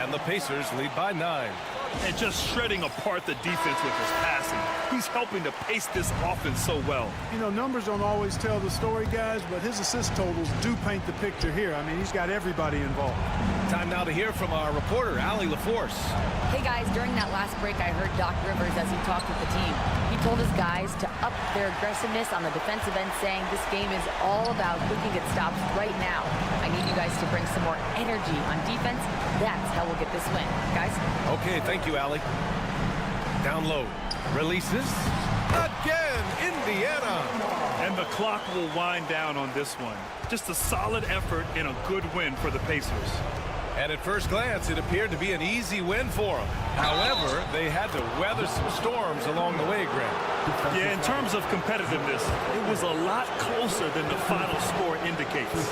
F: And the Pacers lead by 9.
J: And just shredding apart the defense with his passing. He's helping to pace this offense so well.
L: You know, numbers don't always tell the story, guys, but his assist totals do paint the picture here. I mean, he's got everybody involved.
F: Time now to hear from our reporter, Allie LaForce.
I: Hey, guys, during that last break, I heard Doc Rivers as he talked with the team. He told his guys to up their aggressiveness on the defensive end, saying this game is all about who can get stops right now. I need you guys to bring some more energy on defense. That's how we'll get this win. Guys?
F: Okay, thank you, Allie. Down low. Releases. Again, Indiana.
J: And the clock will wind down on this one. Just a solid effort and a good win for the Pacers.
F: And at first glance, it appeared to be an easy win for them. However, they had to weather some storms along the way, Grant.
J: Yeah, in terms of competitiveness, it was a lot closer than the final score indicates.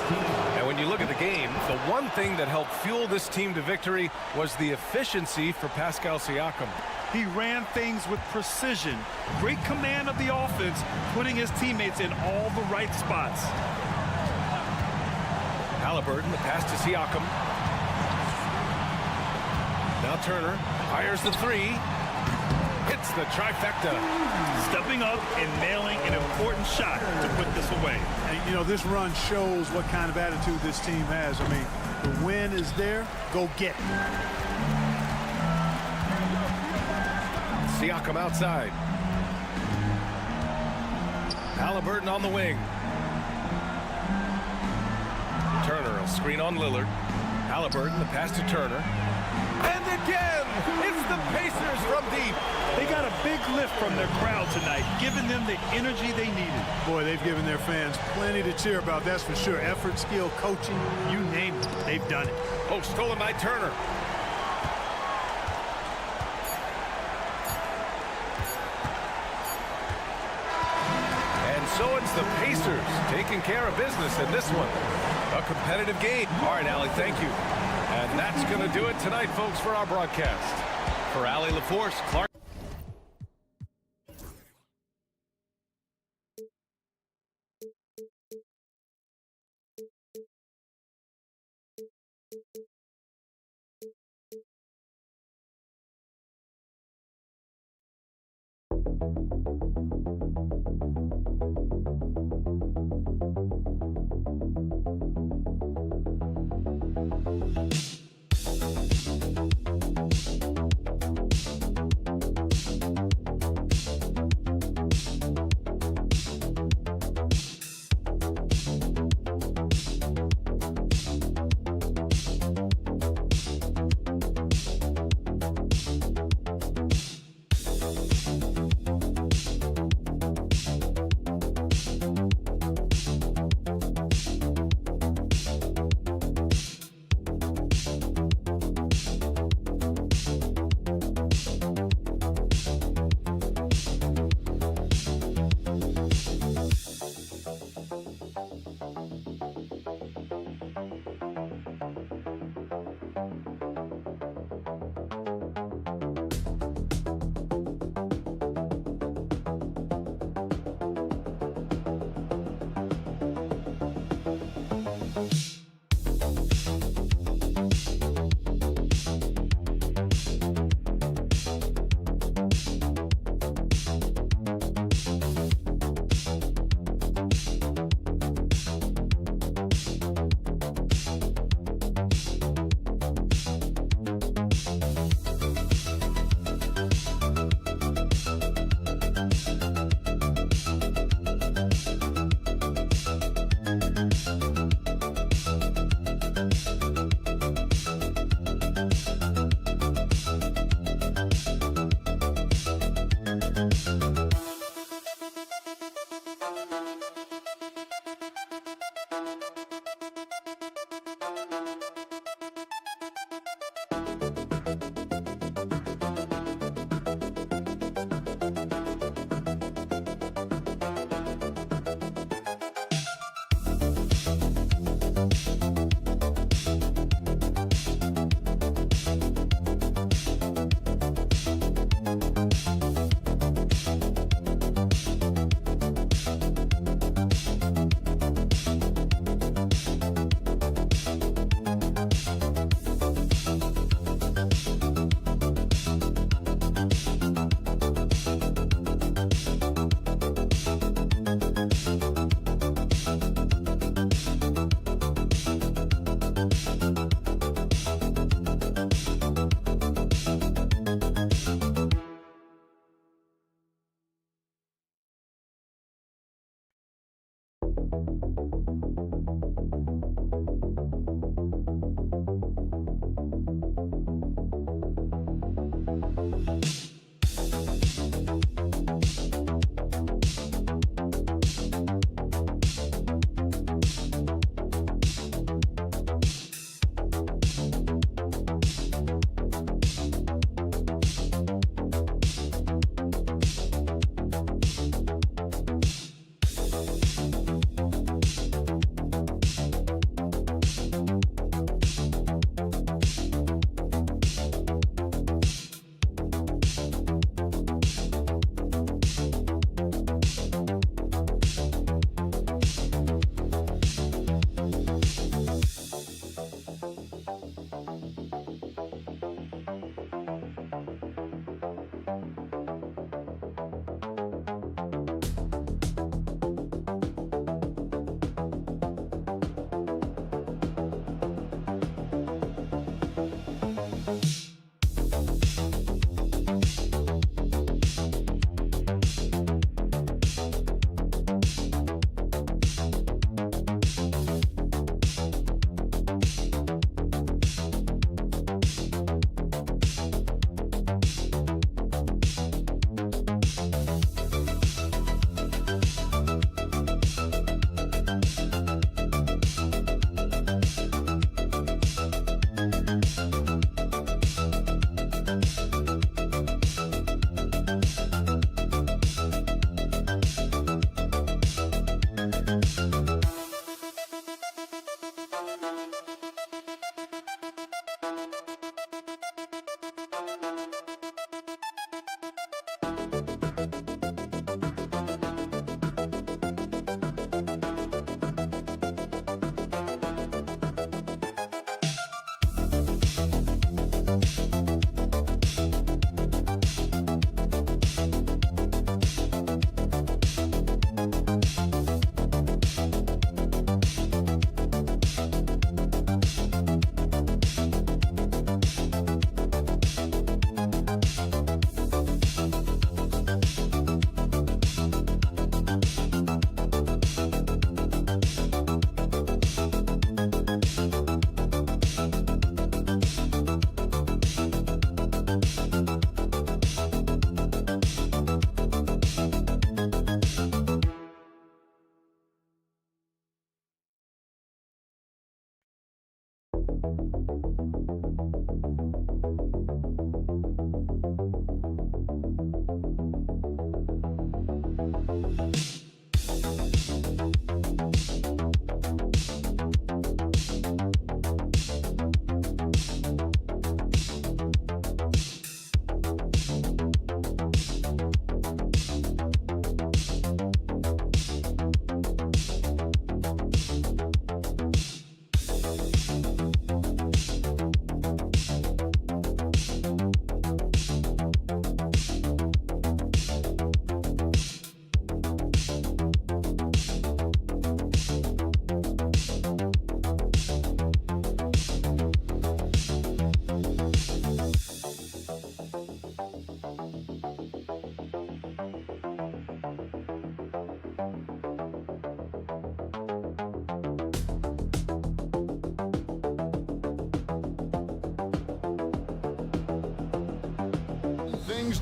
F: And when you look at the game, the one thing that helped fuel this team to victory was the efficiency for Pascal Siakam.
J: He ran things with precision, great command of the offense, putting his teammates in all the right spots.
F: Halliburton, the pass to Siakam. Now Turner fires the three. Hits the trifecta.
J: Stepping up and nailing an important shot to put this away.
L: And, you know, this run shows what kind of attitude this team has. I mean, the win is there. Go get it.
F: Siakam outside. Halliburton on the wing. Turner will screen on Lillard. Halliburton, the pass to Turner. And again, it's the Pacers from deep.
J: They got a big lift from their crowd tonight, giving them the energy they needed.
L: Boy, they've given their fans plenty to cheer about, that's for sure. Effort, skill, coaching, you name it, they've done it.
F: Oh, stolen by Turner. And so it's the Pacers taking care of business in this one. A competitive game. All right, Allie, thank you. And that's going to do it tonight, folks, for our broadcast. For Allie LaForce, Clark.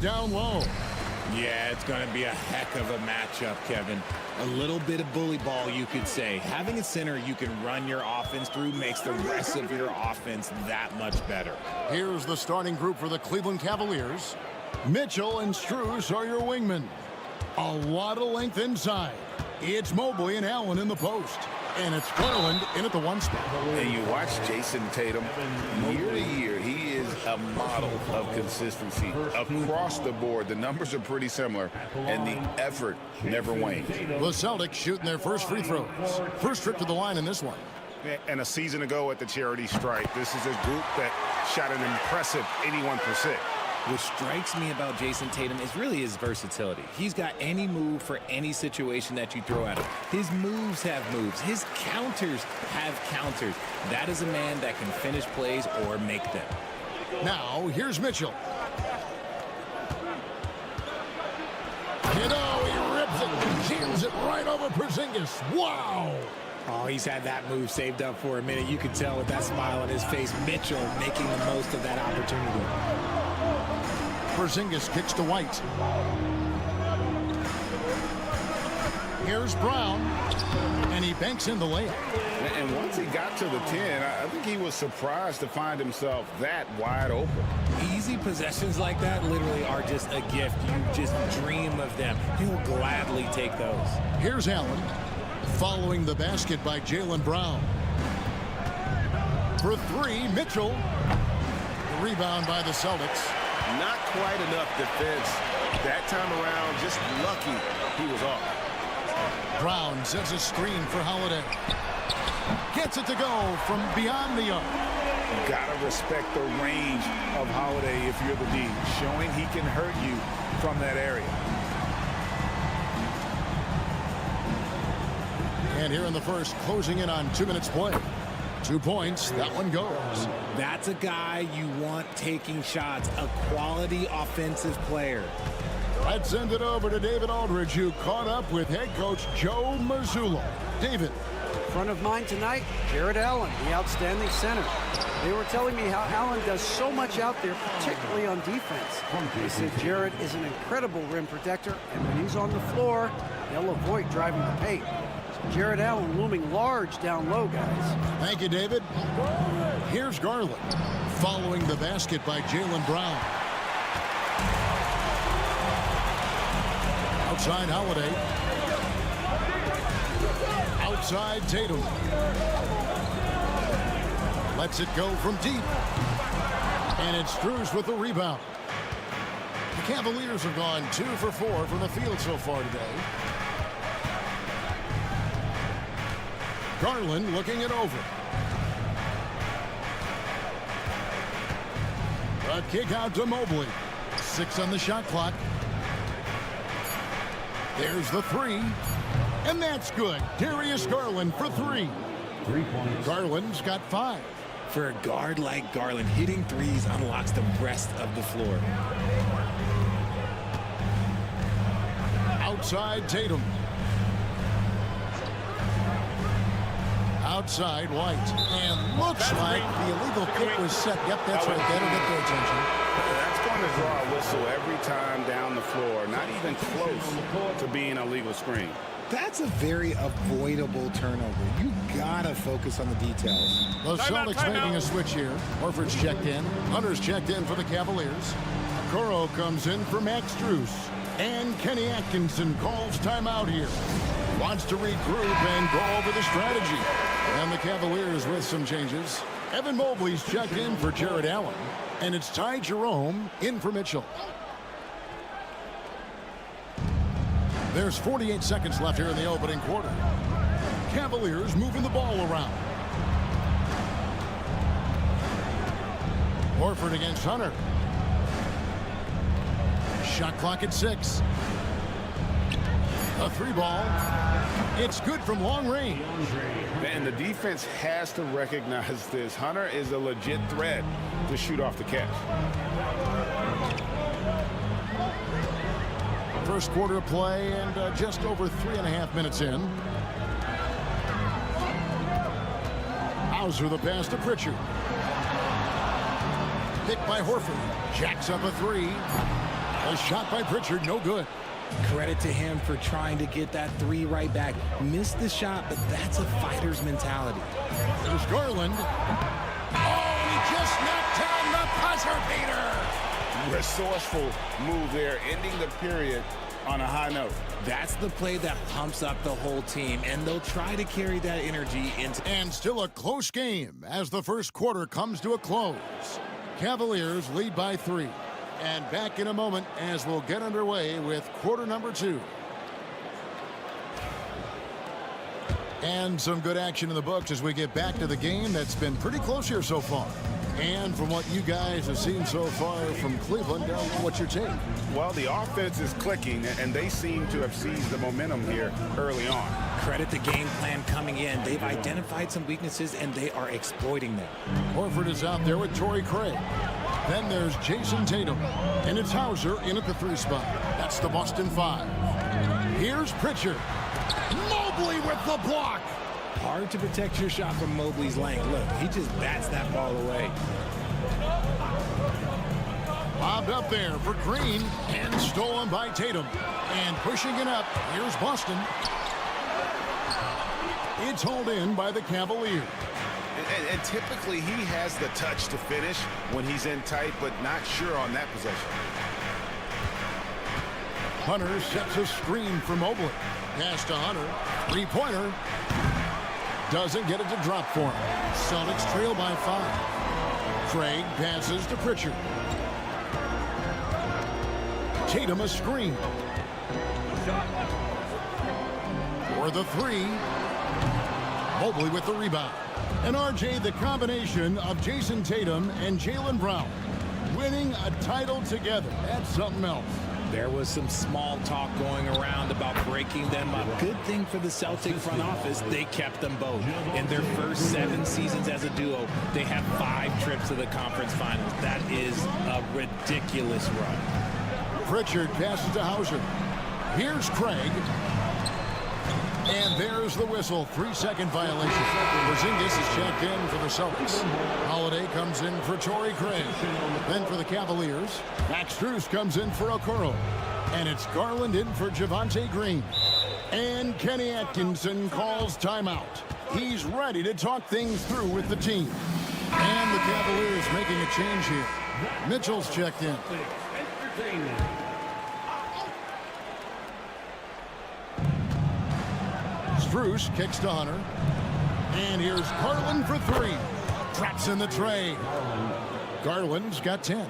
B: Down low.
N: Yeah, it's going to be a heck of a matchup, Kevin. A little bit of bully ball, you could say. Having a center you can run your offense through makes the rest of your offense that much better.
B: Here's the starting group for the Cleveland Cavaliers. Mitchell and Strus are your wingmen. A lot of length inside. It's Mobley and Allen in the post. And it's Garland in at the one spot.
C: And you watch Jason Tatum year to year. He is a model of consistency across the board. The numbers are pretty similar, and the effort never wanes.
B: The Celtics shooting their first free throws. First trip to the line in this one.
E: And a season ago at the charity stripe, this is a group that shot an impressive 81%.
N: What strikes me about Jason Tatum is really his versatility. He's got any move for any situation that you throw at him. His moves have moves. His counters have counters. That is a man that can finish plays or make them.
B: Now, here's Mitchell. He rips it, jams it right over Porzingis. Wow!
N: Oh, he's had that move saved up for a minute. You can tell with that smile on his face, Mitchell making the most of that opportunity.
B: Porzingis kicks to White. Here's Brown, and he banks in the layup.
C: And once he got to the 10, I think he was surprised to find himself that wide open.
N: Easy possessions like that literally are just a gift. You just dream of them. He'll gladly take those.
B: Here's Allen, following the basket by Jaylen Brown. For three, Mitchell. The rebound by the Celtics.
E: Not quite enough defense that time around. Just lucky he was off.
B: Brown sets a screen for Holiday. Gets it to go from beyond the arc.
C: You gotta respect the range of Holiday if you're the D, showing he can hurt you from that area.
B: And here in the first, closing in on 2 minutes play. 2 points, that one goes.
N: That's a guy you want taking shots, a quality offensive player.
B: Let's send it over to David Aldridge, who caught up with head coach Joe Mazzulla. David.
D: Front of mind tonight, Jarrett Allen, the outstanding center. They were telling me how Allen does so much out there, particularly on defense. They said Jarrett is an incredible rim protector, and when he's on the floor, they'll avoid driving the paint. Jarrett Allen looming large down low, guys.
B: Thank you, David. Here's Garland, following the basket by Jaylen Brown. Outside Holiday. Outside Tatum. Lets it go from deep. And it's Strus with the rebound. The Cavaliers have gone 2 for 4 from the field so far today. Garland looking it over. A kick out to Mobley. 6 on the shot clock. There's the 3. And that's good. Darius Garland for 3.
H: 3 points.
B: Garland's got 5.
N: For a guard like Garland, hitting threes unlocks the rest of the floor.
B: Outside Tatum. Outside White. And looks like the illegal kick was set. Yep, that's right. That'll get their attention.
C: That's going going to draw a whistle every time down the floor, not even close to being a legal screen.
N: That's a very avoidable turnover. You gotta focus on the details.
B: The Celtics making a switch here. Horford's checked in. Hunter's checked in for the Cavaliers. Okoro comes in for Max Strus. And Kenny Atkinson calls timeout here. Wants to regroup and go over the strategy. And the Cavaliers with some changes. Evan Mobley's checked in for Jared Allen. And it's Ty Jerome in for Mitchell. There's 48 seconds left here in the opening quarter. Cavaliers moving the ball around. Horford against Hunter. Shot clock at 6. A 3 ball. It's good from long range.
C: And the defense has to recognize this. Hunter is a legit threat to shoot off the catch.
B: First quarter of play and just over 3.5 minutes in. Hauser the pass to Pritchard. Picked by Horford. Jacks up a 3. A shot by Pritchard, no good.
N: Credit to him for trying to get that 3 right back. Missed the shot, but that's a fighter's mentality.
B: There's Garland. Oh, he just knocked down the buzzer beater.
C: Resourceful move there, ending the period on a high note.
N: That's the play that pumps up the whole team, and they'll try to carry that energy into...
B: And still a close game as the first quarter comes to a close. Cavaliers lead by 3. And back in a moment as we'll get underway with quarter number 2. And some good action in the books as we get back to the game that's been pretty close here so far. And from what you guys have seen so far from Cleveland, what's your take?
C: Well, the offense is clicking, and they seem to have seized the momentum here early on.
N: Credit the game plan coming in. They've identified some weaknesses, and they are exploiting them.
B: Horford is out there with Torrey Craig. Then there's Jason Tatum. And it's Hauser in at the 3 spot. That's the Boston 5. Here's Pritchard. Mobley with the block.
N: Hard to protect your shot from Mobley's length. Look, he just bats that ball away.
B: Bobbed up there for Green and stolen by Tatum. And pushing it up, here's Boston. It's hauled in by the Cavaliers.
C: And typically he has the touch to finish when he's in tight, but not sure on that possession.
B: Hunter sets a screen for Mobley. Pass to Hunter. 3-pointer. Doesn't get it to drop for him. Celtics trail by 5. Craig passes to Pritchard. Tatum a screen. For the 3. Mobley with the rebound. And RJ, the combination of Jason Tatum and Jaylen Brown winning a title together. That's something else.
N: There was some small talk going around about breaking them up. Good thing for the Celtic front office, they kept them both. In their first 7 seasons as a duo, they have 5 trips to the conference finals. That is a ridiculous run.
B: Pritchard passes to Hauser. Here's Craig. And there's the whistle. 3-second violation. Porzingis is checked in for the Celtics. Holiday comes in for Torrey Craig. Then for the Cavaliers, Max Strus comes in for Okoro. And it's Garland in for Javonte Green. And Kenny Atkinson calls timeout. He's ready to talk things through with the team. And the Cavaliers making a change here. Mitchell's checked in. Strus kicks to Hunter. And here's Garland for 3. Traps in the tray. Garland's got 10.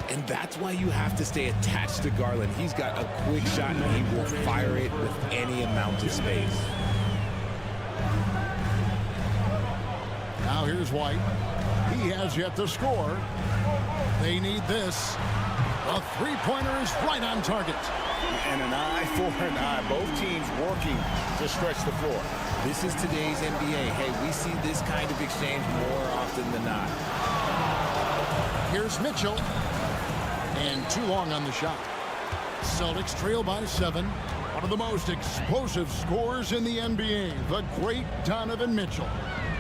N: And that's why you have to stay attached to Garland. He's got a quick shot, and he will fire it with any amount of space.
B: Now here's White. He has yet to score. They need this. A 3-pointer is right on target.
C: And an eye for an eye. Both teams working to stretch the floor.
N: This is today's NBA. Hey, we see this kind of exchange more often than not.
B: Here's Mitchell. And too long on the shot. Celtics trail by 7. One of the most explosive scorers in the NBA, the great Donovan Mitchell.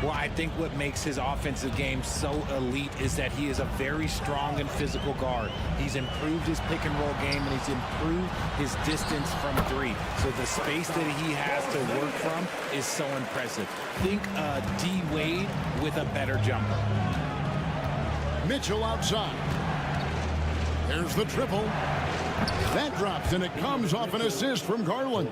N: Well, I think what makes his offensive game so elite is that he is a very strong and physical guard. He's improved his pick and roll game, and he's improved his distance from three. So the space that he has to work from is so impressive. Think D. Wade with a better jumper.
B: Mitchell outside. There's the triple. That drops, and it comes off an assist from Garland.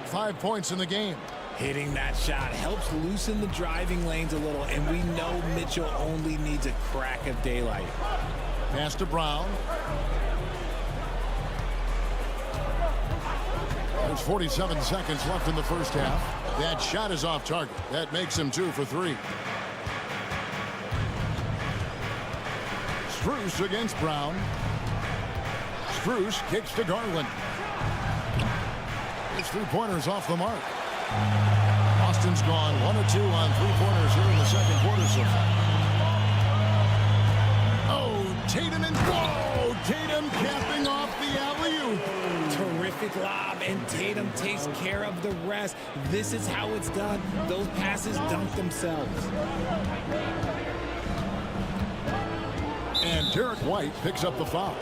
B: 5 points in the game.
N: Hitting that shot helps loosen the driving lanes a little, and we know Mitchell only needs a crack of daylight.
B: Pass to Brown. There's 47 seconds left in the first half. That shot is off target. That makes him 2 for 3. Strus against Brown. Strus kicks to Garland. His three-pointers off the mark. Boston's gone 1 of 2 on three-pointers here in the second quarter so far. Oh, Tatum and whoa! Tatum capping off the alley-oop.
N: Terrific lob, and Tatum takes care of the rest. This is how it's done. Those passes dunk themselves.
B: And Derek White picks up the foul.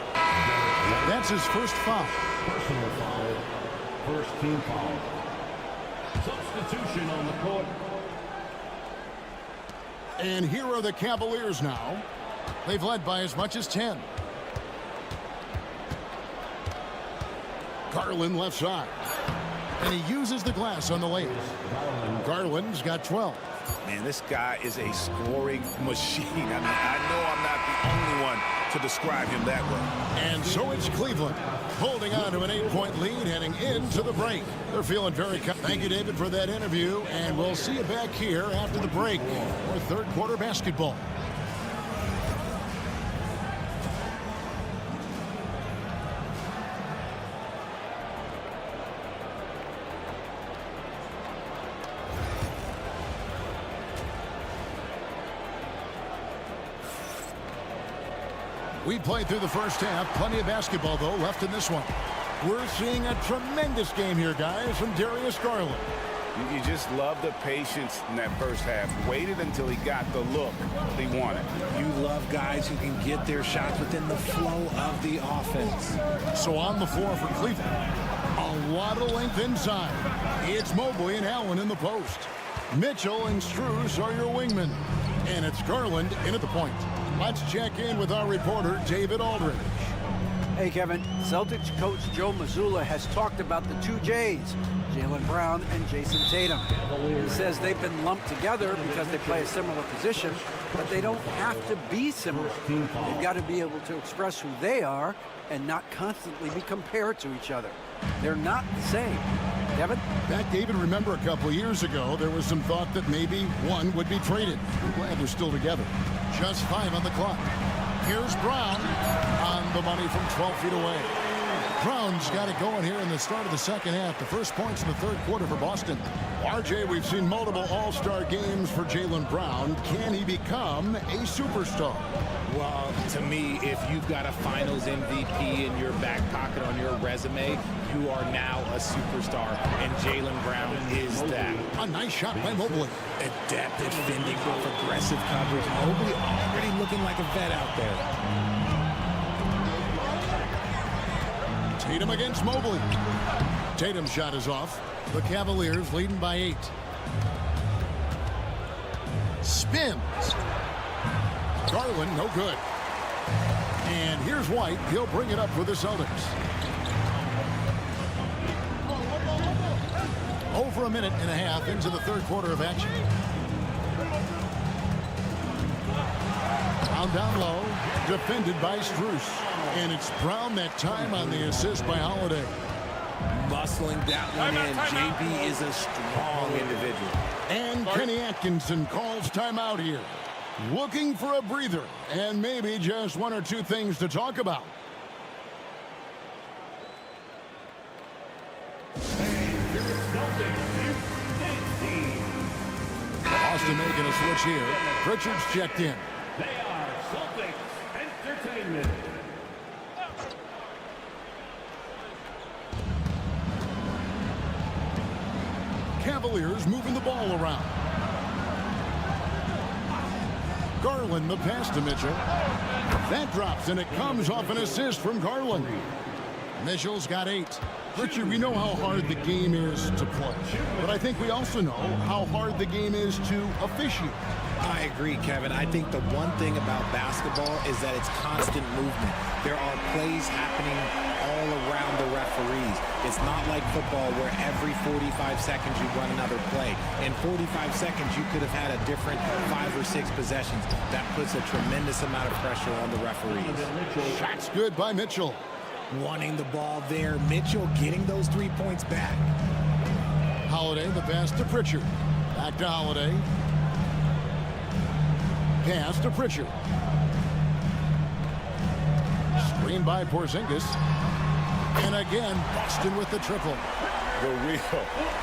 B: That's his first foul.
H: Personal foul. First team foul. Substitution on the court.
B: And here are the Cavaliers now. They've led by as much as 10. Garland left side. And he uses the glass on the layup. Garland's got 12.
E: Man, this guy is a scoring machine. I mean, I know I'm not the only one to describe him that way.
B: And so it's Cleveland holding on to an 8-point lead heading into the break. They're feeling very Thank you, David, for that interview, and we'll see you back here after the break for third quarter basketball. We played through the first half. Plenty of basketball, though, left in this one. We're seeing a tremendous game here, guys, from Darius Garland.
C: You just love the patience in that first half. Waited until he got the look he wanted.
N: You love guys who can get their shots within the flow of the offense.
B: So on the floor for Cleveland, a lot of length inside. It's Mobley and Allen in the post. Mitchell and Strus are your wingmen. And it's Garland in at the point. Let's check in with our reporter, David Aldridge.
D: Hey, Kevin. Celtics coach Joe Mazzulla has talked about the two J's, Jaylen Brown and Jason Tatum. He says they've been lumped together because they play a similar position, but they don't have to be similar. They've got to be able to express who they are and not constantly be compared to each other. They're not the same. Kevin?
B: Back, David, remember a couple of years ago, there was some thought that maybe one would be traded. We're glad they're still together. Just 5 on the clock. Here's Brown on the money from 12 feet away. Brown's got it going here in the start of the second half. The first points in the third quarter for Boston. RJ, we've seen multiple all-star games for Jaylen Brown. Can he become a superstar?
N: Well, to me, if you've got a finals MVP in your back pocket on your resume, you are now a superstar, and Jaylen Brown is that.
B: A nice shot by Mobley.
N: Adept at fending off aggressive coverage. Mobley already looking like a vet out there.
B: Tatum against Mobley. Tatum's shot is off. The Cavaliers leading by 8. Spins. Garland, no good. And here's White. He'll bring it up for the Celtics. Over a minute and a half into the third quarter of action. Down low, defended by Strus. And it's Brown that time on the assist by Holiday.
N: Muscling that one in. JB is a strong individual.
B: And Kenny Atkinson calls timeout here. Looking for a breather and maybe just 1 or 2 things to talk about. Boston making a switch here. Pritchard's checked in.
H: They are Celtics Entertainment.
B: Cavaliers moving the ball around. Garland the pass to Mitchell. That drops, and it comes off an assist from Garland. Mitchell's got 8. Richard, we know how hard the game is to play, but I think we also know how hard the game is to officiate.
N: I agree, Kevin. I think the one thing about basketball is that it's constant movement. There are plays happening all around the referees. It's not like football where every 45 seconds you run another play. In 45 seconds, you could have had a different 5 or 6 possessions. That puts a tremendous amount of pressure on the referees.
B: Shot's good by Mitchell.
N: Wanting the ball there. Mitchell getting those 3 points back.
B: Holiday, the pass to Pritchard. Back to Holiday. Pass to Pritchard. Screen by Porzingis. And again, Boston with the triple.
C: The real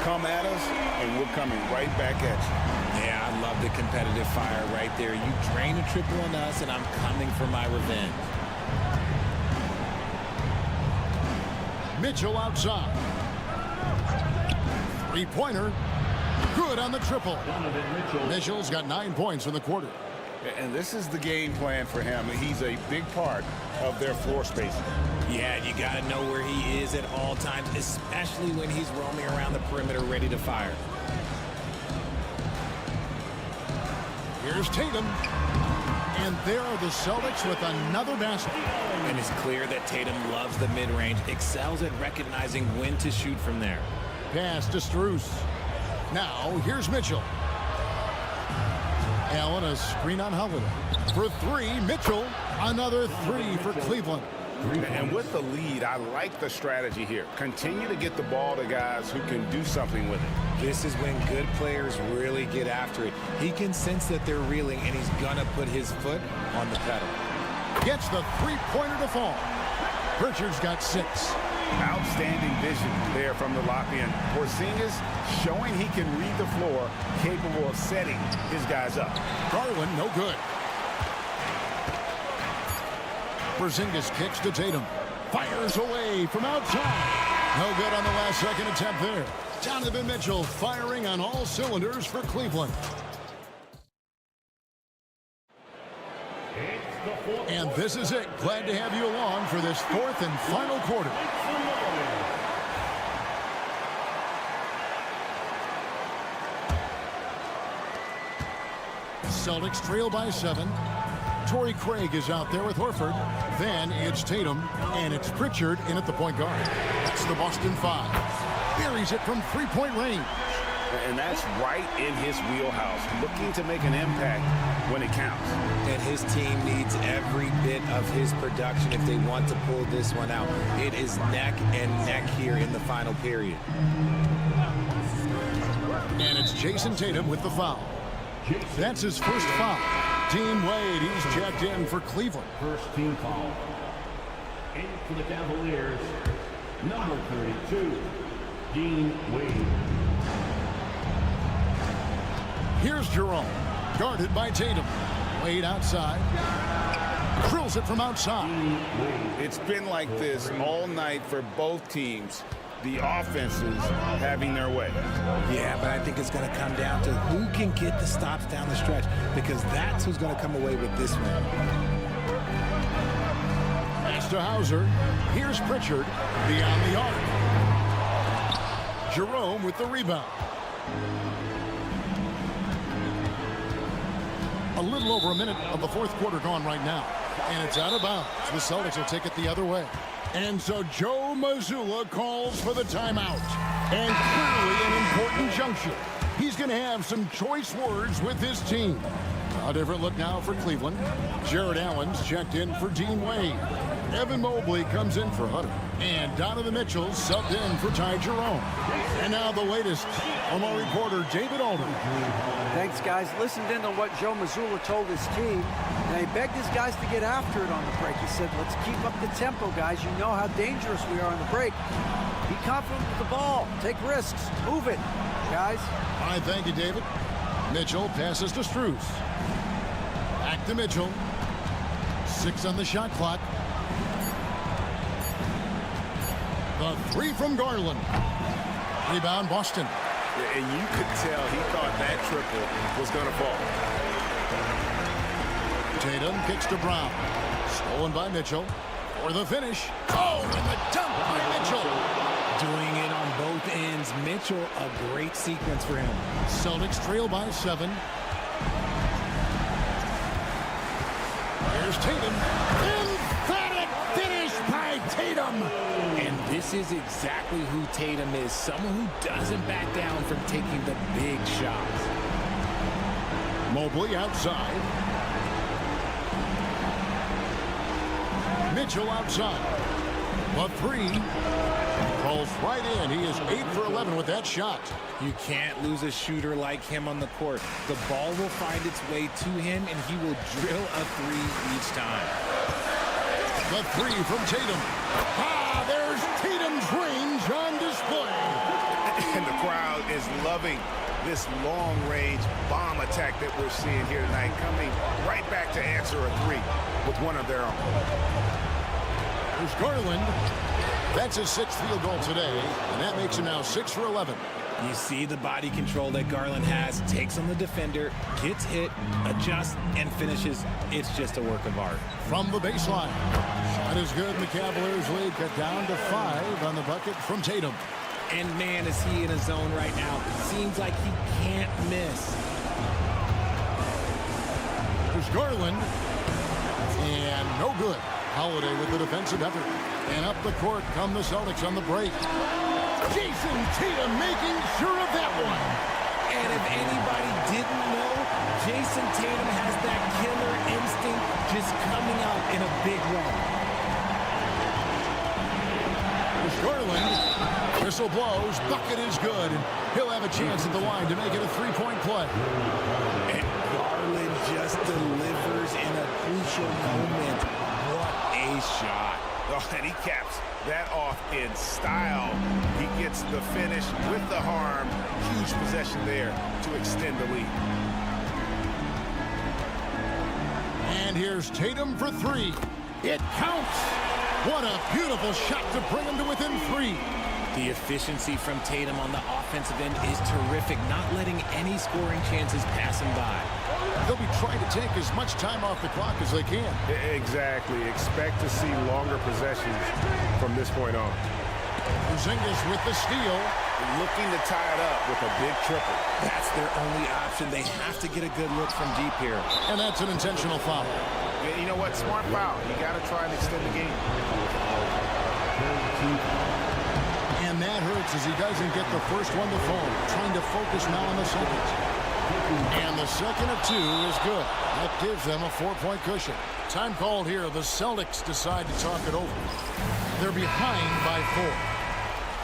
C: come at us, and we're coming right back at you.
N: Yeah, I love the competitive fire right there. You drain a triple on us, and I'm coming for my revenge.
B: Mitchell outside. 3-pointer. Good on the triple. Mitchell's got 9 points in the quarter.
C: And this is the game plan for him. He's a big part of their floor spacing.
N: Yeah, you got to know where he is at all times, especially when he's roaming around the perimeter ready to fire.
B: Here's Tatum. And there are the Celtics with another basket.
N: And it's clear that Tatum loves the mid-range, excels at recognizing when to shoot from there.
B: Pass to Strus. Now, here's Mitchell. Allen, a screen on Holiday. For 3, Mitchell. Another 3 for Cleveland.
C: And with the lead, I like the strategy here. Continue to get the ball to guys who can do something with it.
N: This is when good players really get after it. He can sense that they're reeling, and he's going to put his foot on the pedal.
B: Gets the 3-pointer to fall. Pritchard's got 6.
C: Outstanding vision there from the lock-in. Porzingis showing he can read the floor, capable of setting his guys up.
B: Garland, no good. Porzingis kicks to Tatum. Fires away from outside. No good on the last second attempt there. Donovan Mitchell firing on all cylinders for Cleveland. And this is it. Glad to have you along for this 4th and final quarter. Celtics trail by 7. Torrey Craig is out there with Horford. Then it's Tatum, and it's Pritchard in at the point guard. That's the Boston 5. Buries it from 3-point range.
C: And that's right in his wheelhouse, looking to make an impact when it counts.
N: And his team needs every bit of his production if they want to pull this one out. It is neck and neck here in the final period.
B: And it's Jason Tatum with the foul. That's his first foul. Team Wade, he's checked in for Cleveland.
H: First team foul. In for the Cavaliers, number 32, Dean Wade.
B: Here's Jerome, guarded by Tatum. Wade outside. Drills it from outside.
C: It's been like this all night for both teams. The offenses having their way.
N: Yeah, but I think it's going to come down to who can get the stops down the stretch, because that's who's going to come away with this one.
B: Pass to Hauser. Here's Pritchard beyond the arc. Jerome with the rebound. A little over a minute of the 4th quarter gone right now. And it's out of bounds. The Celtics will take it the other way. And so Joe Mazzulla calls for the timeout. And clearly an important juncture. He's going to have some choice words with his team. A different look now for Cleveland. Jared Allen's checked in for Dean Wade. Evan Mobley comes in for Hutter. And Donovan Mitchell subbed in for Ty Jerome. And now the latest from our reporter, David Alden.
D: Thanks, guys. Listened in to what Joe Mazzulla told his team. And he begged his guys to get after it on the break. He said, let's keep up the tempo, guys. You know how dangerous we are on the break. Be confident with the ball. Take risks. Move it, guys.
B: All right, thank you, David. Mitchell passes to Strus. Back to Mitchell. 6 on the shot clock. The 3 from Garland. Rebound, Boston.
C: And you could tell he thought that triple was going to fall.
B: Tatum kicks to Brown. Stolen by Mitchell. For the finish. Oh, and the dunk by Mitchell.
N: Doing it on both ends. Mitchell, a great sequence for him.
B: Celtics trail by 7. Here's Tatum. Emphatic finish by Tatum.
N: And this is exactly who Tatum is. Someone who doesn't back down from taking the big shots.
B: Mobley outside. Mitchell outside. A 3. Falls right in. He is 8 for 11 with that shot.
N: You can't lose a shooter like him on the court. The ball will find its way to him, and he will drill a 3 each time.
B: The 3 from Tatum. Ah, there's Tatum's range on display.
E: And the crowd is loving this long-range bomb attack that we're seeing here tonight, coming right back to answer a 3 with one of their own.
B: There's Garland. That's his 6th field goal today, and that makes him now 6 for 11.
N: You see the body control that Garland has, takes on the defender, gets hit, adjusts, and finishes. It's just a work of art.
B: From the baseline. Shot is good, and the Cavaliers lead cut down to 5 on the bucket from Tatum.
N: And man, is he in a zone right now. Seems like he can't miss.
B: There's Garland. And no good. Holiday with the defensive effort. And up the court come the Celtics on the break. Jason Tatum making sure of that one.
N: And if anybody didn't know, Jason Tatum has that killer instinct just coming out in a big run.
B: There's Garland. Whistle blows. Bucket is good. And he'll have a chance at the line to make it a 3-point play.
N: And Garland just delivers in a crucial moment. What a shot.
E: Oh, and he caps that off in style. He gets the finish with the harm. Huge possession there to extend the lead.
B: And here's Tatum for 3. It counts. What a beautiful shot to bring him to within 3.
N: The efficiency from Tatum on the offensive end is terrific, not letting any scoring chances pass him by.
B: They'll be trying to take as much time off the clock as they can.
E: Exactly. Expect to see longer possessions from this point on.
B: Porzingis with the steal.
E: Looking to tie it up with a big triple.
N: That's their only option. They have to get a good look from deep here.
B: And that's an intentional foul.
E: You know what? Smart foul. You got to try and extend the game.
B: And that hurts as he doesn't get the first one to fall. Trying to focus now on the second. And the second of 2 is good. That gives them a 4-point cushion. Time called here. The Celtics decide to talk it over. They're behind by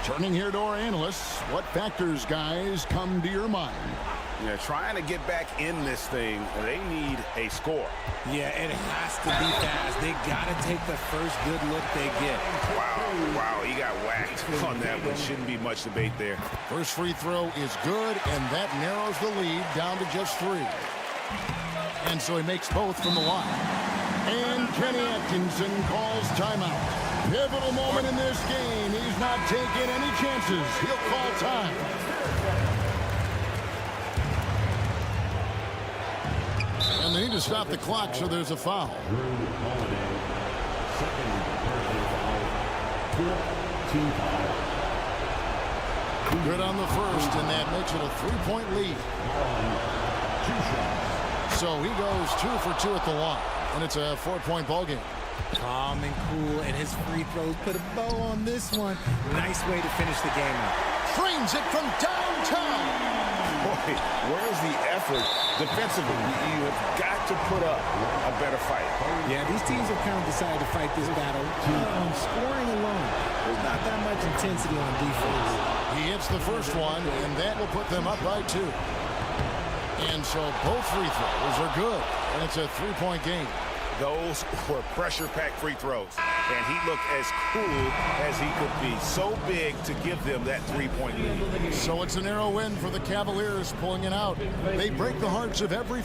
B: 4. Turning here to our analysts. What factors, guys, come to your mind?
E: Yeah, trying to get back in this thing, they need a score.
N: Yeah, it has to be fast. They got to take the first good look they get.
E: Wow, he got whacked on that one. Shouldn't be much debate there.
B: First free throw is good, and that narrows the lead down to just 3. And so he makes both from the line. And Kenny Atkinson calls timeout. Pivotal moment in this game. He's not taking any chances. He'll call time. And they need to stop the clock, so there's a foul. Good on the first, and that makes it a 3-point lead. So he goes 2 for 2 at the line, and it's a 4-point ball game.
N: Calm and cool, and his free throws put a bow on this one. Nice way to finish the game up.
B: Trains it from downtown.
E: Boy, where's the effort defensively? You have got to put up a better fight.
N: Yeah, these teams have kind of decided to fight this battle on scoring alone. There's not that much intensity on defense.
B: He hits the first one, and that will put them up by 2. And so both free throws are good, and it's a 3-point game.
E: Those were pressure-packed free throws, and he looked as cool as he could be. So big to give them that 3-point lead.
B: So it's a narrow win for the Cavaliers, pulling it out. They break the hearts of every...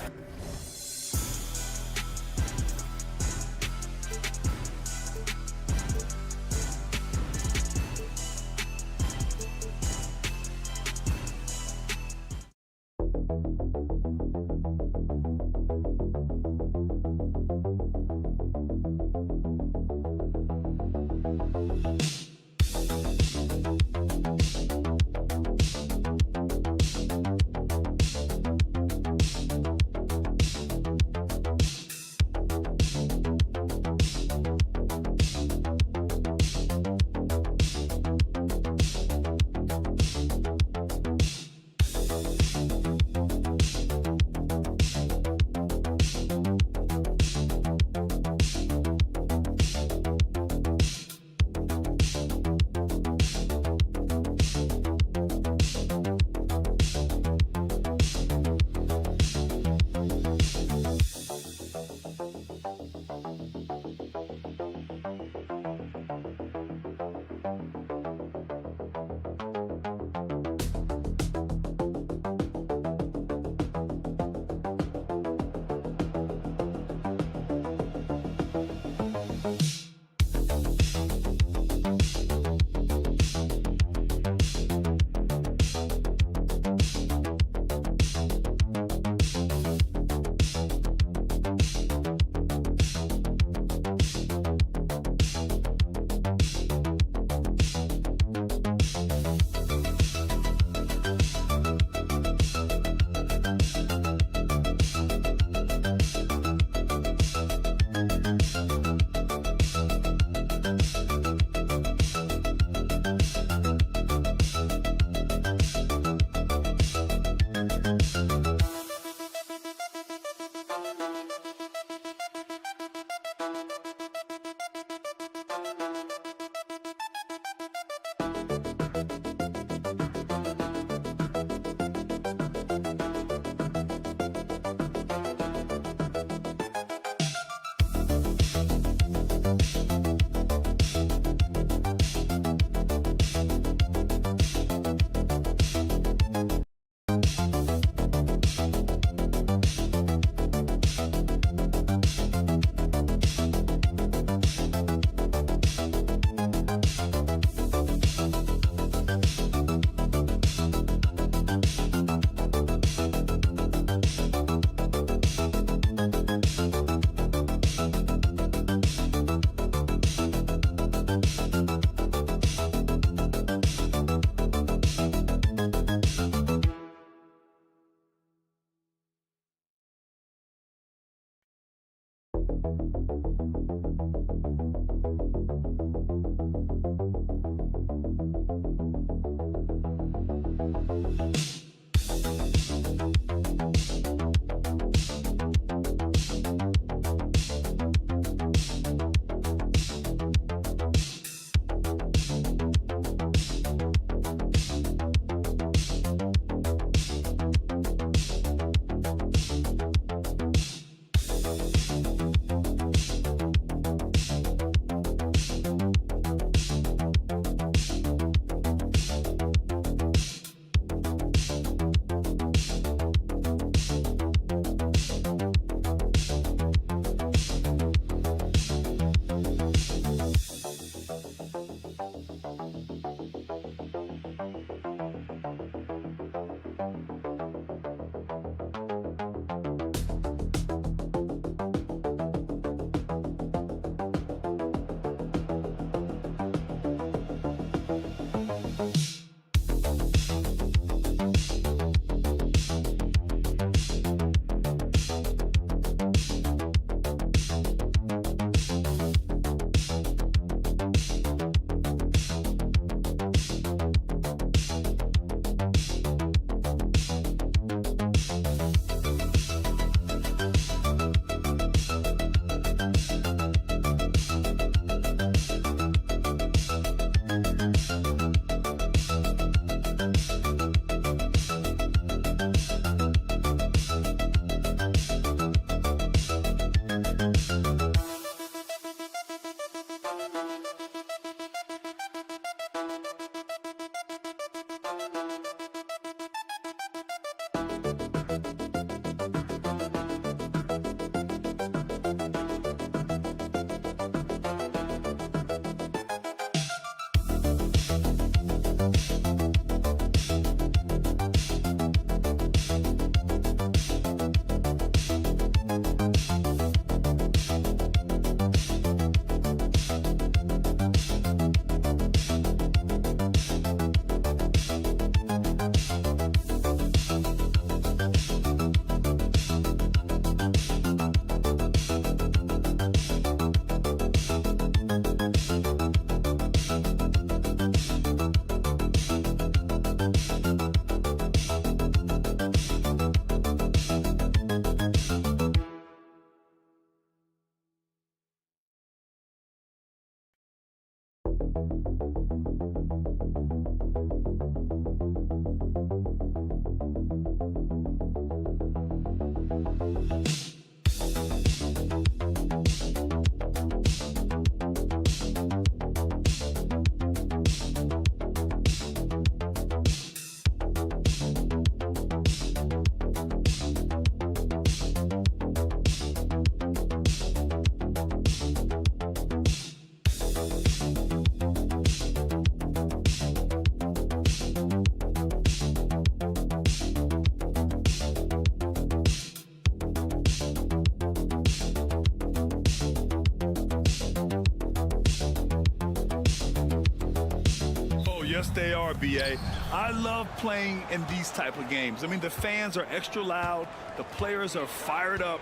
J: Yes, they are, B.A. I love playing in these type of games. I mean, the fans are extra loud. The players are fired up.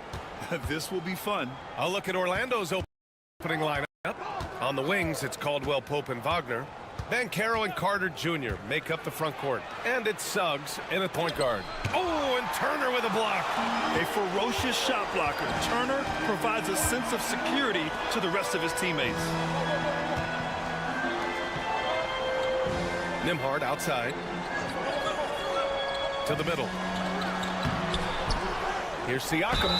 J: This will be fun.
F: I'll look at Orlando's opening lineup. On the wings, it's Caldwell, Pope, and Wagner. Banchero and Carter Jr. make up the front court. And it's Suggs in at point guard. Oh, and Turner with a block.
J: A ferocious shot blocker. Turner provides a sense of security to the rest of his teammates.
F: Nembhard outside. To the middle. Here's Siakam.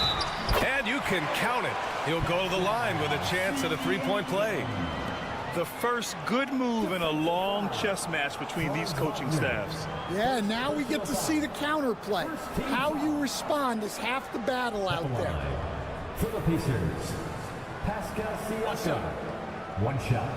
F: And you can count it. He'll go to the line with a chance at a three-point play.
J: The first good move in a long chess match between these coaching staffs.
A: Yeah, now we get to see the counter play. How you respond is half the battle out there.
H: For the Pacers, Pascal Siakam. One shot.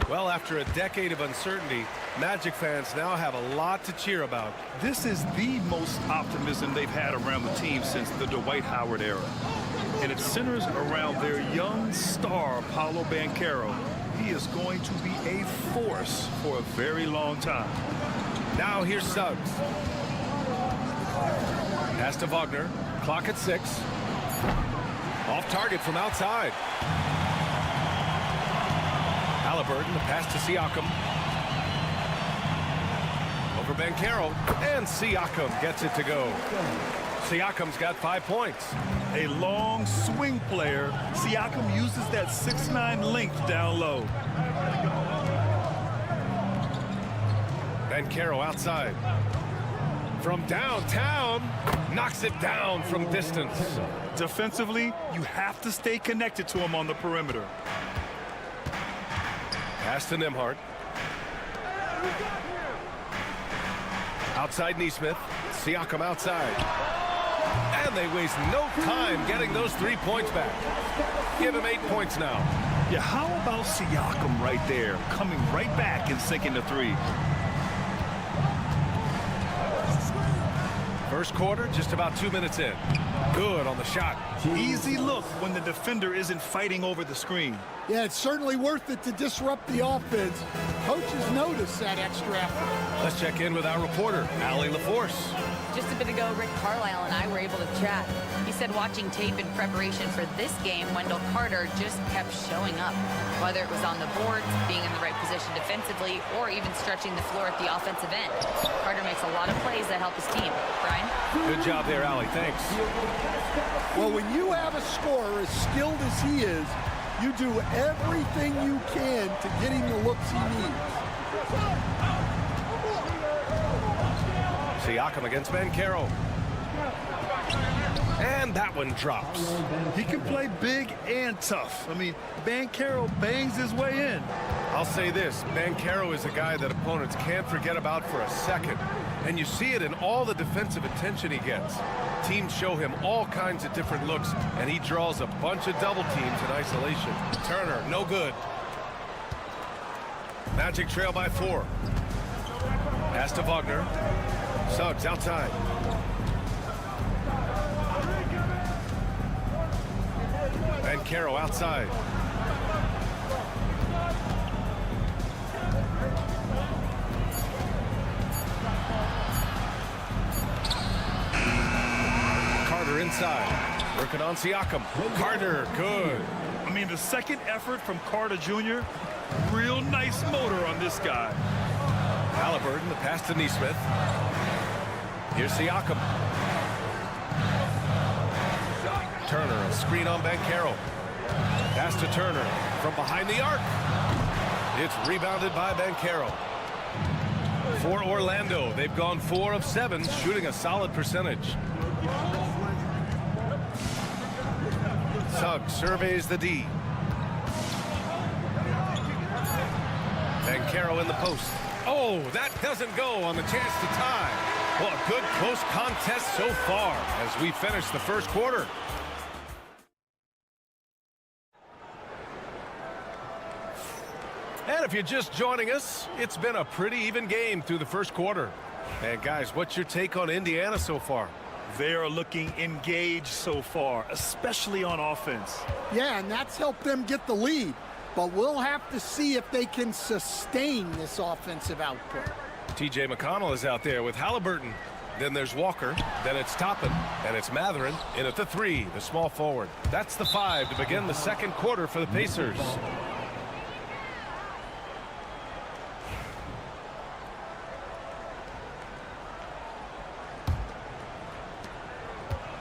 F: Well, after a decade of uncertainty, Magic fans now have a lot to cheer about.
J: This is the most optimism they've had around the team since the Dwight Howard era. And it centers around their young star, Paolo Banchero. He is going to be a force for a very long time.
F: Now here's Suggs. Pass to Wagner. Clock at 6. Off target from outside. Halliburton, the pass to Siakam. Over Banchero, and Siakam gets it to go. Siakam's got 5 points.
J: A long swing player. Siakam uses that 6'9" length down low.
F: Banchero outside. From downtown, knocks it down from distance.
J: Defensively, you have to stay connected to him on the perimeter.
F: Pass to Nembhard. Outside Nesmith. Siakam outside. And they waste no time getting those 3 points back. Give him 8 points now.
J: Yeah, how about Siakam right there, coming right back and sinking the 3?
F: First quarter, just about 2 minutes in. Good on the shot.
J: Easy look when the defender isn't fighting over the screen.
A: Yeah, it's certainly worth it to disrupt the offense. Coaches notice that extra effort.
F: Let's check in with our reporter, Allie LaForce.
I: Just a bit ago, Rick Carlisle and I were able to chat. He said watching tape in preparation for this game, Wendell Carter just kept showing up. Whether it was on the boards, being in the right position defensively, or even stretching the floor at the offensive end. Carter makes a lot of plays that help his team. Brian?
F: Good job there, Allie. Thanks.
A: Well, when you have a scorer as skilled as he is, you do everything you can to get him the looks he needs.
F: Siakam against Banchero. And that one drops.
J: He can play big and tough. I mean, Banchero bangs his way in.
F: I'll say this, Banchero is a guy that opponents can't forget about for a second. And you see it in all the defensive attention he gets. Teams show him all kinds of different looks, and he draws a bunch of double teams in isolation. Turner, no good. Magic trail by 4. Pass to Wagner. Suggs outside. Banchero outside. Carter inside. Working on Siakam. Carter, good.
J: I mean, the second effort from Carter Jr., real nice motor on this guy.
F: Halliburton, the pass to Neesmith. Here's Siakam. Turner, a screen on Banchero. Pass to Turner from behind the arc. It's rebounded by Banchero. For Orlando, they've gone 4 of 7, shooting a solid percentage. Suggs surveys the D. Banchero in the post. Oh, that doesn't go on the chance to tie. Well, a good close contest so far as we finish the first quarter. And if you're just joining us, it's been a pretty even game through the first quarter. And guys, what's your take on Indiana so far?
J: They are looking engaged so far, especially on offense.
A: Yeah, and that's helped them get the lead. But we'll have to see if they can sustain this offensive output.
F: TJ McConnell is out there with Halliburton. Then there's Walker. Then it's Toppin. And it's Mathurin in at the 3, the small forward. That's the 5 to begin the second quarter for the Pacers.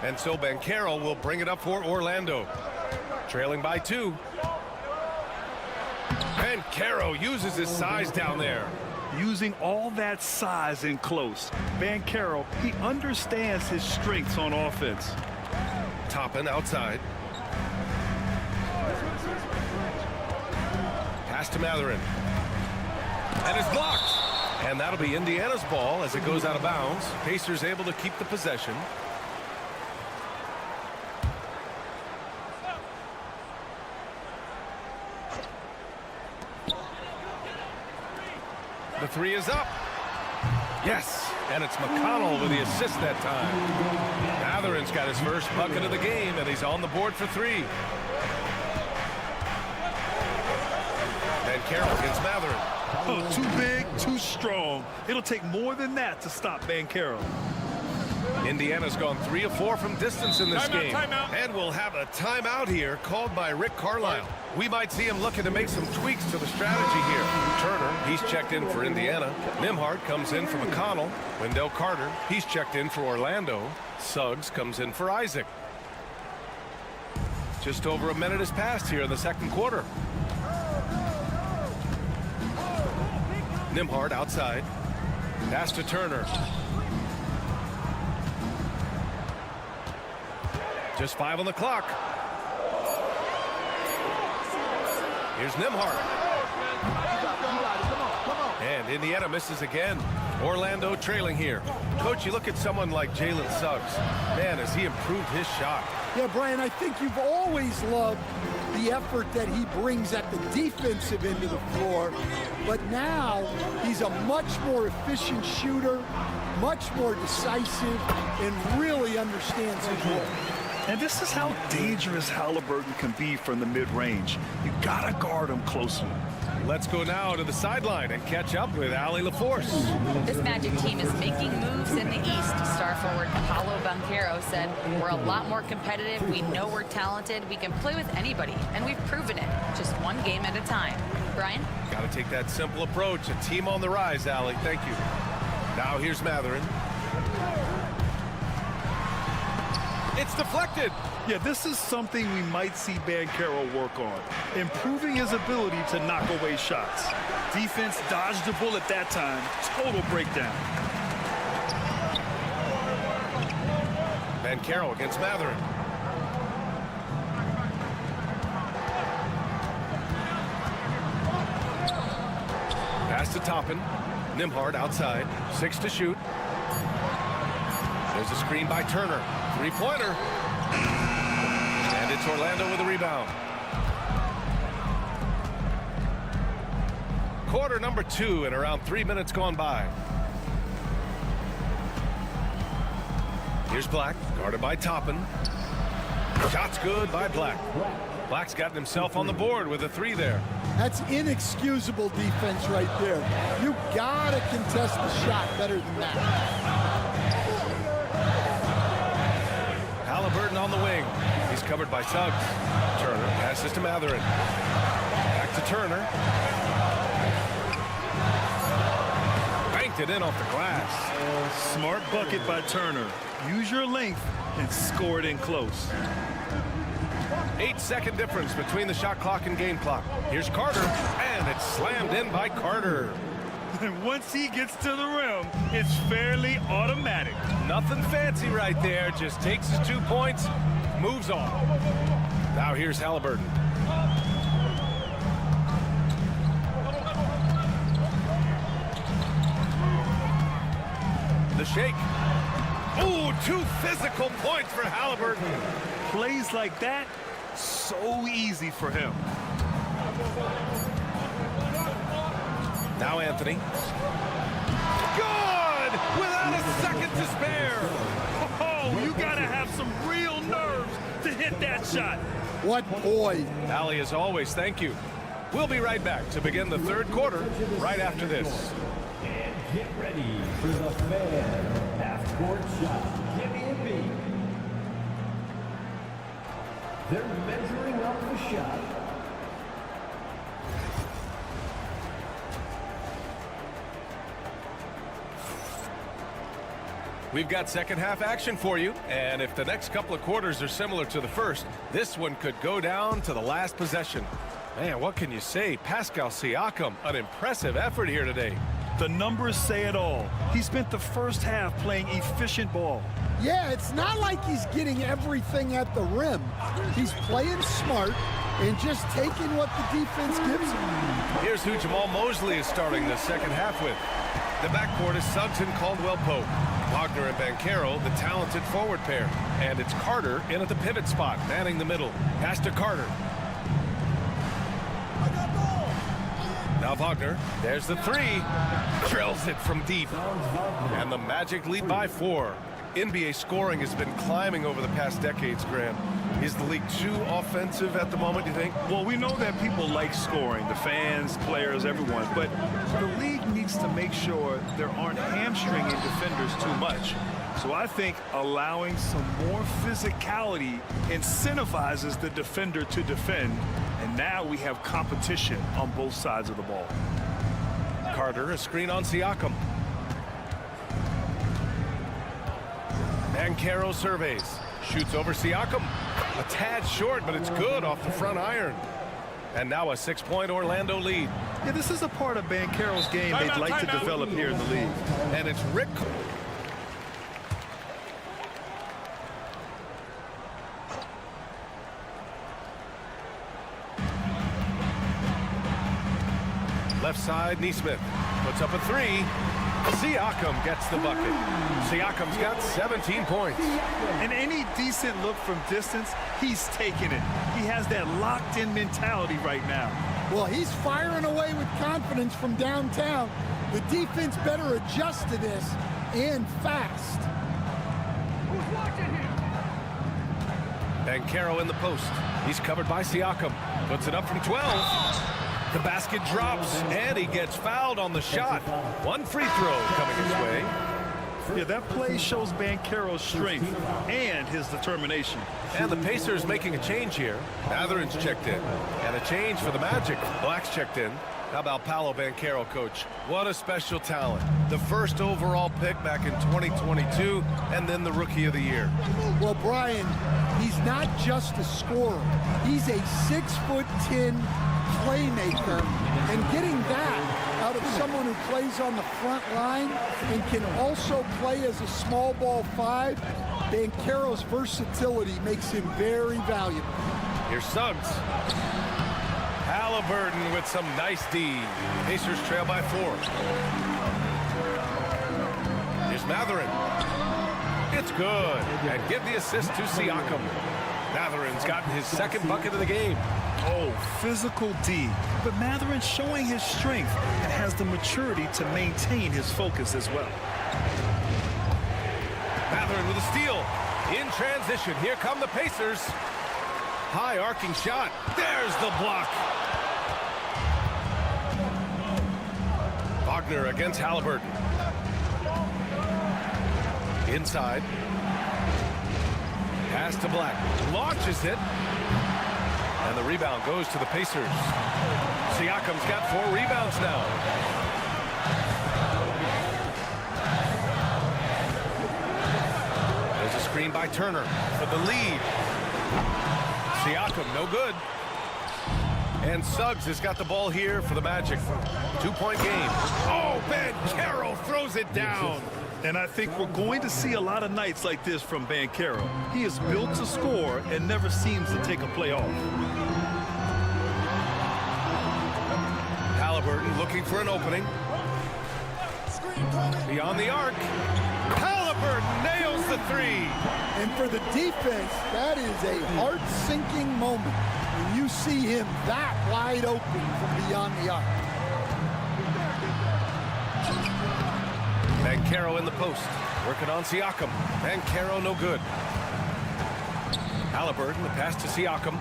F: And so Banchero will bring it up for Orlando. Trailing by 2. Banchero uses his size down there.
J: Using all that size in close. Banchero, he understands his strengths on offense.
F: Toppin outside. Pass to Mathurin. And it's blocked. And that'll be Indiana's ball as it goes out of bounds. Pacers able to keep the possession. The 3 is up. Yes, and it's McConnell with the assist that time. Mathurin's got his first bucket of the game, and he's on the board for 3. And Carroll against Mathurin.
J: Oh, too big, too strong. It'll take more than that to stop Banchero.
F: Indiana's gone 3 of 4 from distance in this game. And we'll have a timeout here called by Rick Carlisle. We might see him looking to make some tweaks to the strategy here. Turner, he's checked in for Indiana. Nembhard comes in for McConnell. Wendell Carter, he's checked in for Orlando. Suggs comes in for Isaac. Just over a minute has passed here in the second quarter. Nembhard outside. Pass to Turner. Just 5 on the clock. Here's Nembhard. And Indiana misses again. Orlando trailing here. Coach, you look at someone like Jalen Suggs. Man, has he improved his shot.
A: Yeah, Brian, I think you've always loved the effort that he brings at the defensive end of the floor. But now he's a much more efficient shooter, much more decisive, and really understands his role.
J: And this is how dangerous Halliburton can be from the mid-range. You gotta guard him closely.
F: Let's go now to the sideline and catch up with Allie LaForce.
I: This Magic team is making moves in the East. Star forward Paolo Banchero said, "We're a lot more competitive. We know we're talented. We can play with anybody, and we've proven it. Just one game at a time." Brian?
F: Got to take that simple approach. A team on the rise, Allie. Thank you. Now here's Mathurin. It's deflected.
J: Yeah, this is something we might see Banchero work on. Improving his ability to knock away shots. Defense dodged the bullet that time. Total breakdown.
F: Banchero against Mathurin. Pass to Toppin. Nembhard outside. 6 to shoot. There's a screen by Turner. Three-pointer. And it's Orlando with a rebound. Quarter number 2 and around 3 minutes gone by. Here's Black, guarded by Toppin. Shot's good by Black. Black's gotten himself on the board with a 3 there.
A: That's inexcusable defense right there. You gotta contest the shot better than that.
F: Halliburton on the wing. He's covered by Suggs. Turner passes to Mathurin. Back to Turner. banked it in off the glass.
J: Smart bucket by Turner. Use your length and score it in close.
F: 8-second difference between the shot clock and game clock. Here's Carter, and it's slammed in by Carter.
J: And once he gets to the rim, it's fairly automatic.
F: Nothing fancy right there. Just takes his 2 points, moves on. Now here's Halliburton. The shake. Ooh, 2 physical points for Halliburton.
J: Plays like that, so easy for him.
F: Now Anthony. Good! Without a second to spare.
J: Oh, you gotta have some real nerves to hit that shot.
A: What boy.
F: Allie, as always, thank you. We'll be right back to begin the third quarter right after this.
H: And get ready for the fan half-court shot. Give me a beat. They're measuring up the shot.
F: We've got second half action for you, and if the next couple of quarters are similar to the first, this one could go down to the last possession. Man, what can you say? Pascal Siakam, an impressive effort here today.
J: The numbers say it all. He spent the first half playing efficient ball.
A: Yeah, it's not like he's getting everything at the rim. He's playing smart and just taking what the defense gives him.
F: Here's who Jamal Mosley is starting the second half with. The backcourt is Suggs and Caldwell-Pope. Wagner and Banchero, the talented forward pair. And it's Carter in at the pivot spot, manning the middle. Pass to Carter. Now Wagner, there's the three. Drills it from deep. And the Magic lead by 4. NBA scoring has been climbing over the past decades, Graham. Is the league too offensive at the moment, you think?
J: Well, we know that people like scoring, the fans, players, everyone, but the league needs to make sure there aren't hamstringing defenders too much. So I think allowing some more physicality incentivizes the defender to defend, and now we have competition on both sides of the ball.
F: Carter, a screen on Siakam. Banchero surveys. Shoots over Siakam. A tad short, but it's good off the front iron. And now a 6-point Orlando lead.
J: Yeah, this is a part of Banchero's game they'd like to develop here in the league.
F: And it's Rick. Left side, Neesmith puts up a 3. Siakam gets the bucket. Siakam's got 17 points.
J: And any decent look from distance, he's taking it. He has that locked-in mentality right now.
A: Well, he's firing away with confidence from downtown. The defense better adjust to this, and fast.
H: Who's watching him?
F: Banchero in the post. He's covered by Siakam. Puts it up from 12. The basket drops, and he gets fouled on the shot. One free throw coming his way.
J: Yeah, that play shows Banchero's strength and his determination.
F: And the Pacers making a change here. Matherin's checked in. And a change for the Magic. Black's checked in. How about Paolo Banchero, coach? What a special talent. The first overall pick back in 2022, and then the Rookie of the Year.
A: Well, Brian, he's not just a scorer. He's a 6'10" playmaker, and getting that out of someone who plays on the front line and can also play as a small ball 5, Banchero's versatility makes him very valuable.
F: Here's Suggs. Halliburton with some nice D. Pacers trail by 4. Here's Matherin. It's good. And give the assist to Siakam. Matherin's gotten his second bucket of the game.
J: Oh, physical D. But Matherin's showing his strength and has the maturity to maintain his focus as well.
F: Matherin with a steal. In transition, here come the Pacers. High arcing shot. There's the block. Wagner against Halliburton. Inside. Pass to Black. Launches it. And the rebound goes to the Pacers. Siakam's got 4 rebounds now. screen by Turner for the lead. Siakam, no good. And Suggs has got the ball here for the Magic. 2-point game. Oh, Banchero throws it down.
J: And I think we're going to see a lot of nights like this from Banchero. He is built to score and never seems to take a play off.
F: Halliburton looking for an opening. Beyond the arc. Halliburton nails the three.
A: And for the defense, that is a heart-sinking moment when you see him that wide open from beyond the arc.
F: Banchero in the post, working on Siakam. Banchero no good. Halliburton, the pass to Siakam.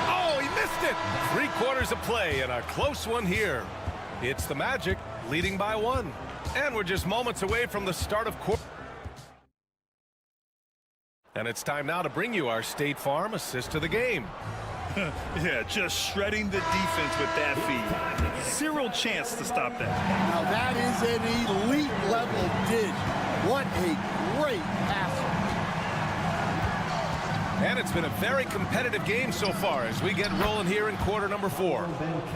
F: Oh, he missed it! 3/4 of play and a close one here. It's the Magic leading by 1. And we're just moments away from the start of quarter. And it's time now to bring you our State Farm assist to the game.
J: Yeah, just shredding the defense with that feed. Zero chance to stop that.
A: Now that is an elite level dish. What a great passer.
F: And it's been a very competitive game so far as we get rolling here in quarter number 4.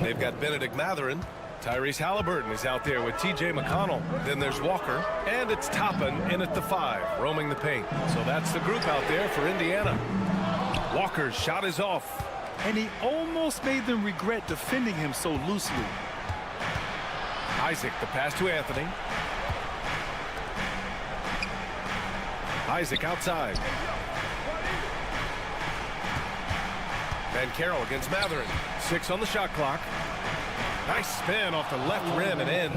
F: They've got Benedict Mathurin. Tyrese Halliburton is out there with T.J. McConnell. Then there's Walker. And it's Toppin in at the 5, roaming the paint. So that's the group out there for Indiana. Walker's shot is off.
J: And he almost made them regret defending him so loosely.
F: Isaac, the pass to Anthony. Isaac outside. Banchero against Mathurin. 6 on the shot clock. Nice spin off the left rim and in.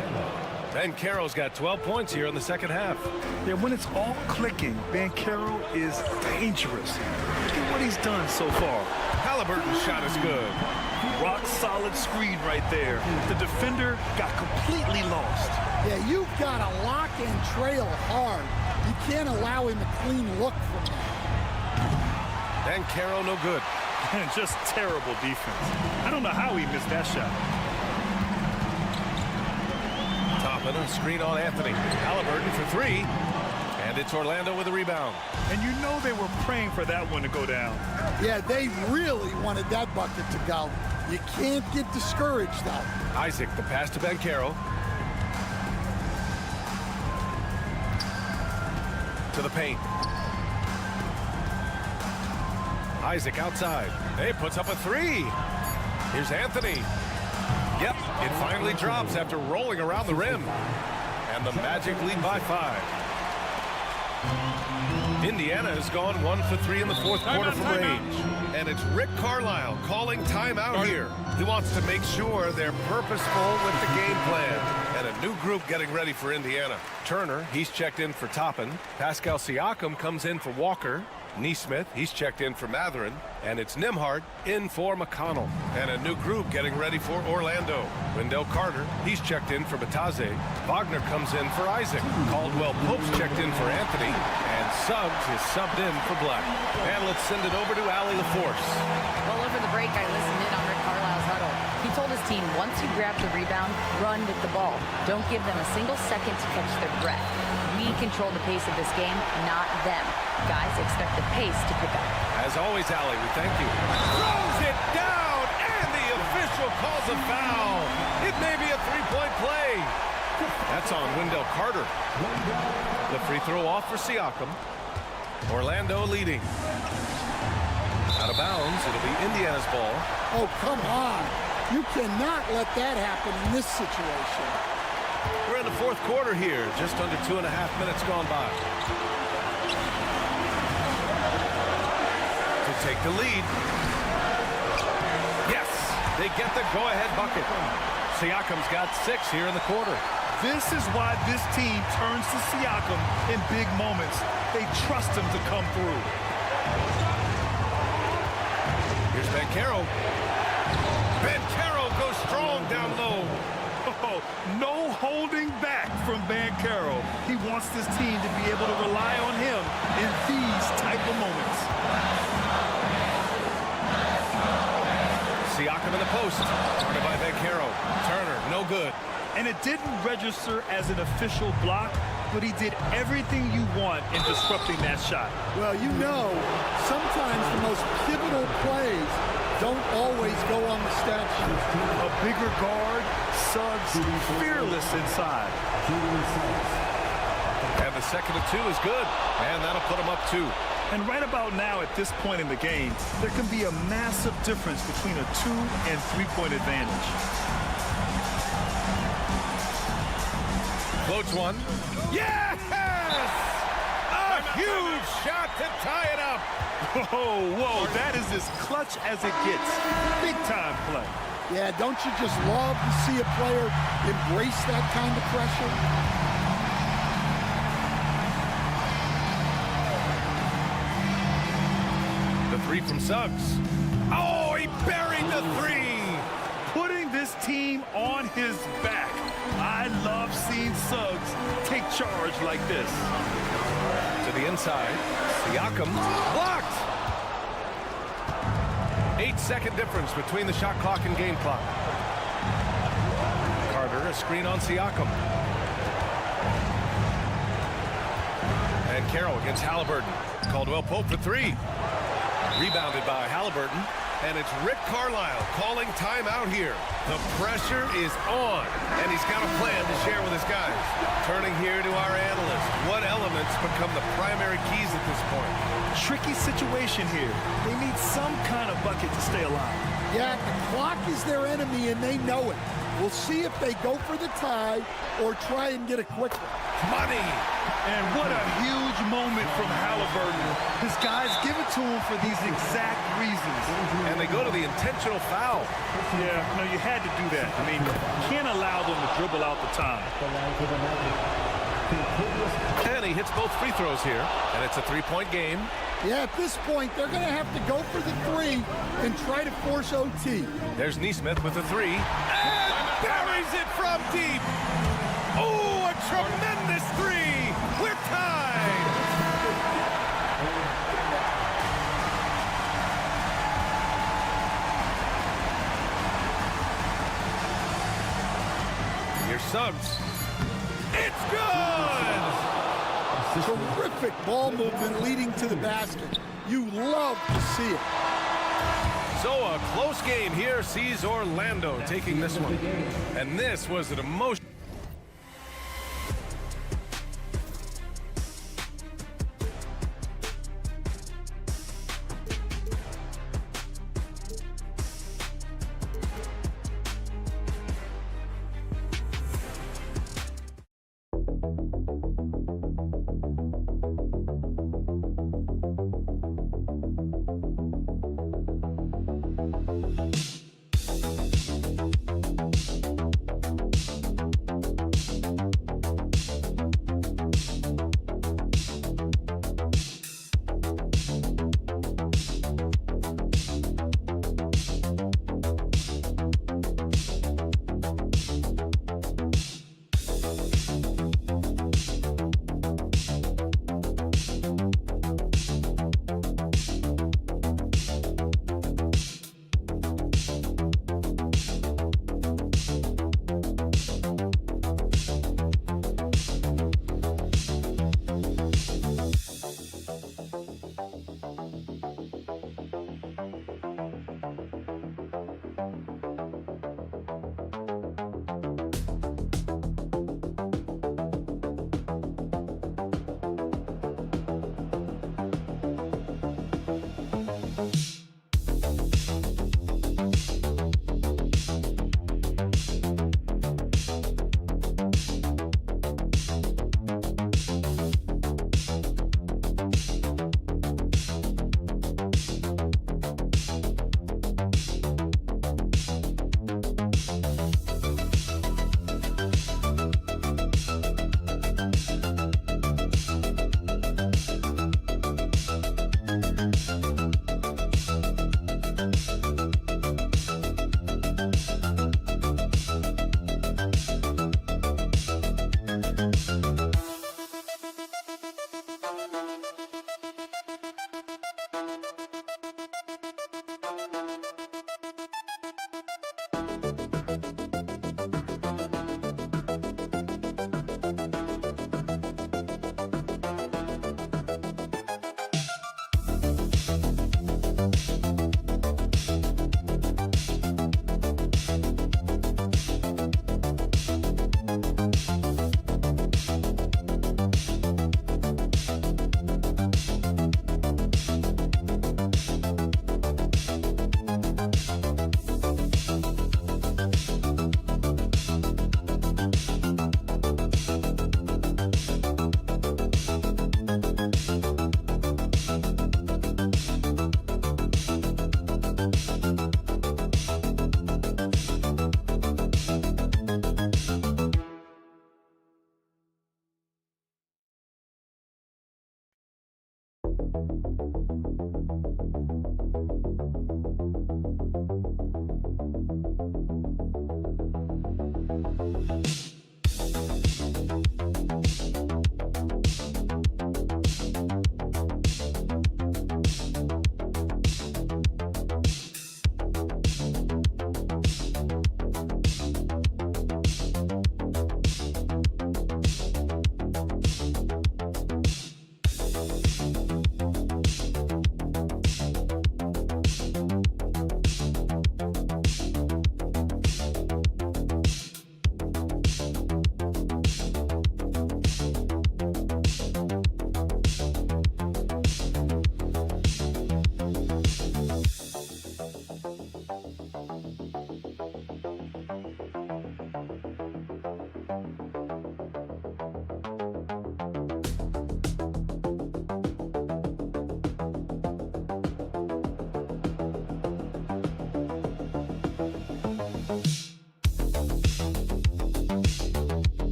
F: Banchero's got 12 points here in the second half.
J: Yeah, when it's all clicking, Banchero is dangerous. Look at what he's done so far.
F: Halliburton's shot is good.
J: Rock solid screen right there. The defender got completely lost.
A: Yeah, you've got to lock and trail hard. You can't allow him a clean look from that.
F: Banchero no good.
J: Just terrible defense. I don't know how he missed that shot.
F: Toppin, a screen on Anthony. Halliburton for 3. And it's Orlando with a rebound.
J: And you know they were praying for that one to go down.
A: Yeah, they really wanted that bucket to go. You can't get discouraged, though.
F: Isaac, the pass to Banchero. To the paint. Isaac outside. Hey, puts up a 3. Here's Anthony. Yep, it finally drops after rolling around the rim. And the Magic lead by 5. Indiana has gone 1 for 3 in the fourth quarter from range. And it's Rick Carlisle calling timeout here. He wants to make sure they're purposeful with the game plan. And a new group getting ready for Indiana. Turner, he's checked in for Toppin. Pascal Siakam comes in for Walker. Neesmith, he's checked in for Mathurin. And it's Nembhard in for McConnell. And a new group getting ready for Orlando. Wendell Carter, he's checked in for Bataze. Wagner comes in for Isaac. Caldwell Pope's checked in for Anthony. And Suggs is subbed in for Black. And let's send it over to Allie LaForce.
I: Well, over the break, I listened in on Rick Carlisle's huddle. He told his team, once you grab the rebound, run with the ball. Don't give them a single second to catch their breath. We control the pace of this game, not them. Guys, expect the pace to pick up.
F: As always, Allie, we thank you. Throws it down, and the official calls a foul. It may be a 3-point play. That's on Wendell Carter. The free throw off for Siakam. Orlando leading. Out of bounds, it'll be Indiana's ball.
A: Oh, come on. You cannot let that happen in this situation.
F: We're in the fourth quarter here, just under 2.5 minutes gone by. To take the lead. Yes, they get the go-ahead bucket. Siakam's got 6 here in the quarter.
J: This is why this team turns to Siakam in big moments. They trust him to come through.
F: Here's Banchero. Banchero goes strong down low.
J: Oh, no holding back from Banchero. He wants this team to be able to rely on him in these type of moments.
F: Siakam in the post. Guarded by Banchero. Turner, no good.
J: And it didn't register as an official block, but he did everything you want in disrupting that shot.
A: Well, you know, sometimes the most pivotal plays don't always go on the stat sheet.
J: A bigger guard, Suggs fearless inside.
F: And the second of 2 is good. And that'll put him up 2.
J: And right about now, at this point in the game, there can be a massive difference between a 2- and 3-point advantage.
F: Floats one. Yes! A huge shot to tie it up.
J: Whoa, that is as clutch as it gets. Big time play.
A: Yeah, don't you just love to see a player embrace that kind of pressure?
F: The 3 from Suggs. Oh, he buried the 3.
J: Putting this team on his back. I love seeing Suggs take charge like this.
F: To the inside. Siakam blocked. 8-second difference between the shot clock and game clock. Carter, a screen on Siakam. And Carroll against Halliburton. Caldwell Pope for 3. Rebounded by Halliburton. And it's Rick Carlisle calling timeout here. The pressure is on, and he's got a plan to share with his guys. Turning here to our analyst. What elements become the primary keys at this point?
J: Tricky situation here. They need some kind of bucket to stay alive.
A: Yeah, the clock is their enemy, and they know it. We'll see if they go for the tie or try and get a quick one.
F: Money!
J: And what a huge moment from Halliburton. His guys give it to him for these exact reasons.
F: And they go to the intentional foul.
J: Yeah, no, you had to do that. I mean, you can't allow them to dribble out the time.
F: And he hits both free throws here. And it's a 3-point game.
A: Yeah, at this point, they're going to have to go for the 3 and try to force OT.
F: There's Neesmith with the 3. And buries it from deep. Oh, a tremendous 3. We're tied. Here's Suggs. It's good!
A: Terrific ball movement leading to the basket. You love to see it.
F: So a close game here sees Orlando taking this one. And this was an emotional.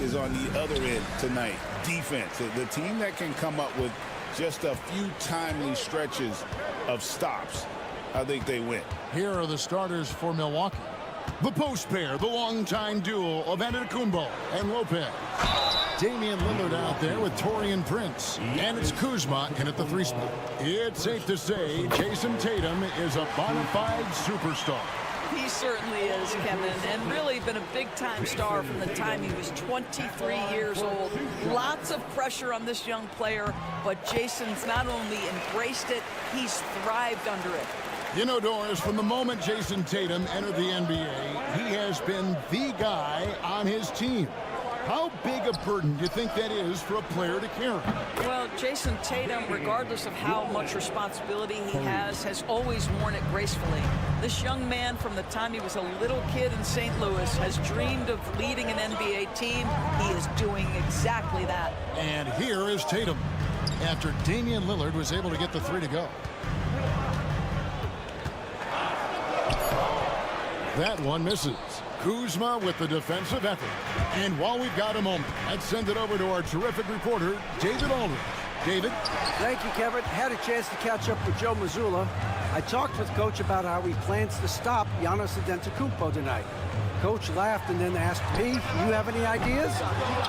C: Is on the other end tonight. Defense. The team that can come up with just a few timely stretches of stops, I think they win.
B: Here are the starters for Milwaukee. The post pair, the longtime duo of Antetokounmpo and Lopez. Damian Lillard out there with Taurean Prince. And it's Kuzma in at the 3 spot. It's safe to say Jason Tatum is a bona fide superstar.
G: He certainly is, Kevin, and really been a big-time star from the time he was 23 years old. Lots of pressure on this young player, but Jason's not only embraced it, he's thrived under it.
B: You know, Doris, from the moment Jason Tatum entered the NBA, he has been the guy on his team. How big a burden do you think that is for a player to carry?
G: Well, Jason Tatum, regardless of how much responsibility he has always worn it gracefully. This young man, from the time he was a little kid in St. Louis, has dreamed of leading an NBA team. He is doing exactly that.
B: And here is Tatum, after Damian Lillard was able to get the 3 to go. That one misses. Kuzma with the defensive effort. And while we've got a moment, let's send it over to our terrific reporter, David Aldridge. David?
D: Thank you, Kevin. Had a chance to catch up with Joe Mazzulla. I talked with Coach about how he plans to stop Giannis Antetokounmpo tonight. Coach laughed and then asked me, you have any ideas?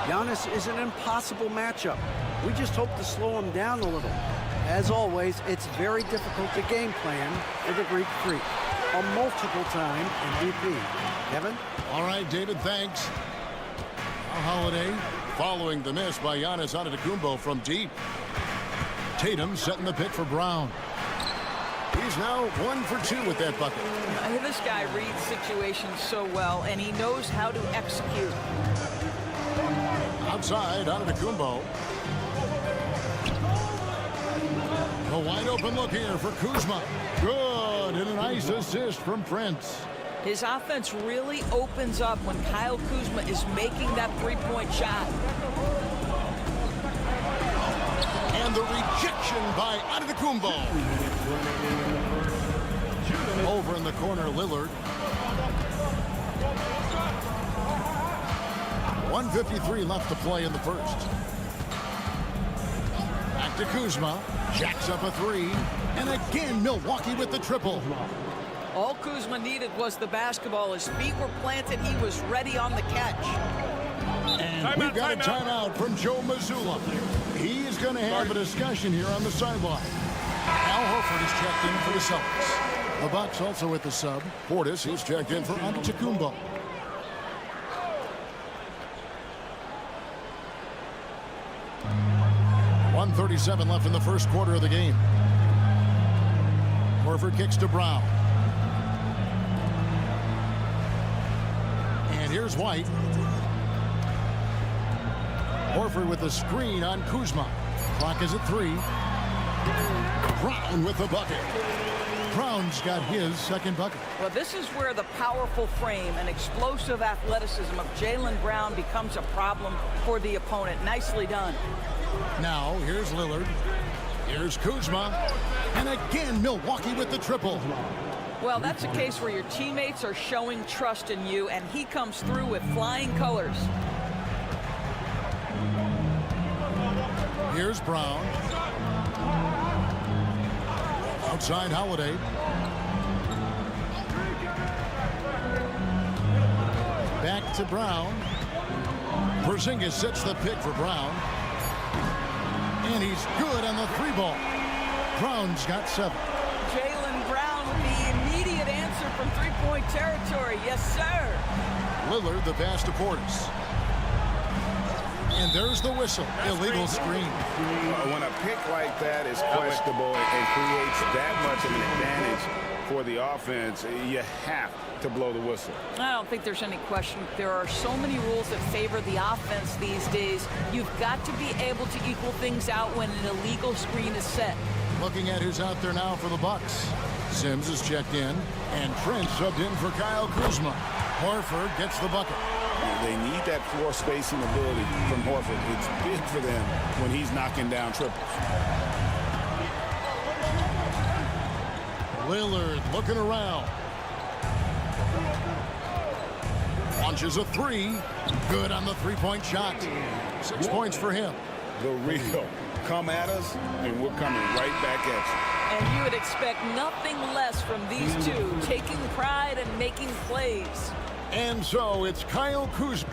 D: Giannis is an impossible matchup. We just hope to slow him down a little. As always, it's very difficult to game plan for the Greek Freak, a multiple-time MVP. Kevin?
B: All right, David, thanks. Our Holiday following the miss by Giannis Antetokounmpo from deep. Tatum setting the pick for Brown. He's now 1 for 2 with that bucket.
G: This guy reads situations so well, and he knows how to execute.
B: Outside, Antetokounmpo. A wide open look here for Kuzma. Good, and a nice assist from Prince.
G: His offense really opens up when Kyle Kuzma is making that three-point shot.
B: And the rejection by Antetokounmpo. Over in the corner, Lillard. 1:53 left to play in the first. Back to Kuzma. Jacks up a three. And again, Milwaukee with the triple.
G: All Kuzma needed was the basketball. His feet were planted. He was ready on the catch.
B: And we've got a timeout from Joe Mazzulla. He's going to have a discussion here on the sideline. Al Horford is checked in for the Celtics. The Bucks also with the sub. Portis is checked in for Antetokounmpo. .137 left in the first quarter of the game. Horford kicks to Brown. And here's White. Horford with the screen on Kuzma. Clock is at 3. Brown with the bucket. Brown's got his second bucket.
G: Well, this is where the powerful frame and explosive athleticism of Jaylen Brown becomes a problem for the opponent. Nicely done.
B: Now, here's Lillard. Here's Kuzma. And again, Milwaukee with the triple.
G: Well, that's a case where your teammates are showing trust in you, and he comes through with flying colors.
B: Here's Brown. Outside Holiday. Back to Brown. Porzingis sets the pick for Brown. And he's good on the 3-ball. Brown's got 7.
G: Jaylen Brown with the immediate answer from three-point territory. Yes, sir.
B: Lillard the pass to Portis. And there's the whistle. Illegal screen.
C: When a pick like that is questionable and creates that much of an advantage for the offense, you have to blow the whistle.
G: I don't think there's any question. There are so many rules that favor the offense these days. You've got to be able to equal things out when an illegal screen is set.
B: Looking at who's out there now for the Bucks. Sims is checked in, and Prince subbed in for Kyle Kuzma. Horford gets the bucket.
C: They need that floor spacing ability from Horford. It's big for them when he's knocking down triples.
B: Lillard looking around. Launches a 3. Good on the 3-point shot. 6 points for him.
C: The real. Come at us, and we're coming right back at you.
G: And you would expect nothing less from these two, taking pride and making plays.
B: And so it's Kyle Kuzma.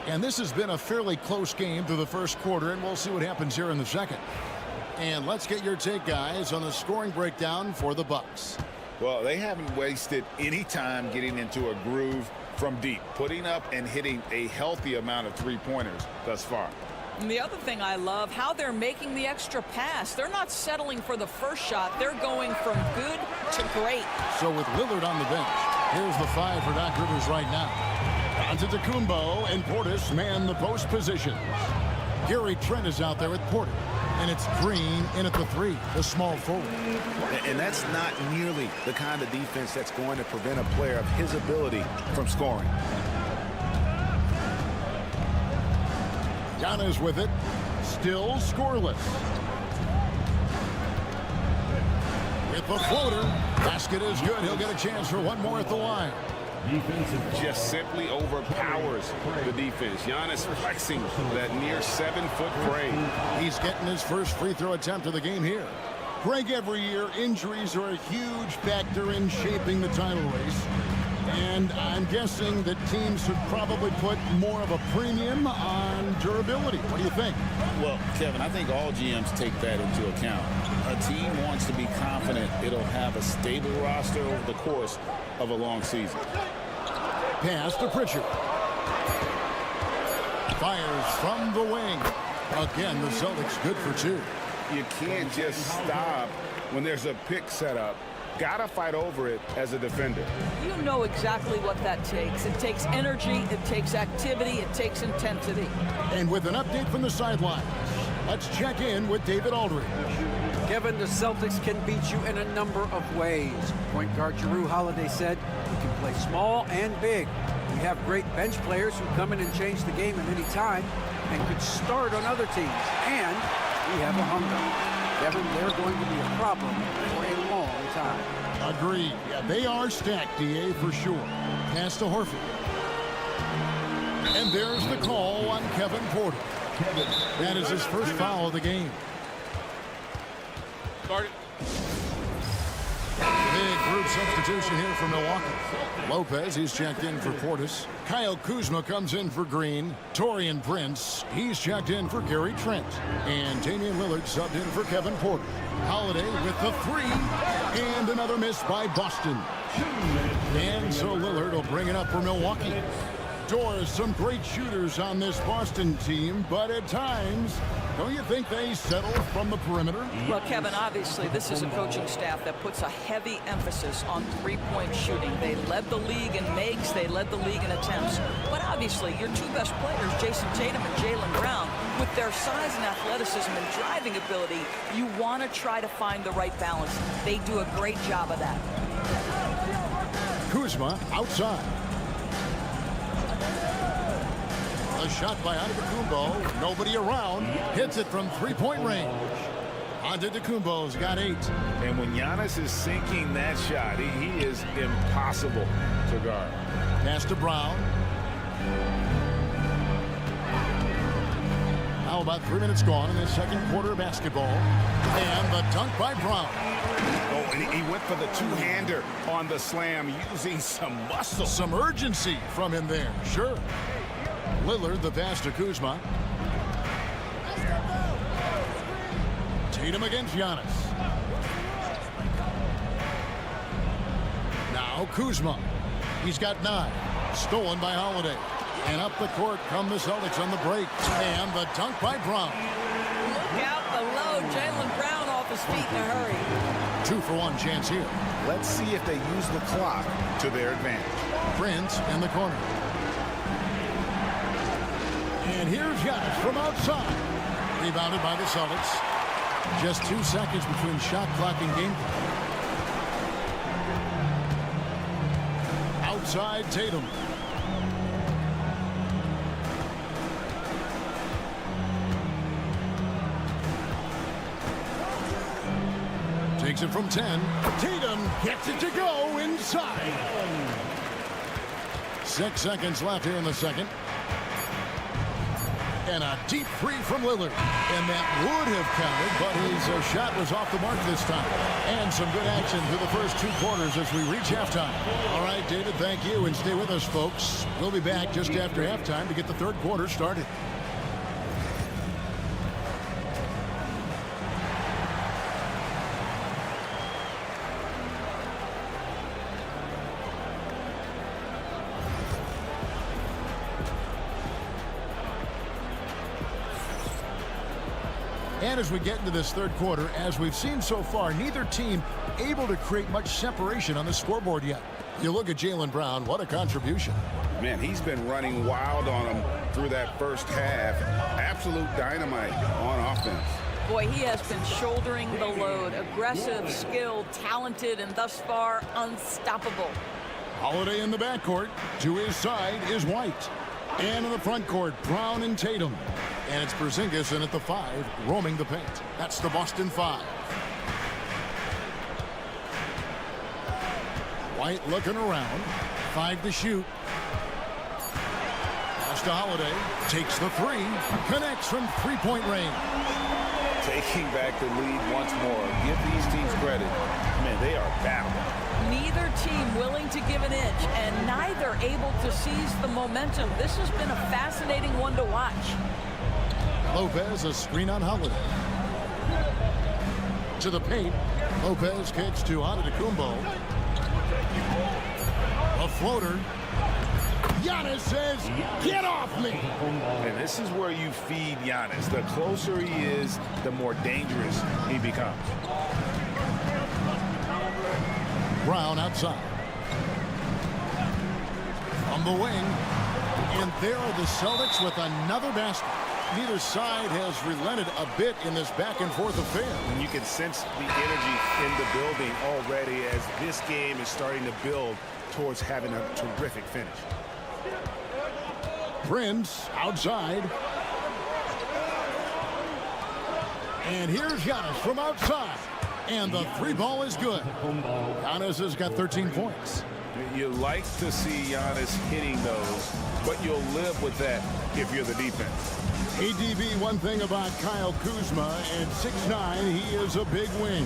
B: And this has been a fairly close game through the first quarter, and we'll see what happens here in the second. And let's get your take, guys, on the scoring breakdown for the Bucks.
C: Well, they haven't wasted any time getting into a groove from deep, putting up and hitting a healthy amount of three-pointers thus far.
G: And the other thing I love, how they're making the extra pass. They're not settling for the first shot. They're going from good to great.
B: So with Lillard on the bench, here's the 5 for Doc Rivers right now. Antetokounmpo and Portis man the post positions. Gary Trent is out there with Porter. And it's Green in at the 3, the small forward.
C: And that's not nearly the kind of defense that's going to prevent a player of his ability from scoring.
B: Giannis with it. Still scoreless. With the floater. Basket is good. He'll get a chance for one more at the line.
C: Just simply overpowers the defense. Giannis flexing that near 7-foot frame.
B: He's getting his first free throw attempt of the game here. Greg, every year injuries are a huge factor in shaping the title race. And I'm guessing that teams should probably put more of a premium on durability. What do you think?
C: Well, Kevin, I think all GMs take that into account. A team wants to be confident it'll have a stable roster over the course of a long season.
B: Pass to Pritchard. Fires from the wing. Again, the Celtics good for 2.
C: You can't just stop when there's a pick set up. Gotta fight over it as a defender.
G: You know exactly what that takes. It takes energy, it takes activity, it takes intensity.
B: And with an update from the sidelines, let's check in with David Aldridge.
D: Kevin, the Celtics can beat you in a number of ways. Point guard Jrue Holiday said, "We can play small and big. We have great bench players who come in and change the game at any time and could start on other teams. And we have a hunger." Kevin, they're going to be a problem for a long time.
B: Agreed. Yeah, they are stacked, DA, for sure. Pass to Horford. And there's the call on Kevin Porter. That is his first foul of the game.
M: Start it.
B: Big group substitution here for Milwaukee. Lopez, he's checked in for Portis. Kyle Kuzma comes in for Green. Taurean Prince, he's checked in for Gary Trent. And Damian Lillard subbed in for Kevin Porter. Holiday with the 3. And another miss by Boston. And so Lillard will bring it up for Milwaukee. Doors, some great shooters on this Boston team, but at times, don't you think they settle from the perimeter?
G: Well, Kevin, obviously, this is a coaching staff that puts a heavy emphasis on three-point shooting. They led the league in makes, they led the league in attempts. But obviously, your two best players, Jason Tatum and Jaylen Brown, with their size and athleticism and driving ability, you want to try to find the right balance. They do a great job of that.
B: Kuzma outside. A shot by Antetokounmpo. Nobody around. Hits it from three-point range. Antetokounmpo's got 8.
C: And when Giannis is sinking that shot, he is impossible to guard.
B: Pass to Brown. How about 3 minutes gone in the second quarter of basketball? And the dunk by Brown.
C: Oh, and he went for the two-hander on the slam, using some muscle.
B: Some urgency from him there, sure. Lillard, the pass to Kuzma. Tatum against Giannis. Now Kuzma. He's got 9. Stolen by Holiday. And up the court come the Celtics on the break. And the dunk by Brown.
G: Look out below. Jaylen Brown off his feet in a hurry.
B: 2-for-1 chance here.
C: Let's see if they use the clock to their advantage.
B: Prince in the corner. And here's Giannis from outside. Rebounded by the Celtics. Just 2 seconds between shot clock and game clock. Outside Tatum. Takes it from 10. Tatum gets it to go inside. 6 seconds left here in the second. And a deep 3 from Lillard. And that would have counted, but his shot was off the mark this time. And some good action through the first 2 quarters as we reach halftime. All right, David, thank you. And stay with us, folks. We'll be back just after halftime to get the third quarter started. And as we get into this third quarter, as we've seen so far, neither team able to create much separation on the scoreboard yet. You look at Jaylen Brown, what a contribution.
C: Man, he's been running wild on him through that first half. Absolute dynamite on offense.
G: Boy, he has been shouldering the load. Aggressive, skilled, talented, and thus far unstoppable.
B: Holiday in the backcourt. To his side is White. And in the front court, Brown and Tatum. And it's Porzingis in at the 5, roaming the paint. That's the Boston 5. White looking around. 5 to shoot. Pass to Holiday. Takes the 3. Connects from three-point range.
C: Taking back the lead once more. Give these teams credit. Man, they are battling.
G: Neither team willing to give an inch, and neither able to seize the momentum. This has been a fascinating one to watch.
B: Lopez, a screen on Holiday. To the paint. Lopez kicks to Antetokounmpo. A floater. Giannis says, get off me.
E: And this is where you feed Giannis. The closer he is, the more dangerous he becomes.
B: Brown outside. From the wing. And there are the Celtics with another basket. Neither side has relented a bit in this back-and-forth affair.
E: And you can sense the energy in the building already as this game is starting to build towards having a terrific finish.
B: Prince outside. And here's Giannis from outside. And the three ball is good. Giannis has got 13 points.
E: You like to see Giannis hitting those, but you'll live with that if you're the defense.
B: ADB, one thing about Kyle Kuzma, at 6'9", he is a big wing.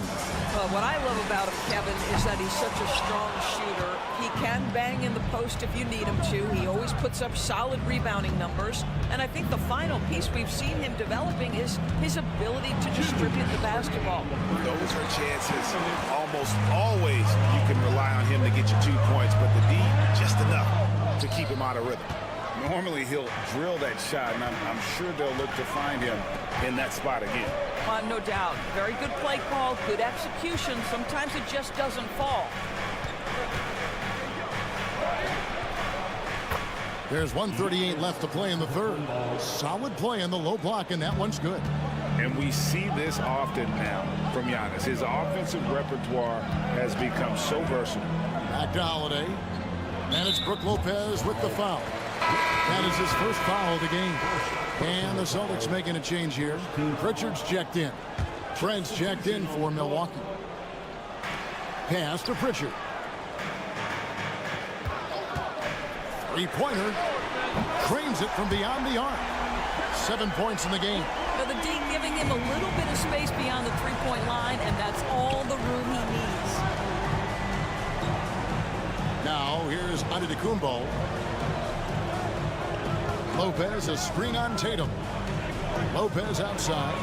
G: What I love about him, Kevin, is that he's such a strong shooter. He can bang in the post if you need him to. He always puts up solid rebounding numbers. And I think the final piece we've seen him developing is his ability to distribute the basketball.
E: Those are chances. Almost always you can rely on him to get you 2 points, but the D, just enough to keep him out of rhythm. Normally he'll drill that shot, and I'm sure they'll look to find him in that spot again.
G: No doubt. Very good play call, good execution. Sometimes it just doesn't fall.
B: There's 1:38 left to play in the third. Solid play in the low block, and that one's good.
E: And we see this often now from Giannis. His offensive repertoire has become so versatile.
B: Back to Holiday. And it's Brook Lopez with the foul. That is his first foul of the game. And the Celtics making a change here. Pritchard's checked in. Trent's checked in for Milwaukee. Pass to Pritchard. Three-pointer. Trains it from beyond the arc. 7 points in the game.
G: The D giving him a little bit of space beyond the three-point line, and that's all the room he needs.
B: Now here's Antetokounmpo. Lopez, a screen on Tatum. Lopez outside.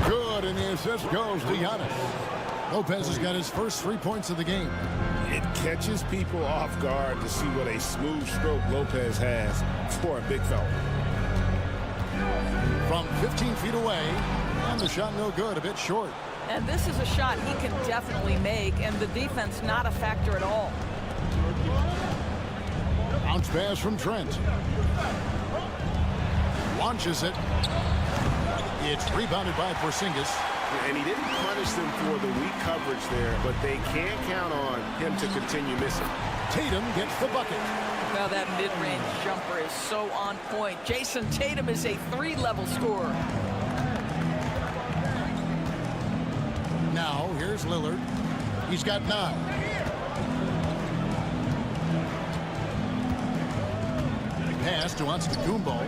B: Good, and the assist goes to Giannis. Lopez has got his first 3 points of the game.
E: It catches people off guard to see what a smooth stroke Lopez has for a big fella.
B: From 15 feet away, and the shot no good, a bit short.
G: And this is a shot he can definitely make, and the defense not a factor at all.
B: Bounce pass from Trent. Launches it. It's rebounded by Porzingis.
E: And he didn't punish them for the weak coverage there, but they can't count on him to continue missing.
B: Tatum gets the bucket.
G: Now that mid-range jumper is so on point. Jason Tatum is a 3-level scorer.
B: Now here's Lillard. He's got 9. Pass to Antetokounmpo.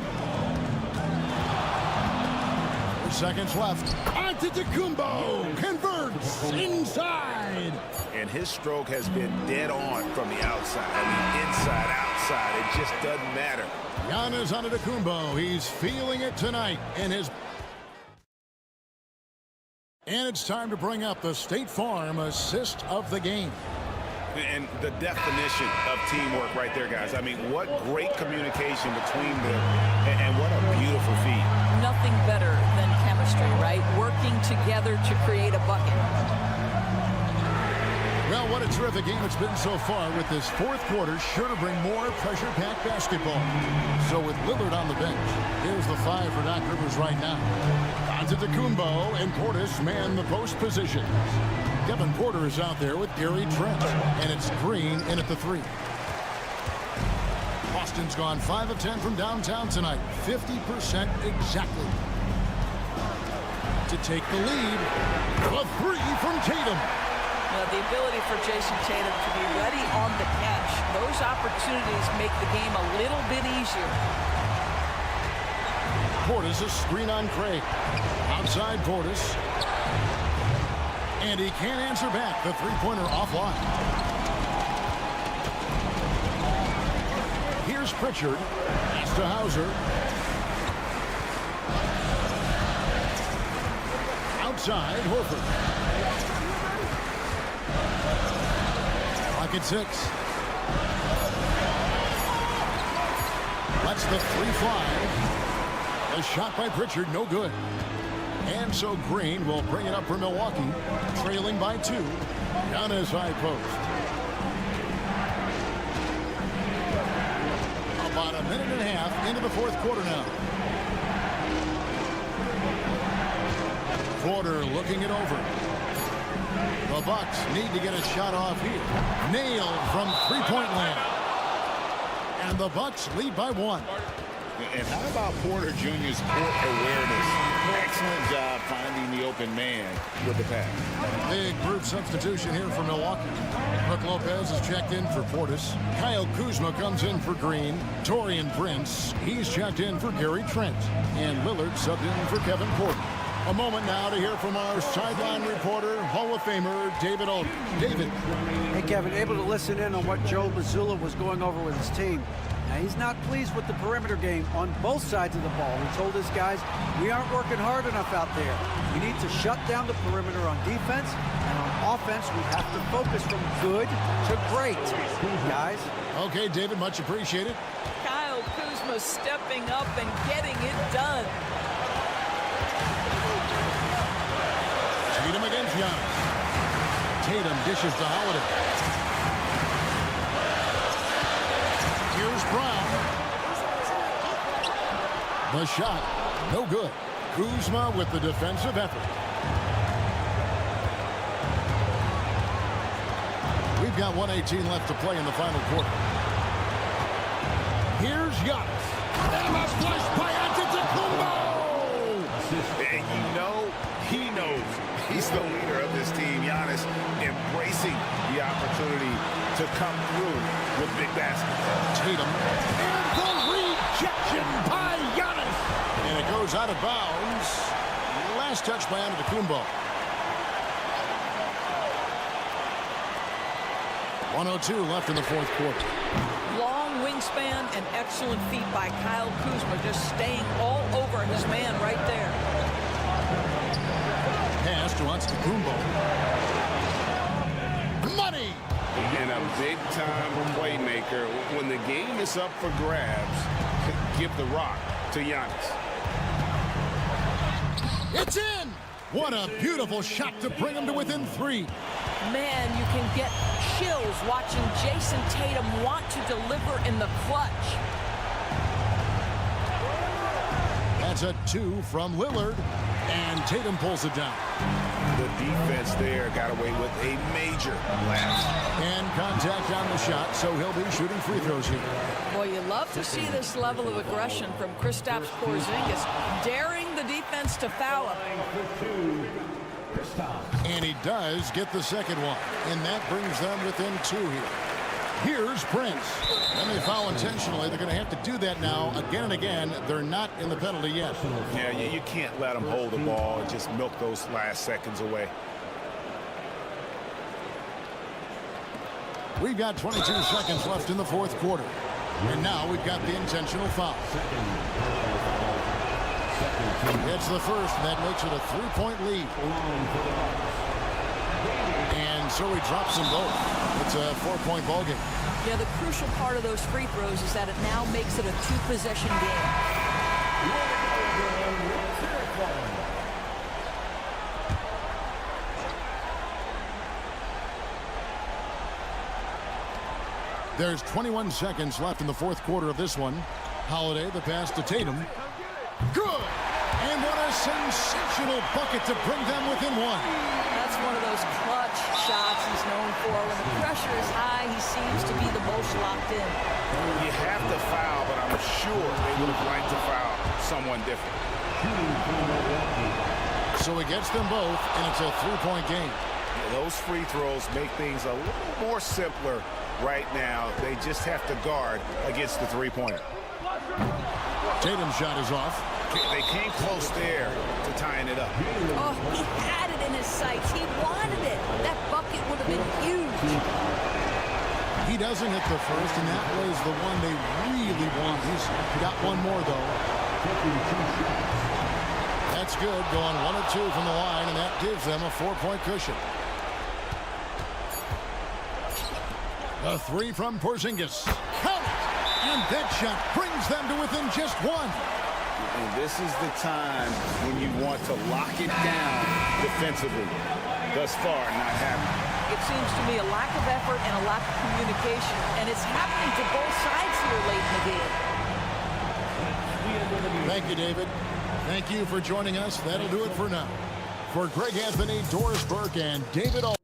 B: 4 seconds left. Antetokounmpo converts inside.
E: And his stroke has been dead on from the outside. I mean, inside, outside. It just doesn't matter.
B: Giannis Antetokounmpo, he's feeling it tonight in his... And it's time to bring up the State Farm assist of the game.
E: And the definition of teamwork right there, guys. I mean, what great communication between them, and what a beautiful feat.
G: Nothing better than chemistry, right? Working together to create a bucket.
B: Well, what a terrific game it's been so far, with this fourth quarter sure to bring more pressure-packed basketball. So with Lillard on the bench, here's the 5 for Doc Rivers right now. Antetokounmpo and Portis man the post position. Devin Porter is out there with Gary Trent, and it's Green in at the 3. Boston's gone 5 of 10 from downtown tonight, 50% exactly. To take the lead, the 3 from Tatum.
G: The ability for Jason Tatum to be ready on the catch, those opportunities make the game a little bit easier.
B: Portis a screen on Craig. Outside Portis. And he can't answer back. The three-pointer offline. Here's Pritchard. Pass to Hauser. Outside Horford. Clock at 6. That's the 3-5. A shot by Pritchard, no good. And so Green will bring it up for Milwaukee, trailing by 2 on his high post. About a minute and a half into the fourth quarter now. Porter looking it over. The Bucks need to get a shot off here. Nailed from three-point land. And the Bucks lead by 1.
C: And how about Porter Jr.'s court awareness? Excellent job finding the open man with the pass.
B: Big group substitution here for Milwaukee. Brook Lopez is checked in for Portis. Kyle Kuzma comes in for Green. Taurean Prince, he's checked in for Gary Trent. And Lillard subbed in for Kevin Porter. A moment now to hear from our sideline reporter, Hall of Famer David Aldridge. David.
D: Hey, Kevin, able to listen in on what Joe Mazzulla was going over with his team. Now, he's not pleased with the perimeter game on both sides of the ball. He told his guys, we aren't working hard enough out there. We need to shut down the perimeter on defense, and on offense, we have to focus from good to great. Guys.
B: Okay, David, much appreciated.
G: Kyle Kuzma stepping up and getting it done.
B: Tatum against Giannis. Tatum dishes to Holiday. Here's Brown. The shot, no good. Kuzma with the defensive effort. We've got 1:18 left to play in the final quarter. Here's Giannis. And a flush by Antetokounmpo.
C: And you know, he knows he's the leader of this team. Giannis embracing the opportunity to come through with big baskets.
B: Tatum. And the rejection by Giannis. And it goes out of bounds. Last touch by Antetokounmpo. 1:02 left in the fourth quarter.
G: Long wingspan and excellent feet by Kyle Kuzma, just staying all over his man right there.
B: Pass to Antetokounmpo. Money!
C: And a big-time playmaker. When the game is up for grabs, give the rock to Giannis.
B: It's in! What a beautiful shot to bring him to within 3.
G: Man, you can get chills watching Jason Tatum want to deliver in the clutch.
B: That's a 2 from Lillard, and Tatum pulls it down.
C: The defense there got away with a major lapse.
B: And contact on the shot, so he'll be shooting free throws here.
G: Boy, you love to see this level of aggression from Kristaps Porzingis, daring the defense to foul him.
B: And he does get the second one, and that brings them within 2 here. Here's Prince. And they foul intentionally. They're going to have to do that now again and again. They're not in the penalty yet.
C: Yeah, you can't let them hold the ball and just milk those last seconds away.
B: We've got 22 seconds left in the fourth quarter. And now we've got the intentional foul. It's the first, and that makes it a 3-point lead. And so he drops them both. It's a 4-point ball game.
G: Yeah, the crucial part of those free throws is that it now makes it a 2-possession game.
B: There's 21 seconds left in the fourth quarter of this one. Holiday, the pass to Tatum. Good! And what a sensational bucket to bring them within 1.
G: That's one of those clutch shots he's known for. When the pressure is high, he seems to be the most locked in.
C: You have to foul, but I'm sure they would have liked to foul someone different.
B: So he gets them both, and it's a 3-point game.
C: Yeah, those free throws make things a little more simpler right now. They just have to guard against the three-pointer.
B: Tatum's shot is off.
C: They came close there to tying it up.
G: Oh, he had it in his sights. He wanted it. That bucket would have been huge.
B: He doesn't hit the first, and that was the one they really want. He's got one more, though. That's good. Going 1 of 2 from the line, and that gives them a 4-point cushion. A 3 from Porzingis. Count it! And that shot brings them to within just one.
C: And this is the time when you want to lock it down defensively. Thus far, not happening.
G: It seems to me a lack of effort and a lack of communication, and it's happening to both sides here late in the game.
B: Thank you, David. Thank you for joining us. That'll do it for now. For Greg Anthony, Doris Burke, and David All.